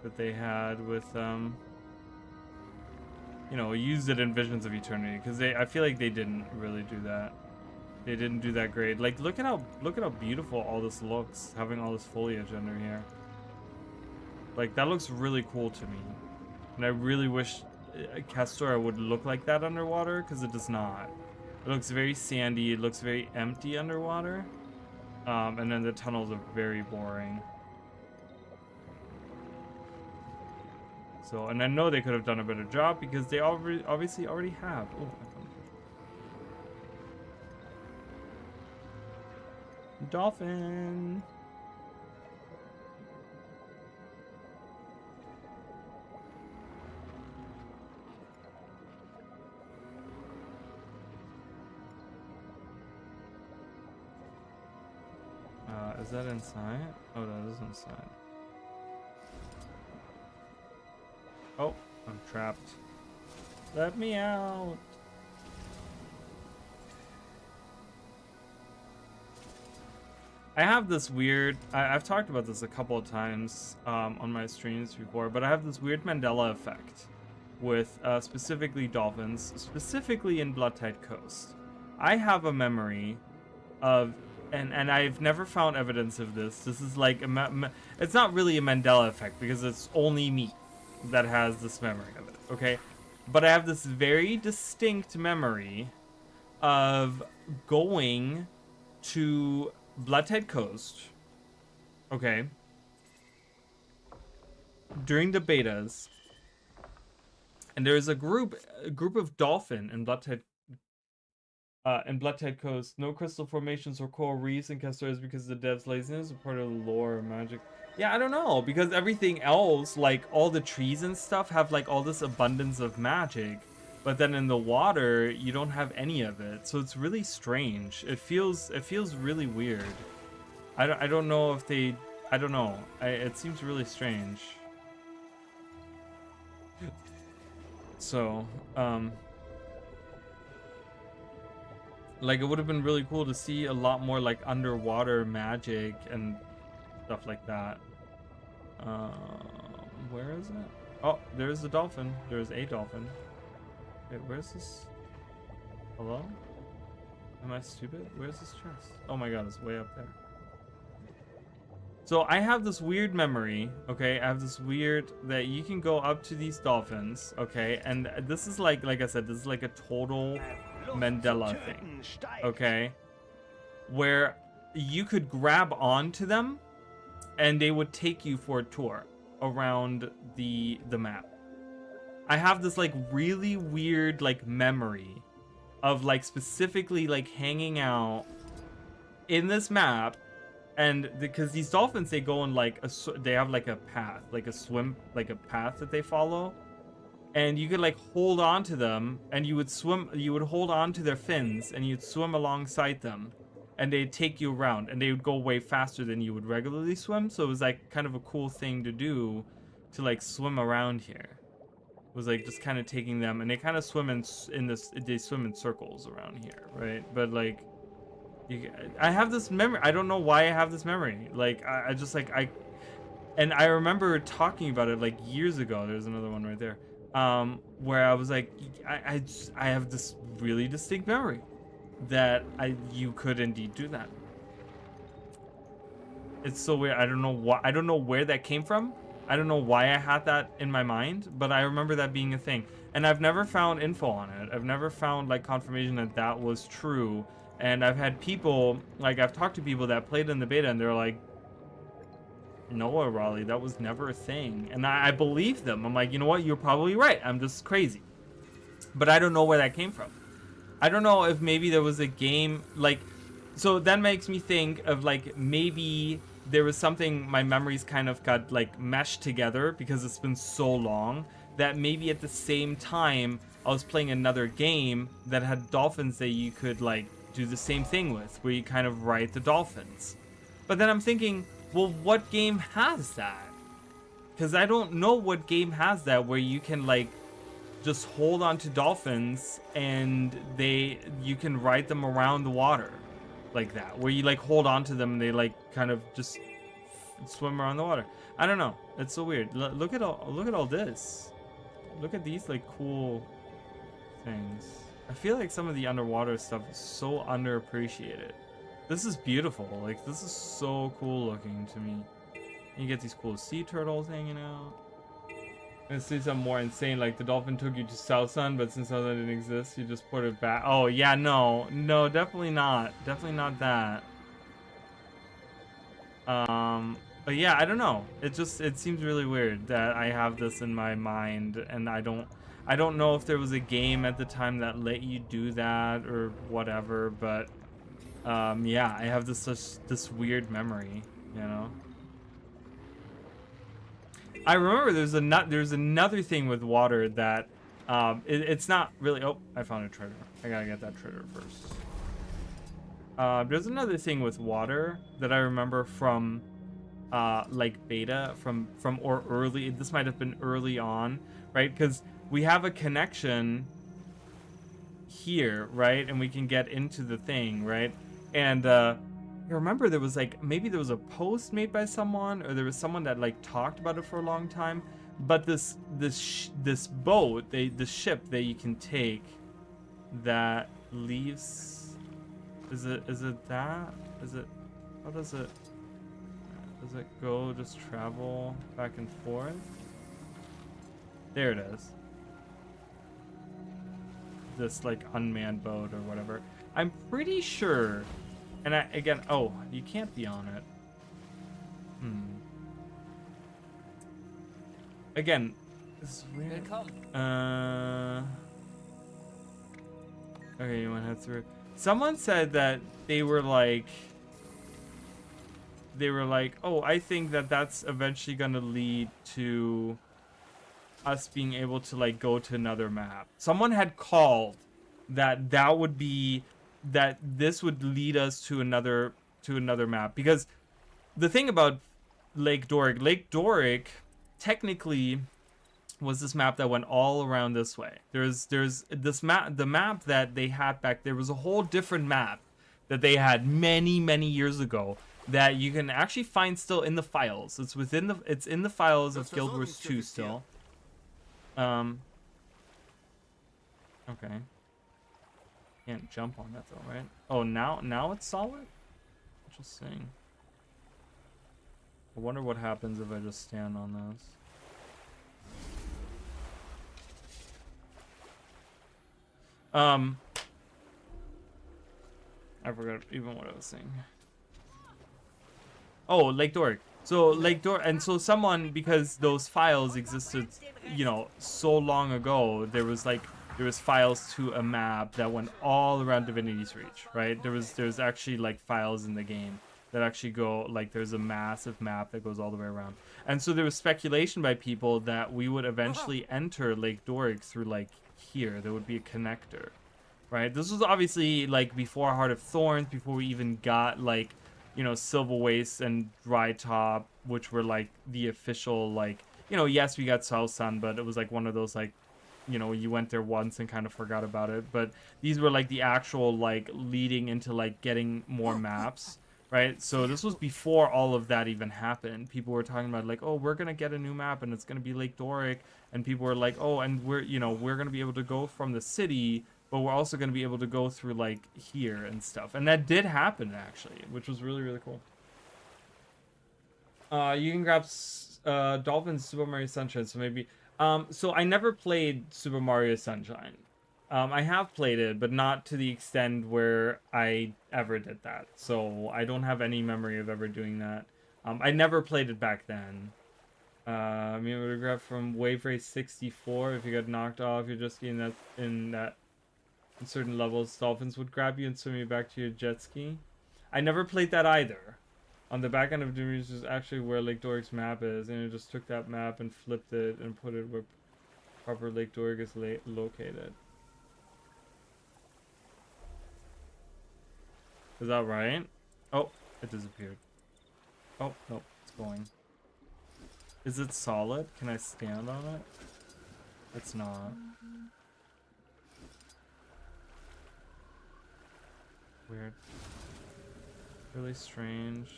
that they had with, you know, used it in Visions of Eternity, because I feel like they didn't really do that. They didn't do that great. Like, look at how beautiful all this looks, having all this foliage under here. Like, that looks really cool to me, and I really wish Castor would look like that underwater, because it does not. It looks very sandy, it looks very empty underwater, and then the tunnels are very boring. So, and I know they could have done a better job because they obviously already have. Oh, I found a dolphin. Is that inside? Oh, that is inside. Oh, I'm trapped. Let me out. I have this weird, I've talked about this a couple of times on my streams before, but I have this weird Mandela effect with specifically dolphins, specifically in Blood Tide Coast. I have a memory of, and I've never found evidence of this. This is like, it's not really a Mandela effect because it's only me. that has this memory of it, okay? But I have this very distinct memory of going to Bloodtide Coast, okay, during the betas, and there's a group of dolphin in Bloodtide Coast. No crystal formations or coral reefs in Castor because of the devs' laziness or part of the lore or magic. Yeah, I don't know, because everything else, like all the trees and stuff, have like all this abundance of magic, but then in the water you don't have any of it. So it's really strange. It feels really weird. I don't know if they, I don't know. It seems really strange. So, like it would have been really cool to see a lot more like underwater magic and stuff like that. Where is it? Oh, there's a dolphin. There's a dolphin. Wait, where's this? Hello? Am I stupid? Where's this chest? Oh my god, it's way up there. So I have this weird memory, okay? I have this weird that you can go up to these dolphins, okay? And this is like I said, this is like a total Mandela thing, okay? Where you could grab onto them and they would take you for a tour around the map. I have this like really weird like memory of like specifically like hanging out in this map, and because these dolphins, they go in like they have like a path, like a path that they follow, and you could like hold on to them and you would swim, you would hold on to their fins and you'd swim alongside them and they'd take you around and they would go way faster than you would regularly swim. So it was like kind of a cool thing to do, to like swim around here. It was like just kind of taking them, and they kind of swim they swim in circles around here, right? But like I have this memory. I don't know why I have this memory. Like I just like and I remember talking about it like years ago. There's another one right there. Where I was like, I have this really distinct memory that you could indeed do that. It's so weird. I don't know why. I don't know where that came from. I don't know why I had that in my mind, but I remember that being a thing. And I've never found info on it. I've never found like confirmation that that was true. And I've had people, like I've talked to people that played in the beta and they're like, no, Raleigh, that was never a thing. And I believe them. I'm like, you know what? You're probably right. I'm just crazy. But I don't know where that came from. I don't know if maybe there was a game, like, so that makes me think of like maybe there was something, my memories kind of got like meshed together because it's been so long that maybe at the same time I was playing another game that had dolphins that you could like do the same thing with, where you kind of ride the dolphins. But then I'm thinking, well, what game has that? Because I don't know what game has that where you can like just hold on to dolphins and you can ride them around the water like that, where you like hold on to them and they like kind of just swim around the water. I don't know. It's so weird. Look at all this. Look at these like cool things. I feel like some of the underwater stuff is so underappreciated. This is beautiful. Like, this is so cool looking to me. You get these cool sea turtles hanging out. Let's see something more insane, like the dolphin took you to South Sun, but since South Sun didn't exist, you just put it back. Oh, yeah, no, definitely not. Definitely not that. But yeah, I don't know. It seems really weird that I have this in my mind, and I don't know if there was a game at the time that let you do that or whatever, but yeah, I have this weird memory, you know. I remember there's another thing with water that it's not really. Oh, I found a treasure. I gotta get that treasure first. There's another thing with water that I remember from like beta from or early. This might have been early on, right? Because we have a connection here, right? And we can get into the thing, right? And I remember there was like, maybe there was a post made by someone, or there was someone that like talked about it for a long time. But this boat, the ship that you can take that leaves, is it that? Is it, how does it go, just travel back and forth? There it is. This like unmanned boat or whatever. I'm pretty sure, and again, oh, you can't be on it. Again, this is weird. Okay, you want to head through. Someone said that they were like, oh, I think that that's eventually gonna lead to us being able to like go to another map. Someone had called that would be that this would lead us to another map, because the thing about Lake Doric technically was this map that went all around this way. There's this map, the map that they had back there was a whole different map that they had many years ago that you can actually find still in the files. It's in the files of Guild Wars 2 still. Okay. Can't jump on that though, right? Oh, now it's solid? Interesting. I wonder what happens if I just stand on this. I forgot even what I was saying. Oh, Lake Doric. So Lake Doric, and so someone, because those files existed, you know, so long ago, there was files to a map that went all around Divinity's Reach, right? There's actually like files in the game that actually go, like, there's a massive map that goes all the way around. And so there was speculation by people that we would eventually enter Lake Doric through like here. There would be a connector, right? This was obviously like before Heart of Thorns, before we even got like, you know, Silver Waste and Dry Top, which were like the official, like, you know, yes, we got South Sun, but it was like one of those, like, you know, you went there once and kind of forgot about it. But these were like the actual, like, leading into like getting more maps, right? So this was before all of that even happened. People were talking about like, oh, we're gonna get a new map and it's gonna be Lake Doric, and people were like, oh, and we're gonna be able to go from the city, but we're also going to be able to go through like here and stuff. And that did happen actually, which was really cool. You can grab Dolphin's Super Mario Sunshine, so maybe so I never played Super Mario Sunshine. I have played it, but not to the extent where I ever did that. So I don't have any memory of ever doing that. I never played it back then. I mean, we would grab from Wave Race 64. If you got knocked off, you're just in that in certain levels, dolphins would grab you and swim you back to your jet ski. I never played that either. On the back end of Doomers is actually where Lake Doric's map is, and it just took that map and flipped it and put it where proper Lake Doric is located. Is that right? Oh, it disappeared. Oh, no, it's going. Is it solid? Can I stand on it? It's not. Weird. Really strange.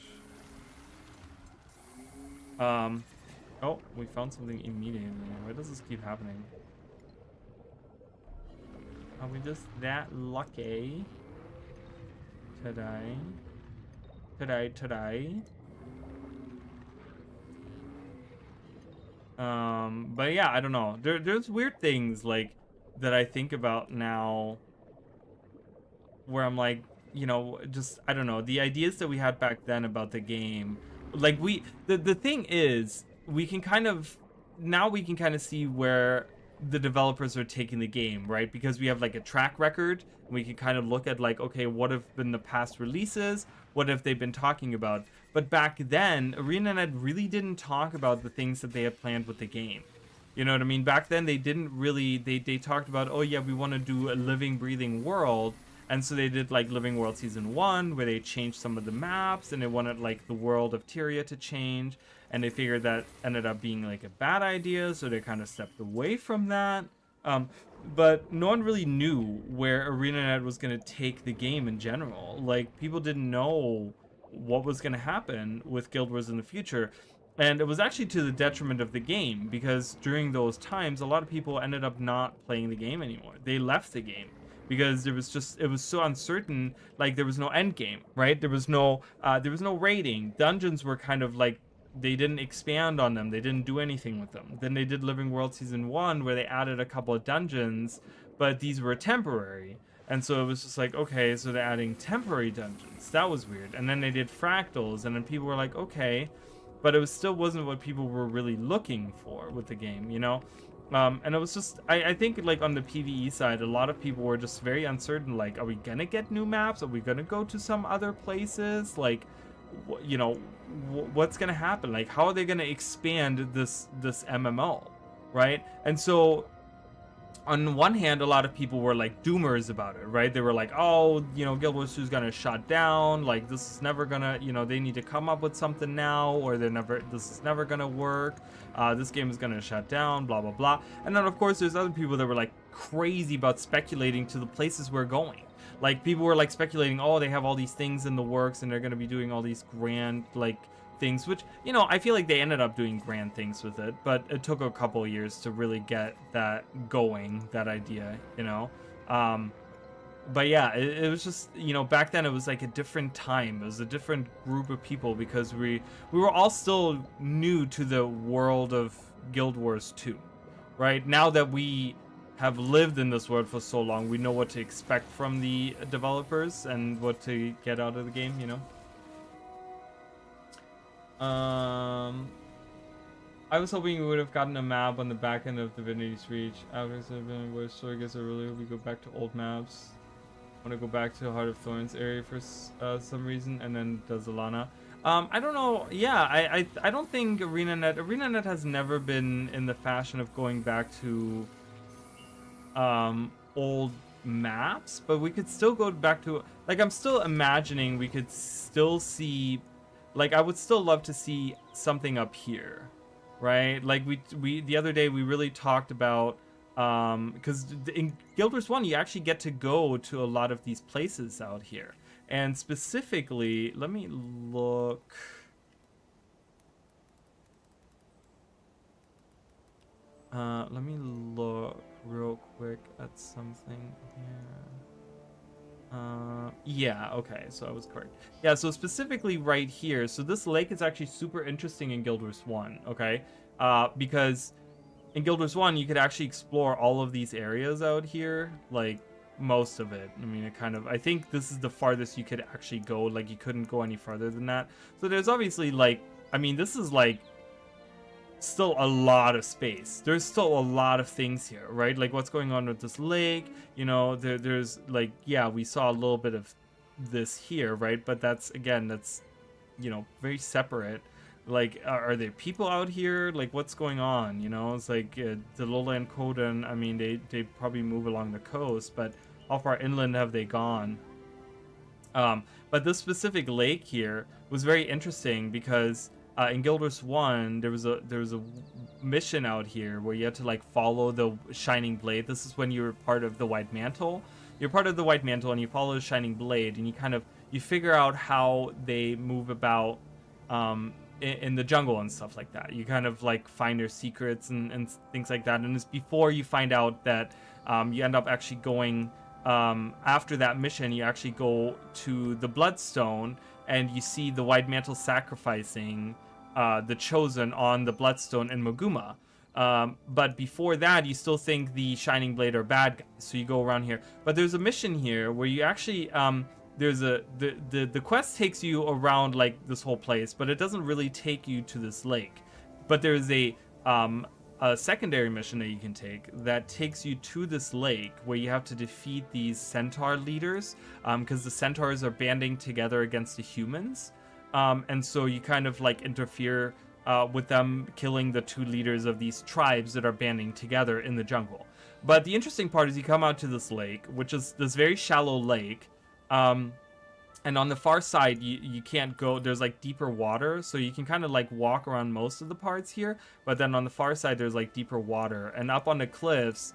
Oh, we found something immediately. Why does this keep happening? Are we just that lucky today? Today. But yeah, I don't know. There's weird things like that I think about now where I'm like, you know, just, I don't know, the ideas that we had back then about the game, like the thing is, we can kind of see where the developers are taking the game, right? Because we have like a track record, and we can kind of look at like, okay, what have been the past releases? What have they been talking about? But back then, ArenaNet really didn't talk about the things that they had planned with the game. You know what I mean? Back then, they didn't really, they talked about, oh yeah, we want to do a living, breathing world. And so they did like Living World Season 1, where they changed some of the maps, and they wanted like the world of Tyria to change, and they figured that ended up being like a bad idea, so they kind of stepped away from that. But no one really knew where ArenaNet was going to take the game in general. Like, people didn't know what was going to happen with Guild Wars in the future. And it was actually to the detriment of the game, because during those times, a lot of people ended up not playing the game anymore. They left the game because it was so uncertain. Like, there was no end game, right? There was no raiding. Dungeons were kind of like they didn't expand on them. They didn't do anything with them. Then they did Living World Season 1 where they added a couple of dungeons, but these were temporary. And so it was just like, okay, so they're adding temporary dungeons. That was weird. And then they did fractals, and then people were like, okay, but it still wasn't what people were really looking for with the game, you know? And it was just, I think like on the PvE side, a lot of people were just very uncertain, like, are we gonna get new maps? Are we gonna go to some other places? Like, you know, what's gonna happen? Like, how are they gonna expand this MMO, right? And so on one hand, a lot of people were like doomers about it, right? They were like, oh, you know, Guild Wars 2 is gonna shut down, like this is never gonna, you know, they need to come up with something now, or this is never gonna work, this game is gonna shut down, blah blah blah. And then of course there's other people that were like crazy about speculating to the places we're going. Like people were like speculating, oh, they have all these things in the works and they're gonna be doing all these grand like things, which, you know, I feel like they ended up doing grand things with it, but it took a couple of years to really get that going, that idea, you know. But yeah, it was just, you know, back then it was like a different time. It was a different group of people because we were all still new to the world of Guild Wars 2, right? Now that we have lived in this world for so long, we know what to expect from the developers and what to get out of the game, you know. I was hoping we would have gotten a map on the back end of Divinity's Reach. Outers have been worse, so I guess I really hope we go back to old maps. I want to go back to Heart of Thorns area for some reason, and then does Alana. I don't know. Yeah, I don't think ArenaNet has never been in the fashion of going back to old maps, but we could still go back to, like, I'm still imagining we could still see, like, I would still love to see something up here, right? Like we the other day we really talked about, because in Guild Wars 1 you actually get to go to a lot of these places out here, and specifically, let me look. Let me look real quick at something here. Yeah, okay, so I was correct. Yeah, so specifically right here, so this lake is actually super interesting in Guild Wars 1, okay? Because in Guild Wars 1, you could actually explore all of these areas out here, like, most of it. I mean, I think this is the farthest you could actually go, like, you couldn't go any farther than that. So there's obviously, like, I mean, this is, like, still a lot of space. There's still a lot of things here, right? Like what's going on with this lake, you know, there's like, yeah, we saw a little bit of this here, right? But that's, again, that's, you know, very separate. Like, are there people out here? Like, what's going on? You know, it's like the lowland Coden, I mean, they probably move along the coast, but how far inland have they gone? But this specific lake here was very interesting because in Guild Wars 1, there was a mission out here where you had to like follow the Shining Blade. This is when you were part of the White Mantle. You're part of the White Mantle and you follow the Shining Blade, and you figure out how they move about in the jungle and stuff like that. You kind of like find their secrets and things like that. And it's before you find out that you end up actually going after that mission. You actually go to the Bloodstone and you see the White Mantle sacrificing the Chosen on the Bloodstone in Moguma. But before that, you still think the Shining Blade are bad guys, so you go around here. But there's a mission here where you actually the quest takes you around like this whole place, but it doesn't really take you to this lake. But there's a secondary mission that you can take that takes you to this lake where you have to defeat these centaur leaders, because the centaurs are banding together against the humans, and so you kind of like interfere with them killing the two leaders of these tribes that are banding together in the jungle. But the interesting part is you come out to this lake, which is this very shallow lake, and on the far side you can't go. There's like deeper water, so you can kind of like walk around most of the parts here, but then on the far side there's like deeper water, and up on the cliffs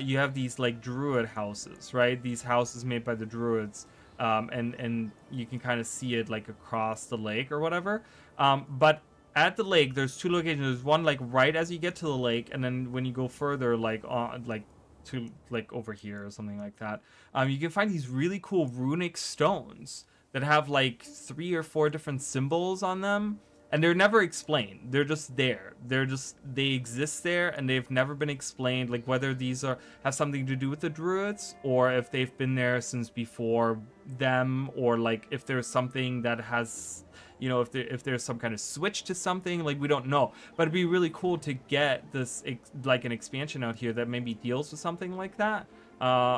you have these like druid houses, right? These houses made by the druids, and you can kind of see it like across the lake or whatever. But at the lake there's two locations. There's one like right as you get to the lake, and then when you go further like on like to like over here or something like that, you can find these really cool runic stones that have like 3 or 4 different symbols on them, and they're never explained. They're just there. They exist there, and they've never been explained, like whether these have something to do with the druids, or if they've been there since before them, or like if there's something that has, you know, if there's some kind of switch to something, like we don't know. But it'd be really cool to get this like an expansion out here that maybe deals with something like that.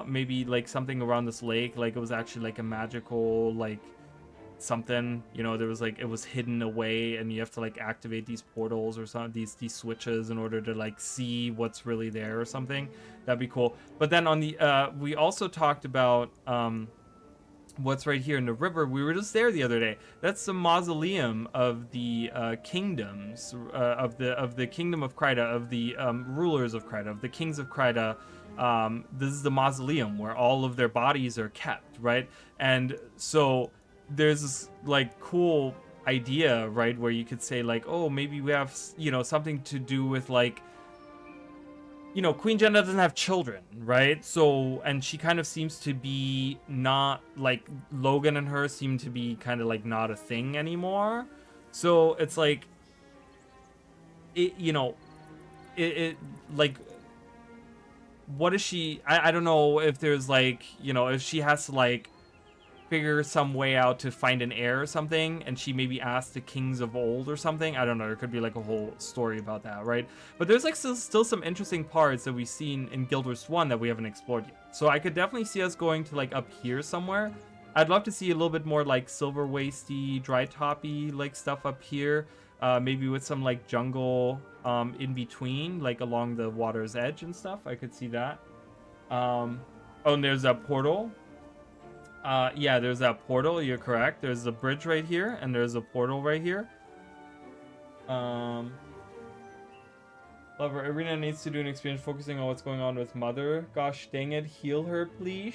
Maybe like something around this lake, like it was actually like a magical like something, you know, there was like, it was hidden away, and you have to like activate these portals or some these switches in order to like see what's really there or something. That'd be cool. But then on the we also talked about what's right here in the river. We were just there the other day. That's the mausoleum of the kingdoms of the kingdom of Kryta, of the rulers of Kryta, of the kings of Kryta. This is the mausoleum where all of their bodies are kept, right? And so there's this like cool idea, right, where you could say like, oh, maybe we have, you know, something to do with like, you know, Queen Jenna doesn't have children, right? So, and she kind of seems to be not, like, Logan and her seem to be kind of like not a thing anymore. So it's like, it, you know, it like, what is she, I don't know if there's like, you know, if she has to like figure some way out to find an heir or something, and she maybe asked the kings of old or something. I don't know, there could be like a whole story about that, right? But there's like still some interesting parts that we've seen in Guild Wars 1 that we haven't explored yet. So I could definitely see us going to like up here somewhere. I'd love to see a little bit more like silver wasty, dry toppy like stuff up here, maybe with some like jungle in between, like along the water's edge and stuff. I could see that. Oh, and there's a portal. Yeah, there's that portal, you're correct. There's a bridge right here, and there's a portal right here. Lover, Arena needs to do an experience focusing on what's going on with Mother. Gosh dang it, heal her, please.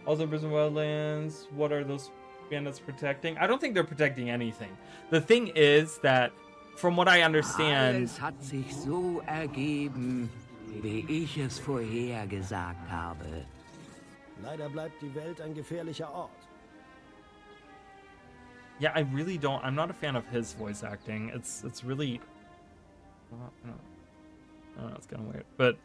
Also, Prison Wildlands, what are those bandits protecting? I don't think they're protecting anything. The thing is that, from what I understand... Alles hat sich so ergeben, wie ich es vorhergesagt habe. Leider bleibt die Welt ein gefährlicher Ort. Yeah, I really don't. I'm not a fan of his voice acting. It's really. I don't know, it's kind of weird. But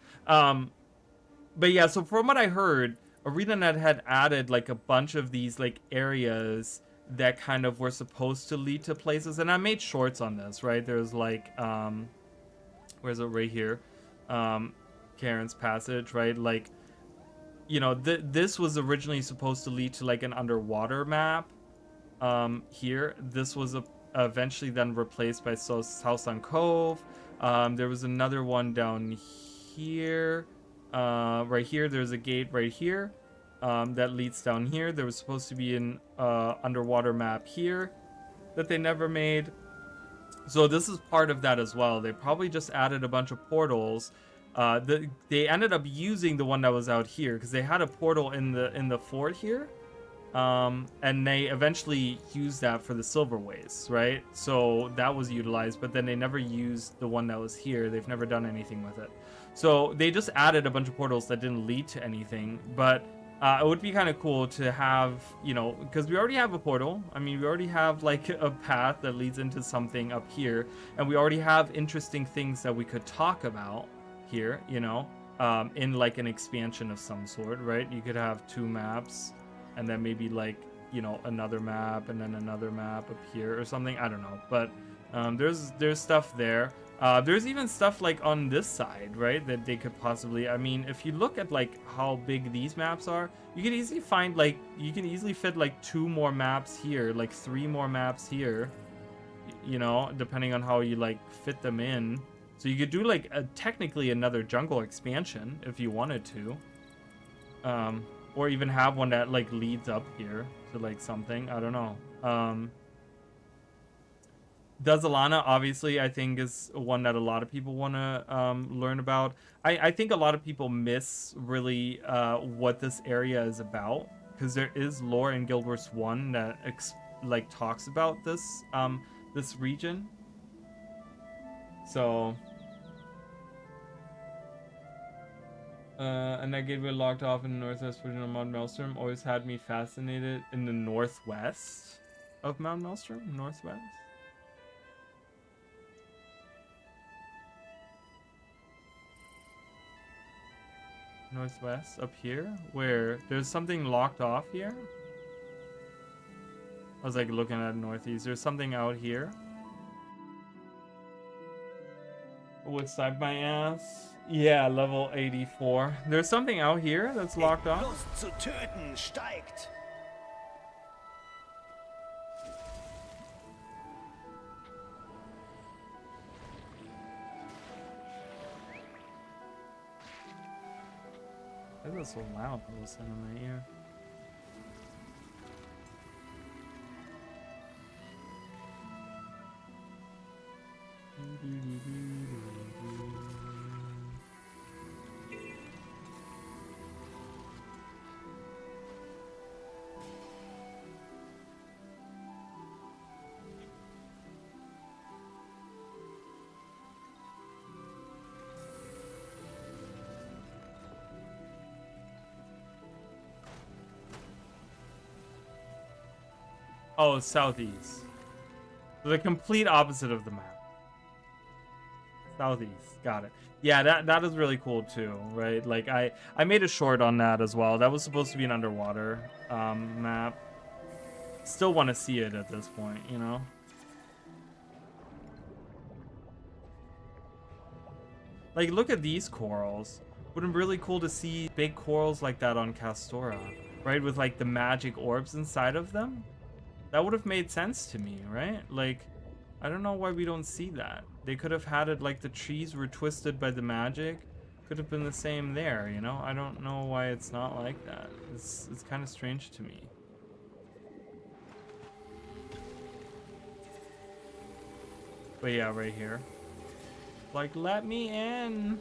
yeah. So from what I heard, ArenaNet had added like a bunch of these like areas that kind of were supposed to lead to places, and I made shorts on this. Right? There's like where's it right here? Karen's Passage. Right? Like. You know, this was originally supposed to lead to like an underwater map here. This was eventually then replaced by Southdown Cove. There was another one down here. Right here, there's a gate right here that leads down here. There was supposed to be an underwater map here that they never made. So this is part of that as well. They probably just added a bunch of portals. They ended up using the one that was out here because they had a portal in the fort here, and they eventually used that for the Silverways, right? So that was utilized, but then they never used the one that was here. They've never done anything with it. So they just added a bunch of portals that didn't lead to anything, but it would be kind of cool to have, you know, because we already have a portal. I mean, we already have like a path that leads into something up here, and we already have interesting things that we could talk about here, you know, in like an expansion of some sort, right? You could have 2 maps, and then maybe like, you know, another map, and then another map up here or something. I don't know, but there's stuff there. There's even stuff like on this side, right, that they could possibly, I mean, if you look at like how big these maps are, you can easily find like, you can easily fit like 2 more maps here, like 3 more maps here, you know, depending on how you like fit them in. So you could do like technically another jungle expansion if you wanted to, or even have one that like leads up here to like something. I don't know. Dazalana, obviously, I think is one that a lot of people want to learn about. I think a lot of people miss really what this area is about, because there is lore in Guild Wars 1 that like talks about this this region. So. And that gateway locked off in the northwest portion of Mount Maelstrom always had me fascinated. In the northwest of Mount Maelstrom? Northwest? Northwest, up here? Where? There's something locked off here? I was like looking at northeast. There's something out here. What side my ass? Yeah, level 84. There's something out here that's locked off. Lust zu töten steigt. Why is it so loud all of a sudden in my ear? Oh, southeast. The complete opposite of the map. Southeast, got it. Yeah, that is really cool too, right? Like I made a short on that as well. That was supposed to be an underwater map. Still want to see it at this point, you know? Like, look at these corals. Would have been really cool to see big corals like that on Castora, right? With like the magic orbs inside of them. That would have made sense to me, right? Like, I don't know why we don't see that. They could have had it like the trees were twisted by the magic. Could have been the same there, you know? I don't know why it's not like that. It's kind of strange to me. But yeah, right here. Like, let me in.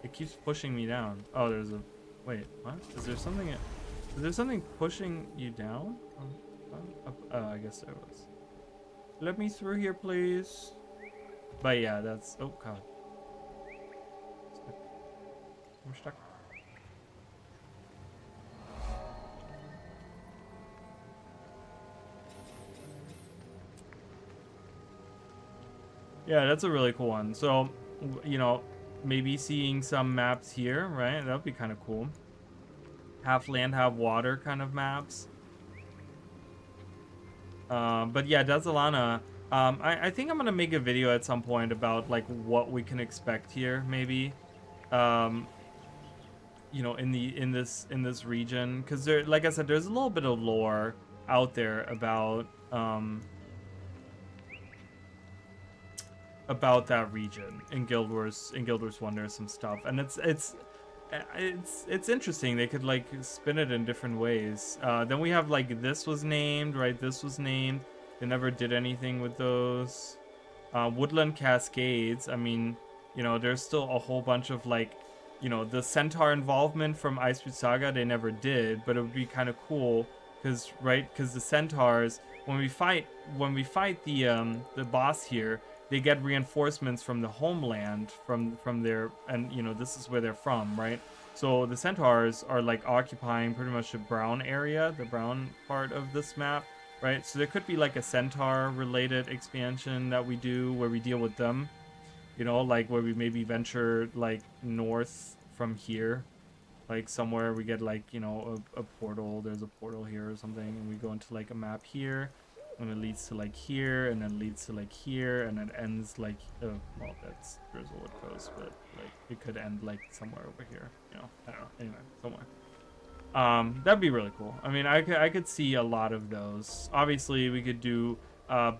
It keeps pushing me down. Oh, there's a... Wait, what? Is there something... Is there something pushing you down? Oh, I guess there was. Let me through here, please. But yeah, that's... Oh, God. We're stuck. Yeah, that's a really cool one. So, you know, maybe seeing some maps here, right? That would be kind of cool. Half land, half water kind of maps. But yeah, Desolana, I think I'm gonna make a video at some point about like what we can expect here, maybe. You know, in this region, because there, like I said, there's a little bit of lore out there about that region in Guild Wars Wonder, some stuff, and it's interesting. They could like spin it in different ways. Then we have like this was named, right? This was named. They never did anything with those. Woodland Cascades. I mean, you know, there's still a whole bunch of like, you know, the Centaur involvement from Ice Speed Saga. They never did, but it would be kind of cool because, right? Because the Centaurs, when we fight the boss here, they get reinforcements from the homeland, from their, and you know, this is where they're from, right? So the Centaurs are like occupying pretty much the brown area, the brown part of this map, right? So there could be like a Centaur related expansion that we do where we deal with them, you know, like where we maybe venture like north from here, like somewhere we get like, you know, a portal. There's a portal here or something, and we go into like a map here. And it leads to like here, and then leads to like here, and it ends like, well, that's Drizzle it goes, but like it could end like somewhere over here, you know, I don't know, anyway, somewhere. That'd be really cool. I mean, I could see a lot of those. Obviously, we could do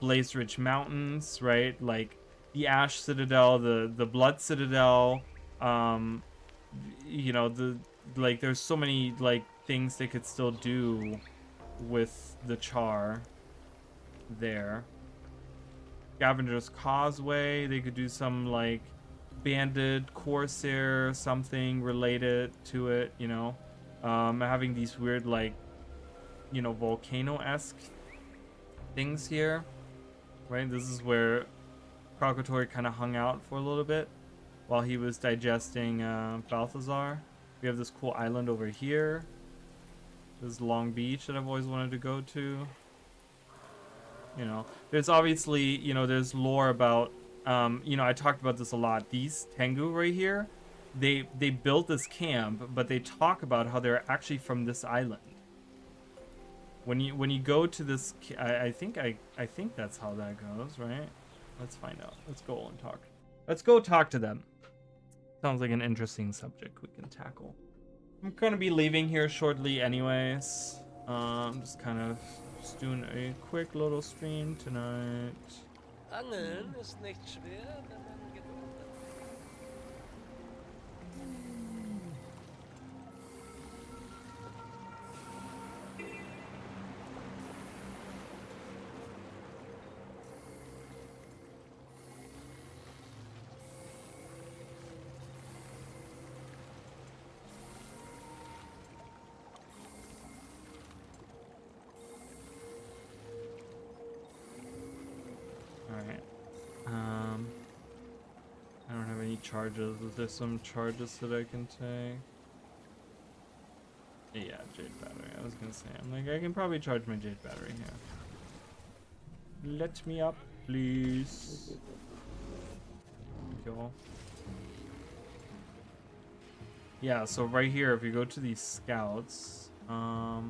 Blaze Ridge Mountains, right? Like the Ash Citadel, the Blood Citadel, you know, like there's so many like things they could still do with the Char. There, Scavenger's Causeway, they could do some like banded Corsair, something related to it, you know, having these weird like, you know, volcano-esque things here, right? This is where Krakatoa kind of hung out for a little bit while he was digesting Balthazar. We have this cool island over here, this Long Beach that I've always wanted to go to. You know, there's obviously, you know, there's lore about you know, I talked about this a lot. These Tengu right here, they built this camp, but they talk about how they're actually from this island. When you go to this, I think that's how that goes, right? Let's find out. Let's go and talk. Let's go talk to them. Sounds like an interesting subject we can tackle. I'm gonna be leaving here shortly anyways. Just kind of doing a quick little stream tonight. Angeln ist nicht schwer, wenn man Geduld hat. Alright. I don't have any charges. Is there some charges that I can take? Yeah, jade battery. I was gonna say, I'm like, I can probably charge my jade battery here. Let me up, please. Thank you all. Yeah, so right here, if you go to these scouts, I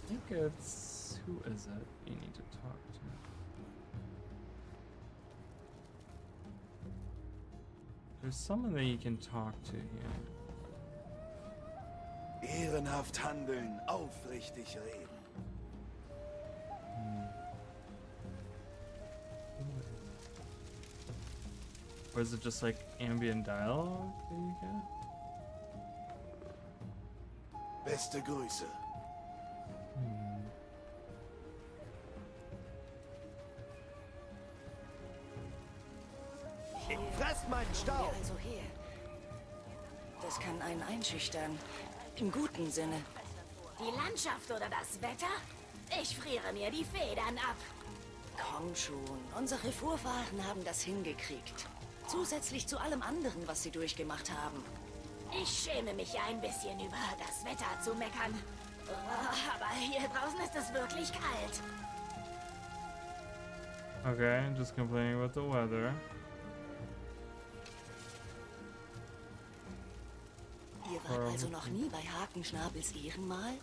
think it's, who is it you need to talk to? There's someone that you can talk to here. Ehrenhaft handeln, aufrichtig reden. Or is it just like ambient dialogue that you get? Beste Grüße. Fresst meinen Staub! Also hier. Das kann einen einschüchtern. Im guten Sinne. Die Landschaft oder das Wetter? Ich friere mir die Federn ab. Komm schon, unsere Vorfahren haben das hingekriegt. Zusätzlich zu allem anderen, was sie durchgemacht haben. Ich schäme mich ein bisschen über das Wetter zu meckern. Oh, aber hier draußen ist es wirklich kalt. Okay, just complaining about the weather. Ihr wart also noch nie bei Hakenschnabels Ehrenmal?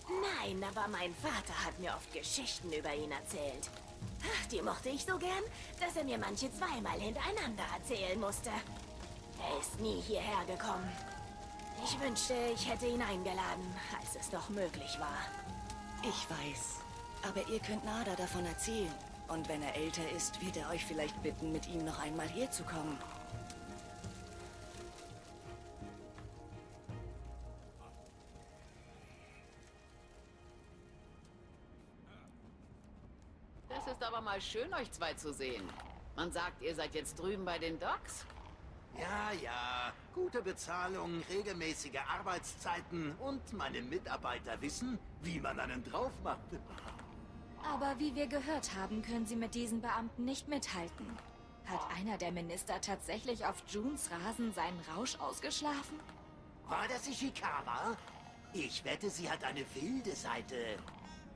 Nein, aber mein Vater hat mir oft Geschichten über ihn erzählt. Ach, die mochte ich so gern, dass er mir manche zweimal hintereinander erzählen musste. Er ist nie hierher gekommen. Ich wünschte, ich hätte ihn eingeladen, als es noch möglich war. Ich weiß. Aber ihr könnt Nada davon erzählen. Und wenn er älter ist, wird er euch vielleicht bitten, mit ihm noch einmal herzukommen. Das ist aber mal schön, euch zwei zu sehen. Man sagt, ihr seid jetzt drüben bei den Docks? Ja, ja. Gute Bezahlung, regelmäßige Arbeitszeiten und meine Mitarbeiter wissen, wie man einen drauf macht. Aber wie wir gehört haben, können Sie mit diesen Beamten nicht mithalten. Hat einer der Minister tatsächlich auf Junes Rasen seinen Rausch ausgeschlafen? War das Ishikawa? Ich wette, sie hat eine wilde Seite.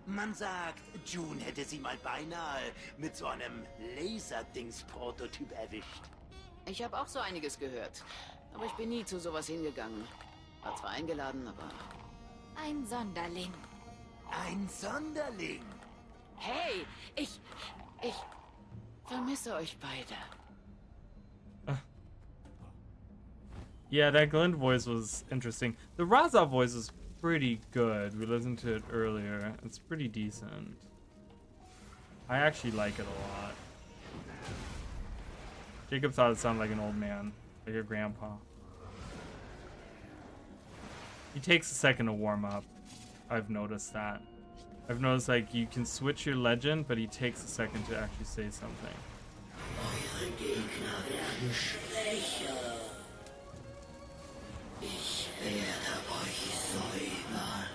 Man sagt, June hätte sie mal beinahe mit so einem Laserdings-Prototyp erwischt. Ich habe auch so einiges gehört. Aber ich bin nie zu sowas hingegangen. War zwar eingeladen, aber... Ein Sonderling. Ein Sonderling? Hey, ich vermisse euch beide. Yeah, that Glenn voice was interesting. The Raza voice is pretty good. We listened to it earlier. It's pretty decent. I actually like it a lot. Jacob thought it sounded like an old man, like your grandpa. He takes a second to warm up. I've noticed that. I've noticed like you can switch your legend, but he takes a second to actually say something. Eure Gegner werden schwächer. Ich werde euch säubern.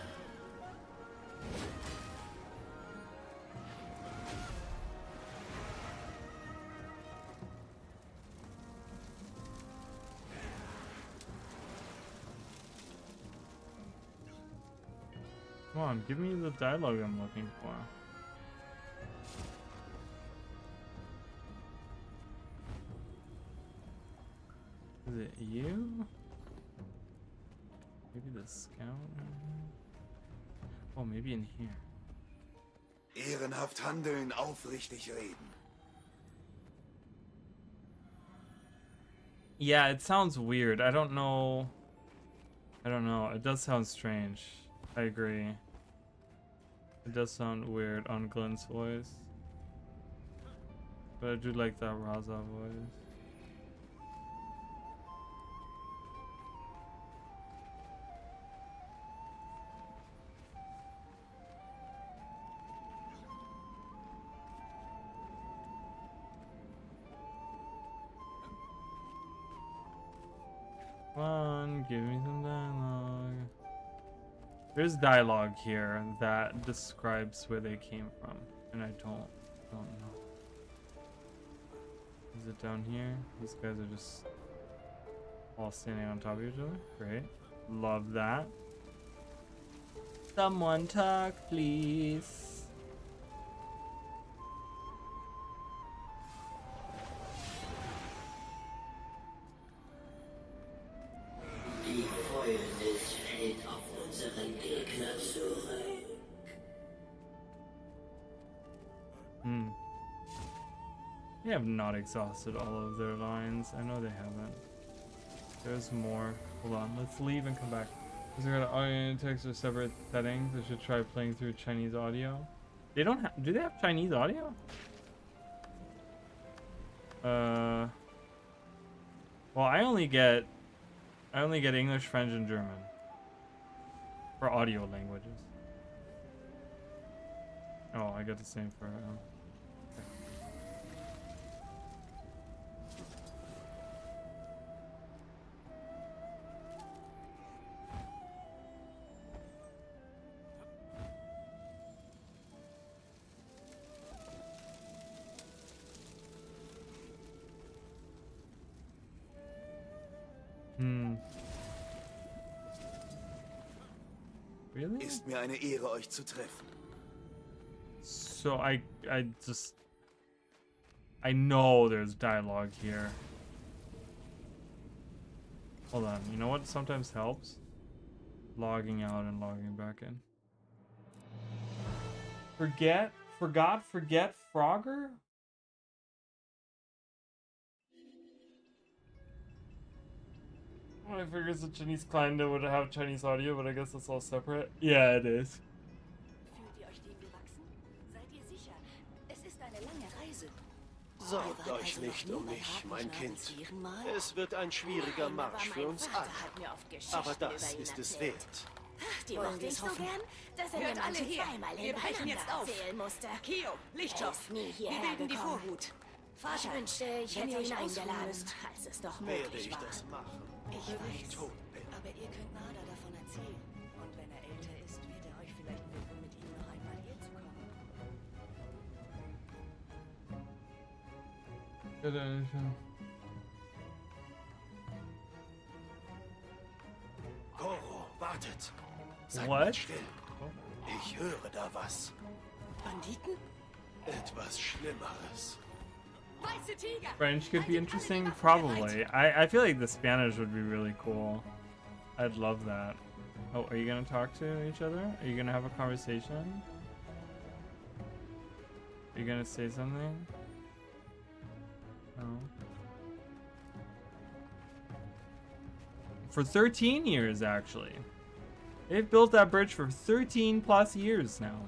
Come on, give me the dialogue I'm looking for. Is it you? Maybe the scout? Oh, maybe in here. Ehrenhaft handeln, aufrichtig reden. Yeah, it sounds weird. I don't know. It does sound strange. I agree. It does sound weird on Glenn's voice. But I do like that Raza voice. Come on, give me some dialogue. There's dialogue here that describes where they came from, and I don't know. Is it down here? These guys are just all standing on top of each other. Great. Love that. Someone talk, please. Die Fäulnis fällt auf unseren Gegner zurück. They have not exhausted all of their lines. I know they haven't. There's more. Hold on, let's leave and come back. Because they got audio and text are separate settings. I should try playing through Chinese audio. They don't have. Do they have Chinese audio? Well, I only get English, French, and German for audio languages. Oh, I got the same for. Really? Ist mir eine Ehre, euch zu treffen. So I know there's dialogue here. Hold on, you know what sometimes helps? Logging out and logging back in. Forget Frogger? I figured it's a Chinese client that would have Chinese audio, but I guess it's all separate. Yeah, it is. Fühlt ihr euch dem gewachsen? Seid ihr sicher? Es ist eine lange Reise. Sorgt euch nicht um mich, mein Kind. Es wird ein schwieriger Marsch für uns alle. Aber das ist es wert. Die mochte ich so gern, dass er mir manche zweimal hintereinander erzählen musste. Kio, Lichtschopf. Nie Wir hierher bilden die gekommen. Vorhut. Ich wünschte, ich hätte ihn eingeladen, als es doch Werde möglich ich war. das machen, Ich wenn ich weiß, tot bin. aber ihr könnt Nada davon erzählen. Und wenn er älter ist, wird er euch vielleicht bitten, mit ihm noch einmal herzukommen. Koro, wartet. Seid What? mal still. Ich höre da was. Banditen? Etwas Schlimmeres. Weiße Tiger! French could be interesting, probably. I feel like the Spanish would be really cool. I'd love that. Oh, are you gonna talk to each other? Are you gonna have a conversation? Are you gonna say something? No. For 13 years, actually. They've built that bridge for 13 plus years now.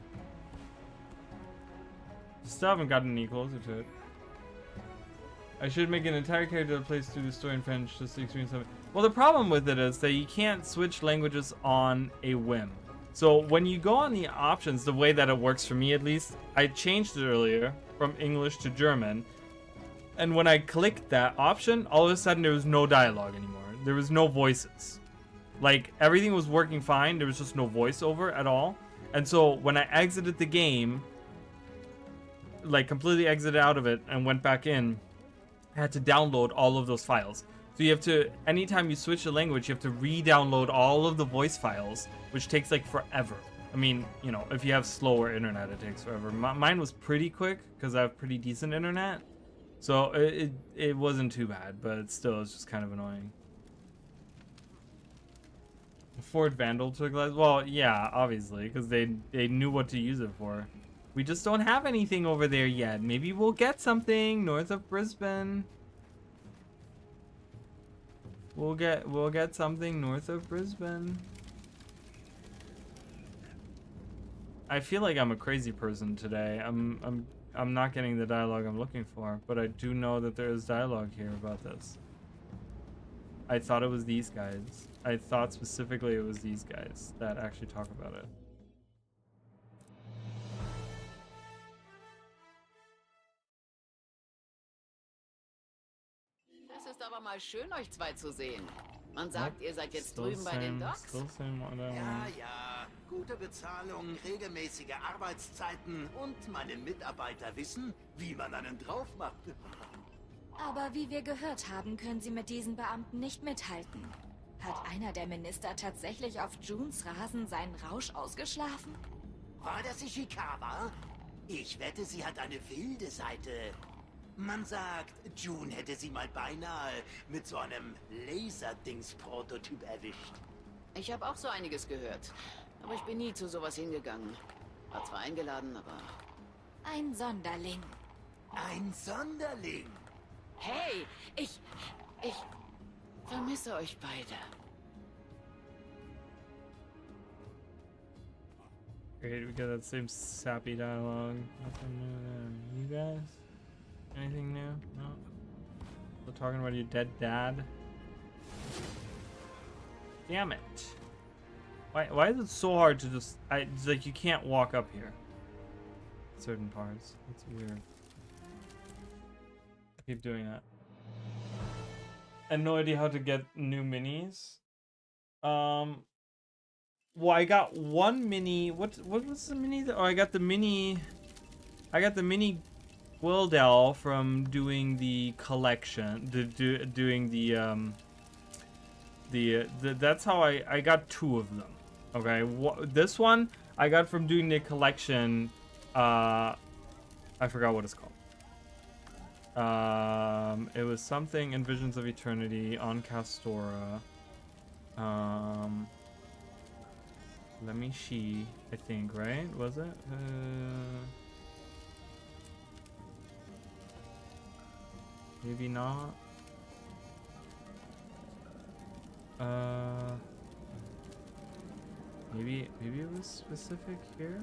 Still haven't gotten any closer to it. I should make an entire character that plays through the story in French just to experience something. Well, the problem with it is that you can't switch languages on a whim. So when you go on the options, the way that it works for me at least, I changed it earlier from English to German. And when I clicked that option, all of a sudden there was no dialogue anymore. There was no voices. Like, everything was working fine. There was just no voiceover at all. And so when I exited the game, like completely exited out of it and went back in, I had to download all of those files. So you have to, anytime you switch the language, you have to re-download all of the voice files, which takes like forever. I mean, you know, if you have slower internet, it takes forever. Mine was pretty quick because I have pretty decent internet. So it wasn't too bad, but still it's just kind of annoying. Ford Vandal took less. Well, yeah, obviously, because they knew what to use it for. We just don't have anything over there yet. Maybe we'll get something north of Brisbane. We'll get something north of Brisbane. I feel like I'm a crazy person today. I'm not getting the dialogue I'm looking for, but I do know that there is dialogue here about this. I thought it was these guys. I thought specifically it was these guys that actually talk about it. Es ist aber mal schön, euch zwei zu sehen. Man sagt, ihr seid jetzt drüben bei den Docks. Ja, ja. Gute Bezahlung, regelmäßige Arbeitszeiten und meine Mitarbeiter wissen, wie man einen drauf macht. Aber wie wir gehört haben, können sie mit diesen Beamten nicht mithalten. Hat einer der Minister tatsächlich auf Junes Rasen seinen Rausch ausgeschlafen? War das Ishikawa? Ich wette, sie hat eine wilde Seite. Man sagt, June hätte sie mal beinahe mit so einem Laserdings-Prototyp erwischt. Ich habe auch so einiges gehört. Aber ich bin nie zu sowas hingegangen. War zwar eingeladen, aber... Ein Sonderling. Ein Sonderling? Hey, ich vermisse euch beide. Great, we got that same sappy dialogue. Nothing new there. You guys? Anything new? No? Still talking about your dead dad? Damn it. Why is it so hard to just... it's like you can't walk up here. Certain parts. It's weird. I keep doing that. I have no idea how to get new minis. Well, I got one mini. What was the mini? Oh, I got the mini Gwildel from doing the collection. Doing the that's how I got two of them. Okay, this one I got from doing the collection. I forgot what it's called. It was something in Visions of Eternity on Castora. Let me see. I think, right? Was it? Maybe not. Maybe it was specific here.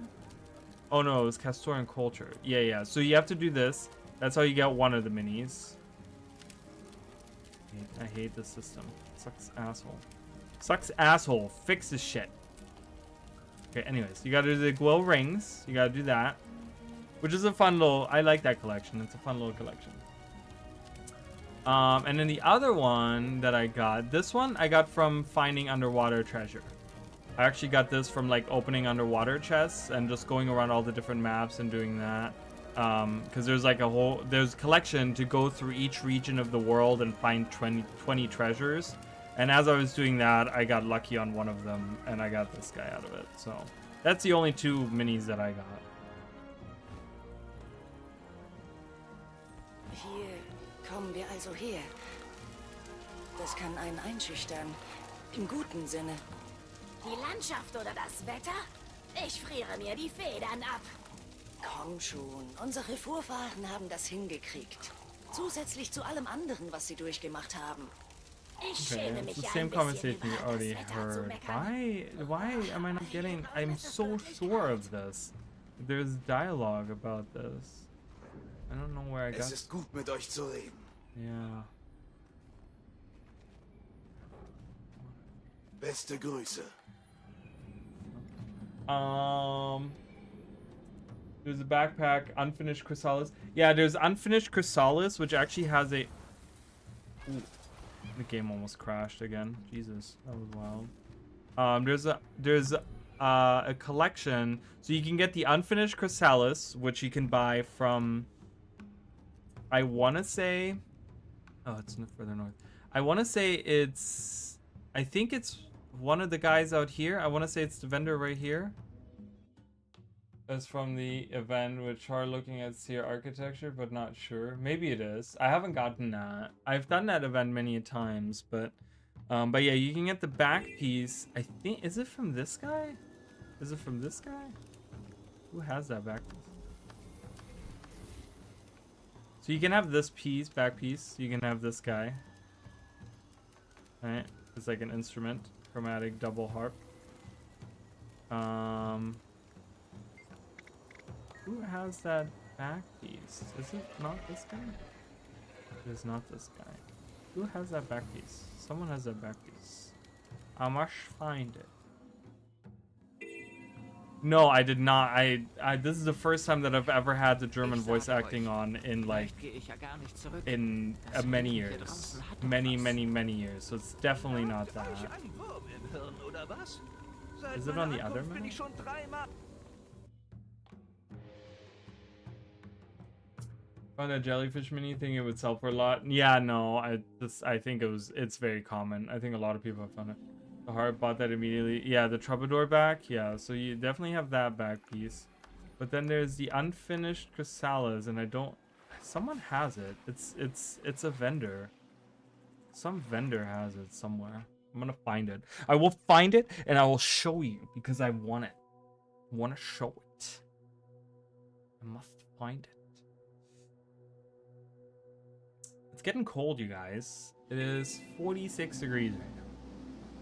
Oh no, it was Castorian Culture. Yeah. So you have to do this. That's how you get one of the minis. I hate this system. Sucks asshole. Sucks asshole. Fix this shit. Okay, anyways, you gotta do the glow rings. You gotta do that. Which is a fun little... I like that collection. It's a fun little collection. And then the other one that I got... This one I got from finding underwater treasure. I actually got this from like opening underwater chests and just going around all the different maps and doing that. Because there's like a whole... There's a collection to go through each region of the world and find 20 treasures. And as I was doing that, I got lucky on one of them, and I got this guy out of it. So that's the only two minis that I got. Hier kommen wir also her. Das kann einen einschüchtern. Im guten Sinne. Die Landschaft oder das Wetter? Ich friere mir die Federn ab. Komm schon, unsere Vorfahren haben das hingekriegt. Zusätzlich zu allem anderen, was sie durchgemacht haben. Okay, it's the same conversation you already heard. Why am I not getting... I'm so sure of this. There's dialogue about this. I don't know where I got... Es ist gut, mit euch zu reden. Yeah. Beste Grüße. There's a backpack, Unfinished Chrysalis. Yeah, there's Unfinished Chrysalis, which actually has a... Ooh. The game almost crashed again. Jesus, that was wild. There's a collection, so you can get the Unfinished Chrysalis, which you can buy from... I want to say... Oh, it's further north. I want to say it's... I think it's one of the guys out here. I want to say it's the vendor right here. That's from the event with Char looking at SCIMITAR architecture, but not sure. Maybe it is. I haven't gotten that. I've done that event many times, but yeah, you can get the back piece. I think, is it from this guy? Is it from this guy? Who has that back piece? So you can have this piece, back piece. You can have this guy. Right? It's like an instrument, chromatic double harp. Who has that back piece? Is it not this guy? It is not this guy. Who has that back piece? Someone has that back piece. I must find it. No, I did not. This is the first time that I've ever had the German voice acting on in like many years. Many years. So it's definitely not that. Is it on the other map? On a jellyfish mini thing, it would sell for a lot. Yeah, no, I think it's very common. I think a lot of people have found it. The heart bought that immediately. Yeah, the troubadour back. Yeah, so you definitely have that back piece. But then there's the unfinished chrysalis, and I don't. Someone has it. It's a vendor. Some vendor has it somewhere. I'm gonna find it. I will find it and I will show you because I want it. I want to show it. I must find it. It's getting cold, you guys. It is 46 degrees right now.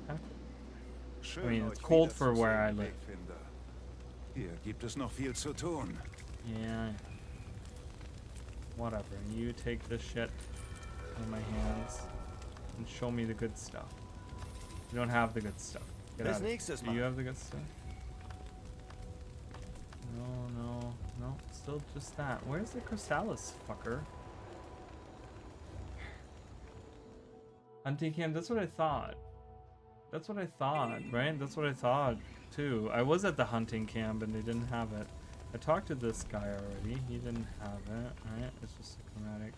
Kind of cold. I mean, it's cold for where I live. Hier gibt es noch viel zu tun. Yeah. Whatever. You take this shit out of my hands and show me the good stuff. You don't have the good stuff. Get out of here. Do you have the good stuff? No. Still just that. Where's the chrysalis, fucker? Hunting camp, that's what I thought. That's what I thought, right? That's what I thought, too. I was at the hunting camp and they didn't have it. I talked to this guy already. He didn't have it, right? It's just a chromatic.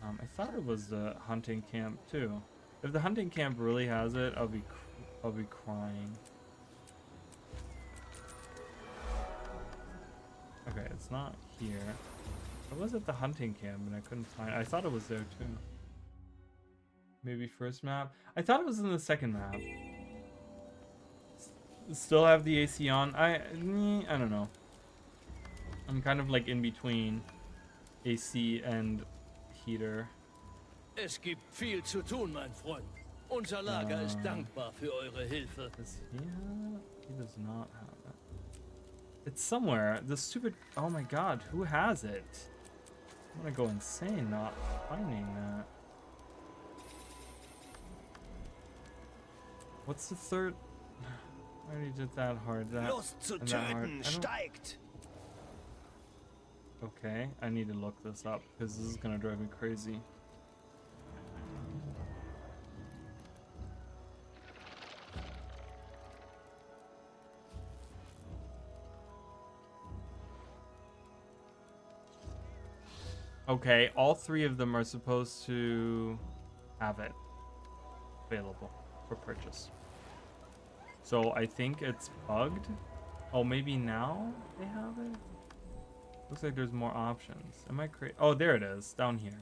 I thought it was the hunting camp, too. If the hunting camp really has it, I'll be crying. Okay, it's not here. I was at the hunting camp and I couldn't find it. I thought it was there, too. Maybe first map. I thought it was in the second map. Still have the AC on. I don't know. I'm kind of like in between AC and heater. Es gibt viel zu tun, mein Freund. Unser Lager ist dankbar für eure Hilfe. Does he have it? He does not have it. It's somewhere. The stupid. Oh my god, who has it? I'm gonna go insane not finding that. What's the third? I already did that hard. Lust zu töten steigt. Okay, I need to look this up because this is gonna drive me crazy. Okay, all three of them are supposed to have it available for purchase. So I think it's bugged. Oh, maybe now they have it? Looks like there's more options. Am I crazy? Oh, there it is, down here.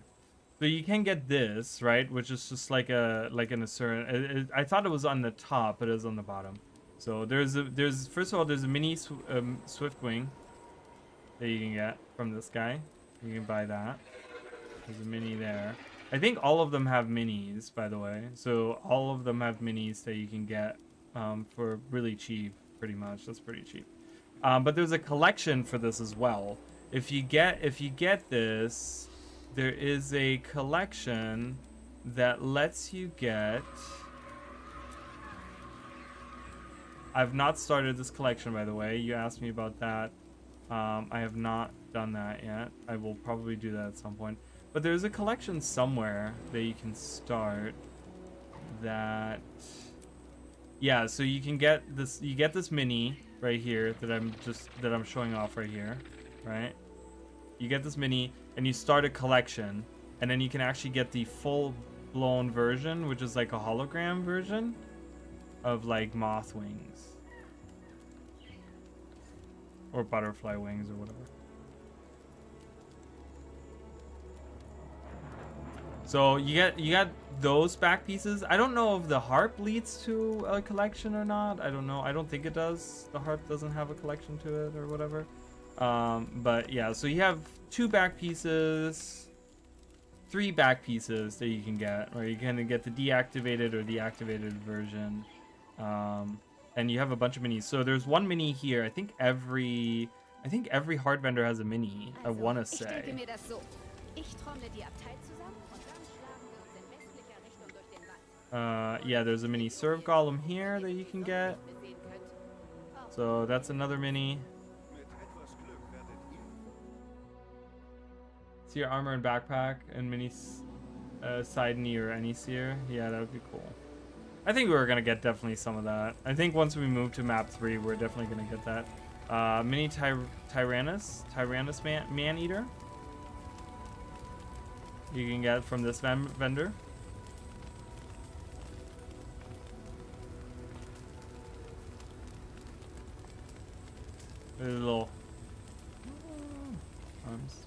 So you can get this, right? Which is just like an certain. I thought it was on the top, but it is on the bottom. So there's first of all there's a mini Swift Wing that you can get from this guy. You can buy that. There's a mini there. I think all of them have minis, by the way. So all of them have minis that you can get for really cheap, pretty much. That's pretty cheap. But there's a collection for this as well. If you get this, there is a collection that lets you get. I've not started this collection, by the way. You asked me about that. I have not done that yet. I will probably do that at some point. But there's a collection somewhere that you can start that, yeah, so you can get this, you get this mini right here that I'm showing off right here, right? You get this mini and you start a collection, and then you can actually get the full-blown version, which is like a hologram version of like moth wings. or butterfly wings or whatever. So you get those back pieces. I don't know if the harp leads to a collection or not. I don't know. I don't think it does. The harp doesn't have a collection to it or whatever. But yeah, so you have 2 back pieces, 3 back pieces that you can get, or you can get the deactivated or the activated version. And you have a bunch of minis. So there's 1 mini here. I think every hard vendor has a mini. I want to say. Yeah, there's a mini serve golem here that you can get. So that's another mini. See your armor and backpack and mini side knee or any seer. Yeah, that would be cool. I think we're gonna get definitely some of that. I think once we move to map 3, we're definitely gonna get that. Mini Tyrannus Man-Eater. You can get from this vendor. There's a little arms.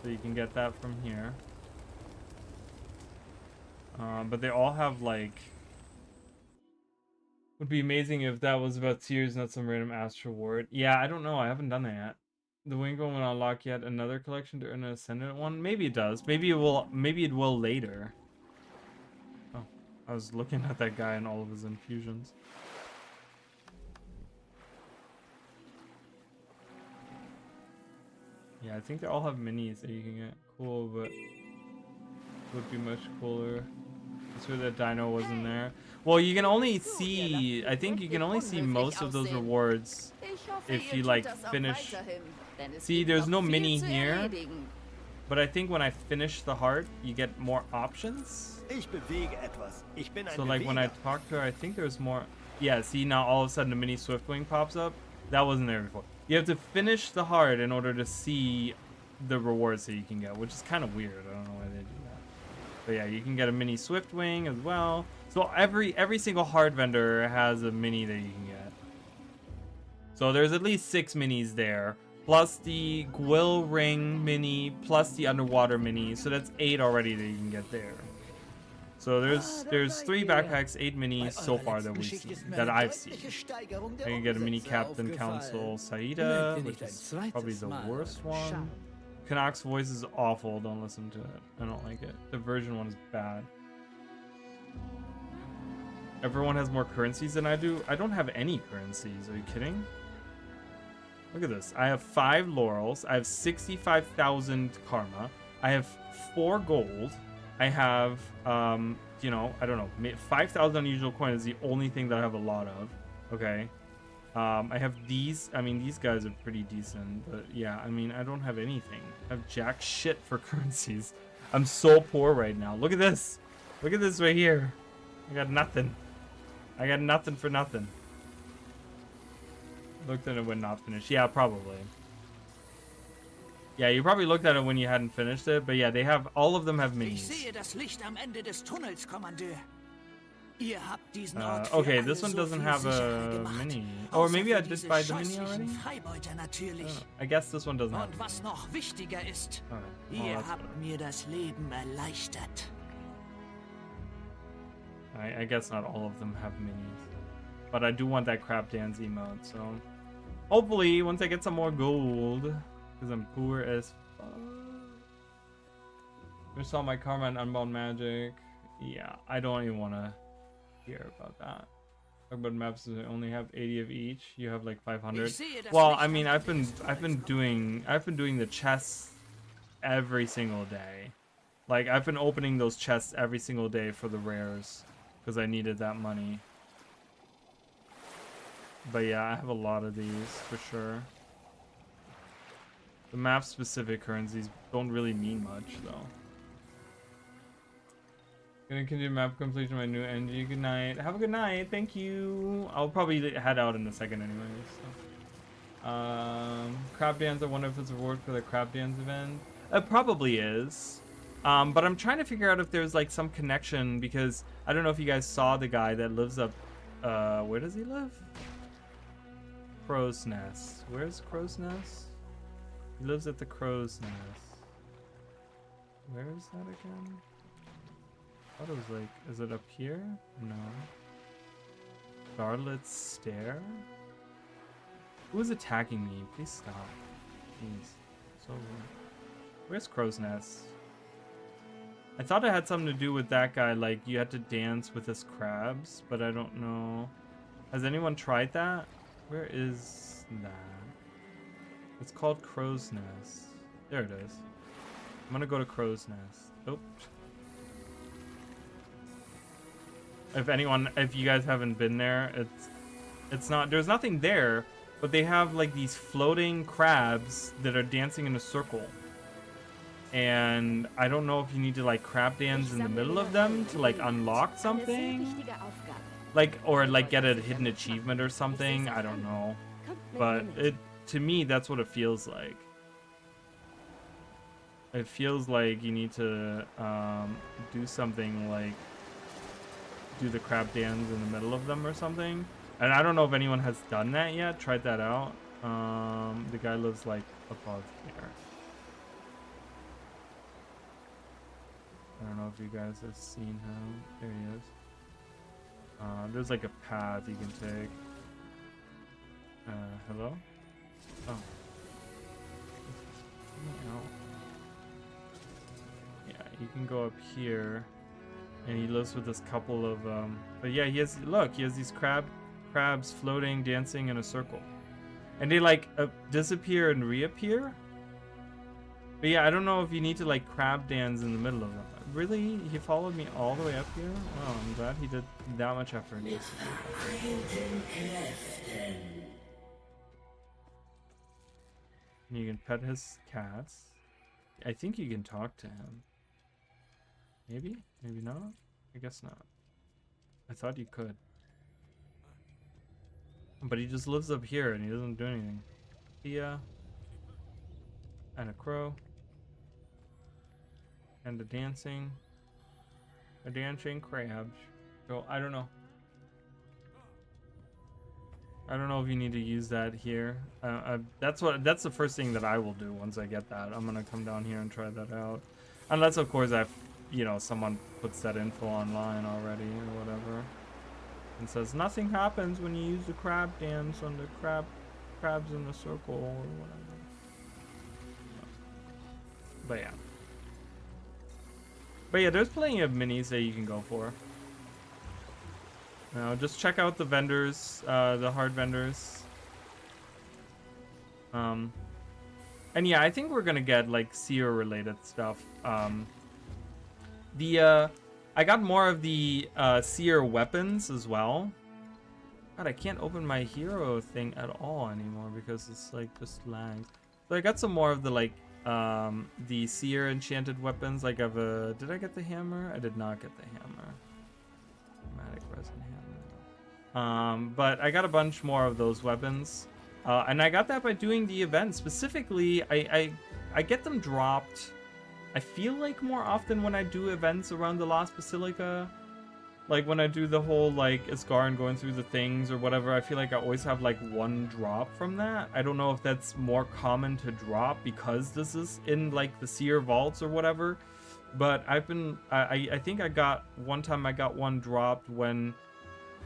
So you can get that from here. But they all have like... Would be amazing if that was about Sears, not some random Astro Ward. Yeah, I don't know. I haven't done that yet. The Wingo will unlock yet another collection to earn an Ascendant one. Maybe it does. Maybe it will. Maybe it will later. Oh, I was looking at that guy and all of his infusions. Yeah, I think they all have minis that you can get. Cool, but would be much cooler. That's where that dino wasn't there. Well, you can only see, I think you can only see most of those rewards if you like finish. See, there's no mini here, but I think when I finish the heart, you get more options. So like when I talk to her, I think there's more. Yeah, see, now all of a sudden the mini Swiftwing pops up. That wasn't there before. You have to finish the heart in order to see the rewards that you can get, which is kind of weird. I don't know why they do that. But yeah, you can get a mini Swiftwing as well. So every single hard vendor has a mini that you can get. So there's at least 6 minis there, plus the Gwill Ring mini, plus the underwater mini. So that's 8 already that you can get there. So there's 3 backpacks, 8 minis so far that we've seen, that I've seen. I can get a mini Captain Council Saida, which is probably the worst one. Canuck's voice is awful. Don't listen to it. I don't like it. The version 1 is bad. Everyone has more currencies than I do. I don't have any currencies. Are you kidding? Look at this. I have 5 laurels. I have 65,000 karma. I have 4 gold. I have, you know, I don't know, 5,000 unusual coins is the only thing that I have a lot of. Okay. I have these. I mean, these guys are pretty decent, but yeah, I mean, I don't have anything. I have jack shit for currencies. I'm so poor right now. Look at this. Look at this right here. I got nothing. I got nothing for nothing. Looked at it when not finished. Yeah, probably. Yeah, you probably looked at it when you hadn't finished it, but yeah, they have, all of them have minis. Okay, this one doesn't have a mini. Or maybe I did buy the mini already? Oh, I guess this one doesn't have a mini. I guess not all of them have minis. But I do want that crab dance emote, so... Hopefully, once I get some more gold, because I'm poor as fuck. I saw my karma and unbound magic. Yeah, I don't even want to hear about that. Talk about maps that only have 80 of each. You have like 500. Well, I mean, I've been doing the chests every single day. Like I've been opening those chests every single day for the rares because I needed that money. But yeah, I have a lot of these for sure. The map-specific currencies don't really mean much, though. Gonna continue map completion my new NG. Good night. Have a good night. Thank you. I'll probably head out in a second anyway. So. Crab dance. I wonder if it's a reward for the crab dance event. It probably is. But I'm trying to figure out if there's like some connection because I don't know if you guys saw the guy that lives up. Where does he live? Crow's Nest. Where's Crow's Nest? He lives at the Crow's Nest. Where is that again? I thought it was like, is it up here? No. Scarlet's Stair? Who is attacking me? Please stop. Jeez. So weird. Where's Crow's Nest? I thought it had something to do with that guy, like you had to dance with his crabs, but I don't know. Has anyone tried that? Where is that? It's called Crow's Nest. There it is. I'm gonna go to Crow's Nest. Oh. If you guys haven't been there, it's not, there's nothing there, but they have like these floating crabs that are dancing in a circle. And I don't know if you need to like crab dance in the middle of them to like unlock something. Like, or like get a hidden achievement or something. I don't know. But to me, that's what it feels like. It feels like you need to do something like do the crab dance in the middle of them or something. And I don't know if anyone has done that yet. Tried that out. The guy lives like above here. I don't know if you guys have seen him. There he is. There's like a path you can take. Hello? Oh. Yeah, you can go up here. And he lives with this couple of, but yeah, he has these crabs floating, dancing in a circle. And they like disappear and reappear. But yeah, I don't know if you need to like crab dance in the middle of them. Really? He followed me all the way up here? Oh, I'm glad he did that much effort. You can pet his cats. I think you can talk to him. Maybe? Maybe not? I guess not. I thought you could. But he just lives up here and he doesn't do anything. Yeah. And a crow. And a dancing crab. So I don't know. I don't know if you need to use that here. That's the first thing that I will do once I get that. I'm gonna come down here and try that out. Unless of course someone puts that info online already or whatever. And says nothing happens when you use the crab dance on the crabs in the circle or whatever. But yeah, there's plenty of minis that you can go for. Now, just check out the vendors, the hard vendors. And yeah, I think we're gonna get like SCIMITAR related stuff. I got more of the SCIMITAR weapons as well. God, I can't open my hero thing at all anymore because it's like just lags. So I got some more of the like the SCIMITAR enchanted weapons. Like did I get the hammer? I did not get the hammer. Chromatic resin hammer. But I got a bunch more of those weapons. And I got that by doing the event. Specifically, I get them dropped, I feel like more often when I do events around the Lost Basilica. Like when I do the whole like Isgarin going through the things or whatever, I feel like I always have like one drop from that. I don't know if that's more common to drop because this is in like the SCIMITAR vaults or whatever. But I think I got one dropped when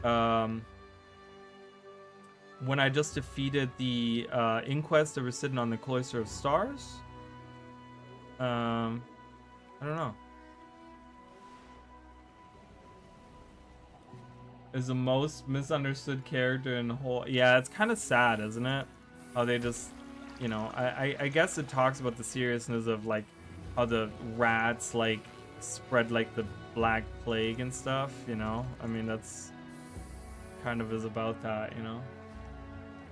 I just defeated the Inquest that was sitting on the Cloister of Stars. I don't know. Is the most misunderstood character in the whole... Yeah, it's kind of sad, isn't it? How they just... You know, I guess it talks about the seriousness of, like, how the rats, like, spread, like, the Black Plague and stuff, you know? I mean, that's... kind of is about that, you know?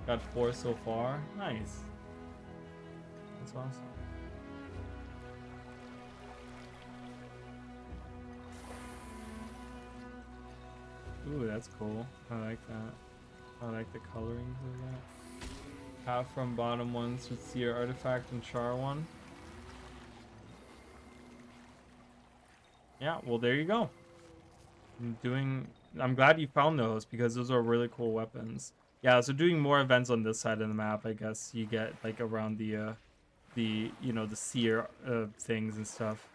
Got 4 so far. Nice. That's awesome. Ooh, that's cool. I like that. I like the colorings of that. Half from bottom ones with SCIMITAR artifact and char one. Yeah, well there you go. I'm glad you found those because those are really cool weapons. Yeah, so doing more events on this side of the map, I guess you get like around the you know, the seer things and stuff.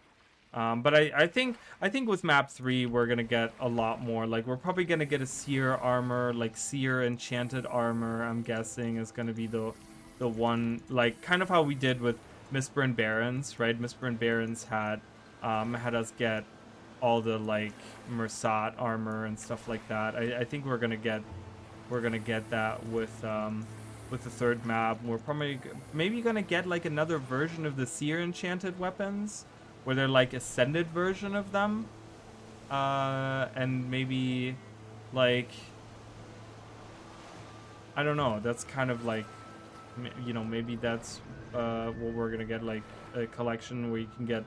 But I think with map 3 we're gonna get a lot more. Like we're probably gonna get a seer armor, like seer enchanted armor. I'm guessing is gonna be the one, like kind of how we did with Mistborn Barons, right? Mistborn Barons had us get all the like Mersat armor and stuff like that. I think we're gonna get that with the third map. We're probably maybe gonna get like another version of the seer enchanted weapons, where they're like ascended version of them, and maybe like, I don't know, that's kind of like, you know, maybe that's what we're gonna get, like a collection where you can get,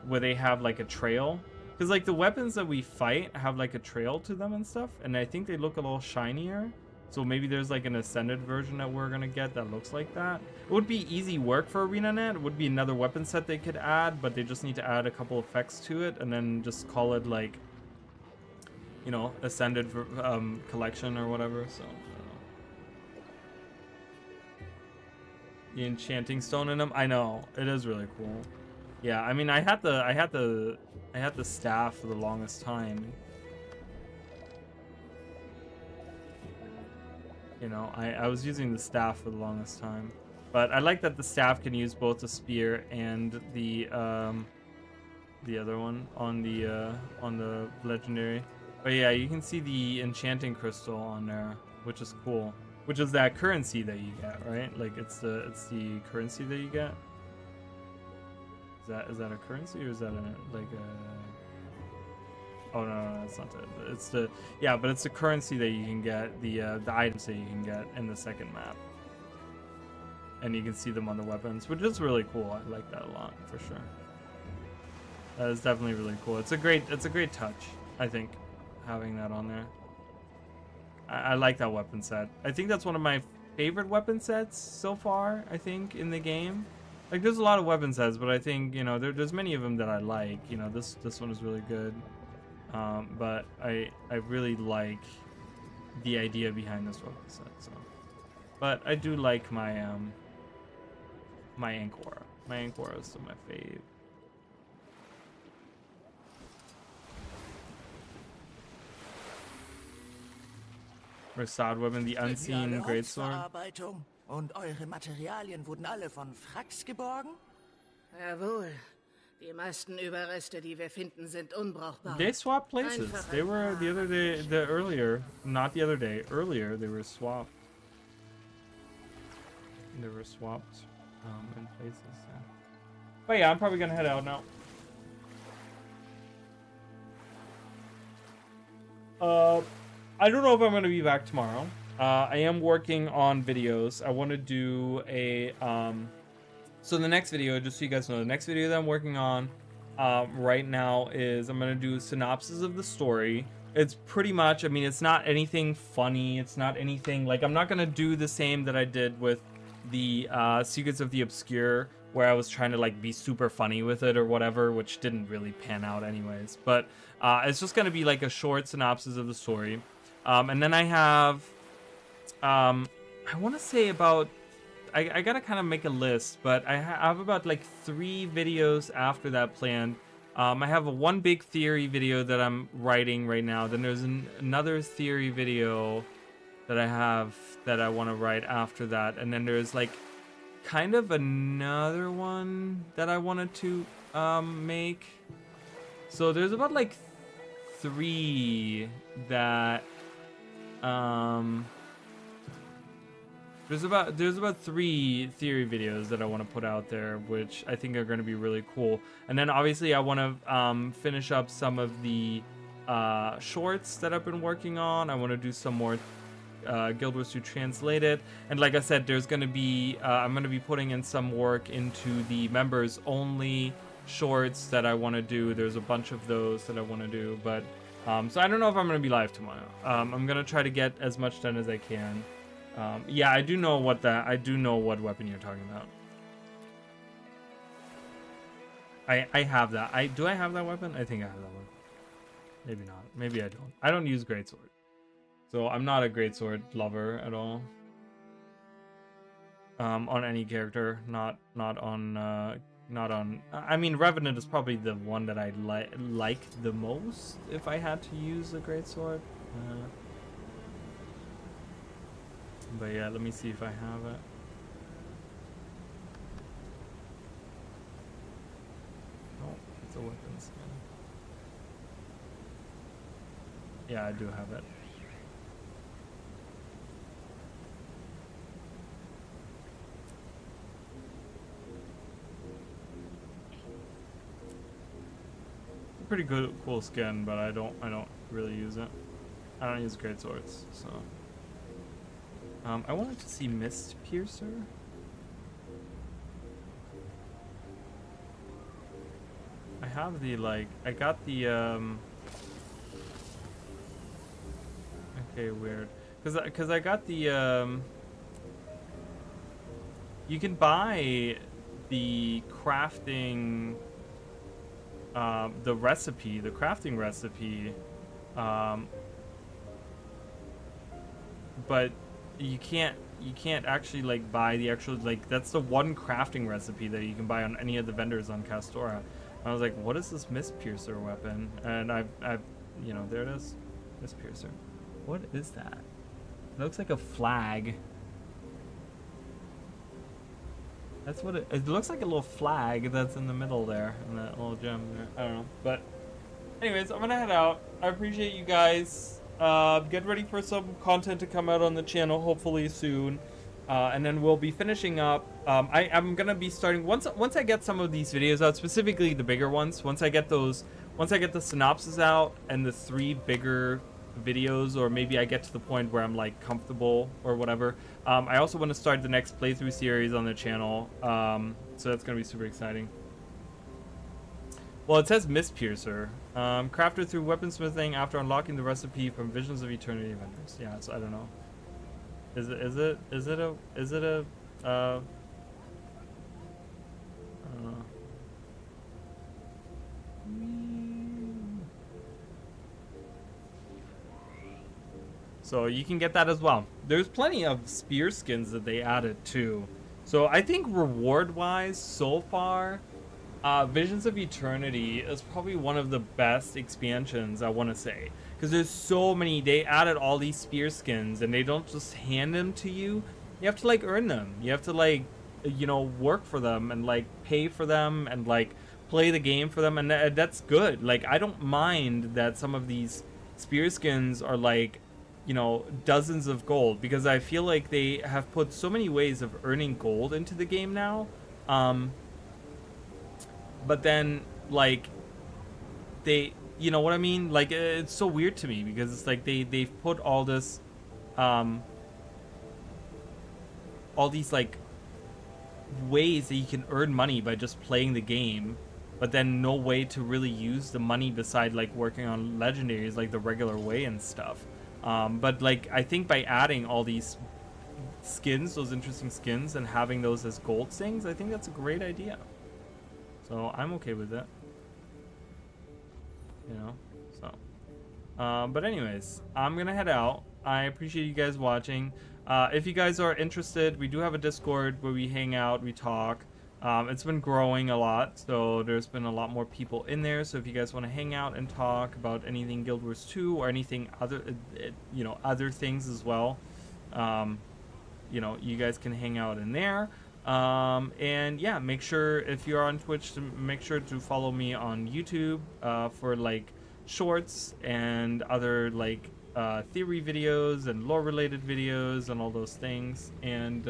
where they have like a trail, because like the weapons that we fight have like a trail to them and stuff, and I think they look a little shinier. So maybe there's like an ascended version that we're gonna get that looks like that. It would be easy work for ArenaNet. It would be another weapon set they could add, but they just need to add a couple effects to it and then just call it like, you know, ascended collection or whatever. So I don't know. The enchanting stone in them. I know, it is really cool. Yeah, I mean, I had the staff for the longest time. You know, I was using the staff for the longest time, but I like that the staff can use both the spear and the other one on the legendary. But yeah, you can see the enchanting crystal on there, which is cool. Which is that currency that you get, right? Like it's the currency that you get. Is that a currency, or is that like a? Oh no, that's not it. It's the, yeah, but it's the currency that you can get, the items that you can get in the second map, and you can see them on the weapons, which is really cool. I like that a lot for sure. That is definitely really cool. It's a great touch, I think, having that on there. I like that weapon set. I think that's one of my favorite weapon sets so far, I think, in the game. Like there's a lot of weapon sets, but I think, you know, there's many of them that I like. You know, this one is really good. But I really like the idea behind this weapon set. So, but I do like my my Ankora. My Ankora is still my fave. Mersat Weapon, the unseen greatsword. Und eure Materialien wurden alle von Frax geborgen? Jawohl. Die meisten Überreste, die wir finden, sind unbrauchbar. They swapped places. They were the other day, not the other day, earlier they were swapped. They were swapped in places, yeah. But yeah, I'm probably gonna head out now. I don't know if I'm gonna be back tomorrow. I am working on videos. I want to do a so the next video, just so you guys know, the next video that I'm working on right now is I'm gonna do a synopsis of the story. It's pretty much, I mean, it's not anything funny, it's not anything like, I'm not gonna do the same that I did with the Secrets of the Obscure, where I was trying to like be super funny with it or whatever, which didn't really pan out anyways. But it's just gonna be like a short synopsis of the story. And then I have I want to say about, I gotta kind of make a list, but I have about like 3 videos after that planned. I have one big theory video that I'm writing right now. Then there's another theory video that I have that I want to write after that. And then there's like kind of another one that I wanted to make. So there's about like 3 that there's about 3 theory videos that I want to put out there, which I think are going to be really cool. And then obviously I want to finish up some of the shorts that I've been working on. I want to do some more Guild Wars 2 Translated. And like I said, there's going to be I'm going to be putting in some work into the members only shorts that I want to do. There's a bunch of those that I want to do, but so I don't know if I'm going to be live tomorrow. I'm going to try to get as much done as I can. Yeah, I do know what weapon you're talking about. I have that. Do I have that weapon? I think I have that one. Maybe not. Maybe I don't. I don't use greatsword. So I'm not a greatsword lover at all. On any character, not on. I mean, Revenant is probably the one that I like the most if I had to use a greatsword. But yeah, let me see if I have it. Oh, it's a weapon skin. Yeah, I do have it. Pretty good, cool skin, but I don't really use it. I don't use great swords, so. I wanted to see Mist Piercer. I have the I got the okay, weird, cause I got the you can buy the crafting. The recipe, the crafting recipe, but you can't actually buy the actual that's the one crafting recipe that you can buy on any of the vendors on Castora. And I was like, what is this Mist Piercer weapon? And I've you know, there it is, Mist Piercer. What is that? It looks like a flag. That's what it looks like, a little flag that's in the middle there, in that little gem there. I don't know. But anyways, I'm gonna head out. I appreciate you guys. Get ready for some content to come out on the channel, hopefully soon. And then we'll be finishing up. I'm gonna be starting once I get some of these videos out, specifically the bigger ones. Once I get the synopsis out and the 3 bigger videos, or maybe I get to the point where I'm comfortable or whatever. I also want to start the next playthrough series on the channel, so that's gonna be super exciting. Well, it says Mist Piercer, crafted through weaponsmithing after unlocking the recipe from Visions of Eternity vendors. Yeah, so I don't know. Is it a I don't know. So you can get that as well. There's plenty of spear skins that they added too. So I think reward-wise, so far, Visions of Eternity is probably one of the best expansions, I want to say. Because there's so many, they added all these spear skins, and they don't just hand them to you. You have to earn them. You have to you know, work for them, and pay for them, and play the game for them, and that's good. I don't mind that some of these spear skins are you know, dozens of gold, because I feel like they have put so many ways of earning gold into the game now. But then they, you know what I mean? It's so weird to me, because it's they've put all this, all these ways that you can earn money by just playing the game, but then no way to really use the money beside working on legendaries the regular way and stuff. But I think by adding all these skins, those interesting skins, and having those as gold things, I think that's a great idea. So I'm okay with it. You know, so. But anyways, I'm gonna head out. I appreciate you guys watching. If you guys are interested, we do have a Discord where we hang out, we talk. It's been growing a lot, so there's been a lot more people in there. So if you guys want to hang out and talk about anything Guild Wars 2 or anything other, you know, other things as well, you know, you guys can hang out in there. And yeah, make sure, if you're on Twitch, to make sure to follow me on YouTube for shorts and other theory videos and lore related videos and all those things. And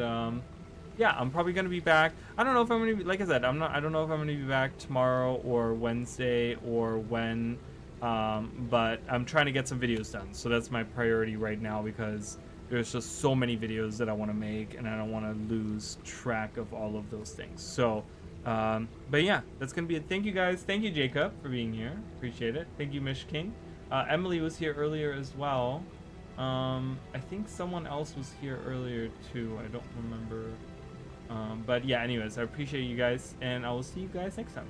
yeah, I'm probably gonna be back. I don't know if I'm gonna be, like I said, I don't know if I'm gonna be back tomorrow or Wednesday or when, but I'm trying to get some videos done. So that's my priority right now, because there's just so many videos that I want to make, and I don't want to lose track of all of those things. So, but yeah, that's gonna be it. Thank you guys. Thank you, Jacob, for being here. Appreciate it. Thank you, Mish King. Emily was here earlier as well. I think someone else was here earlier too. I don't remember. But yeah, anyways, I appreciate you guys, and I will see you guys next time.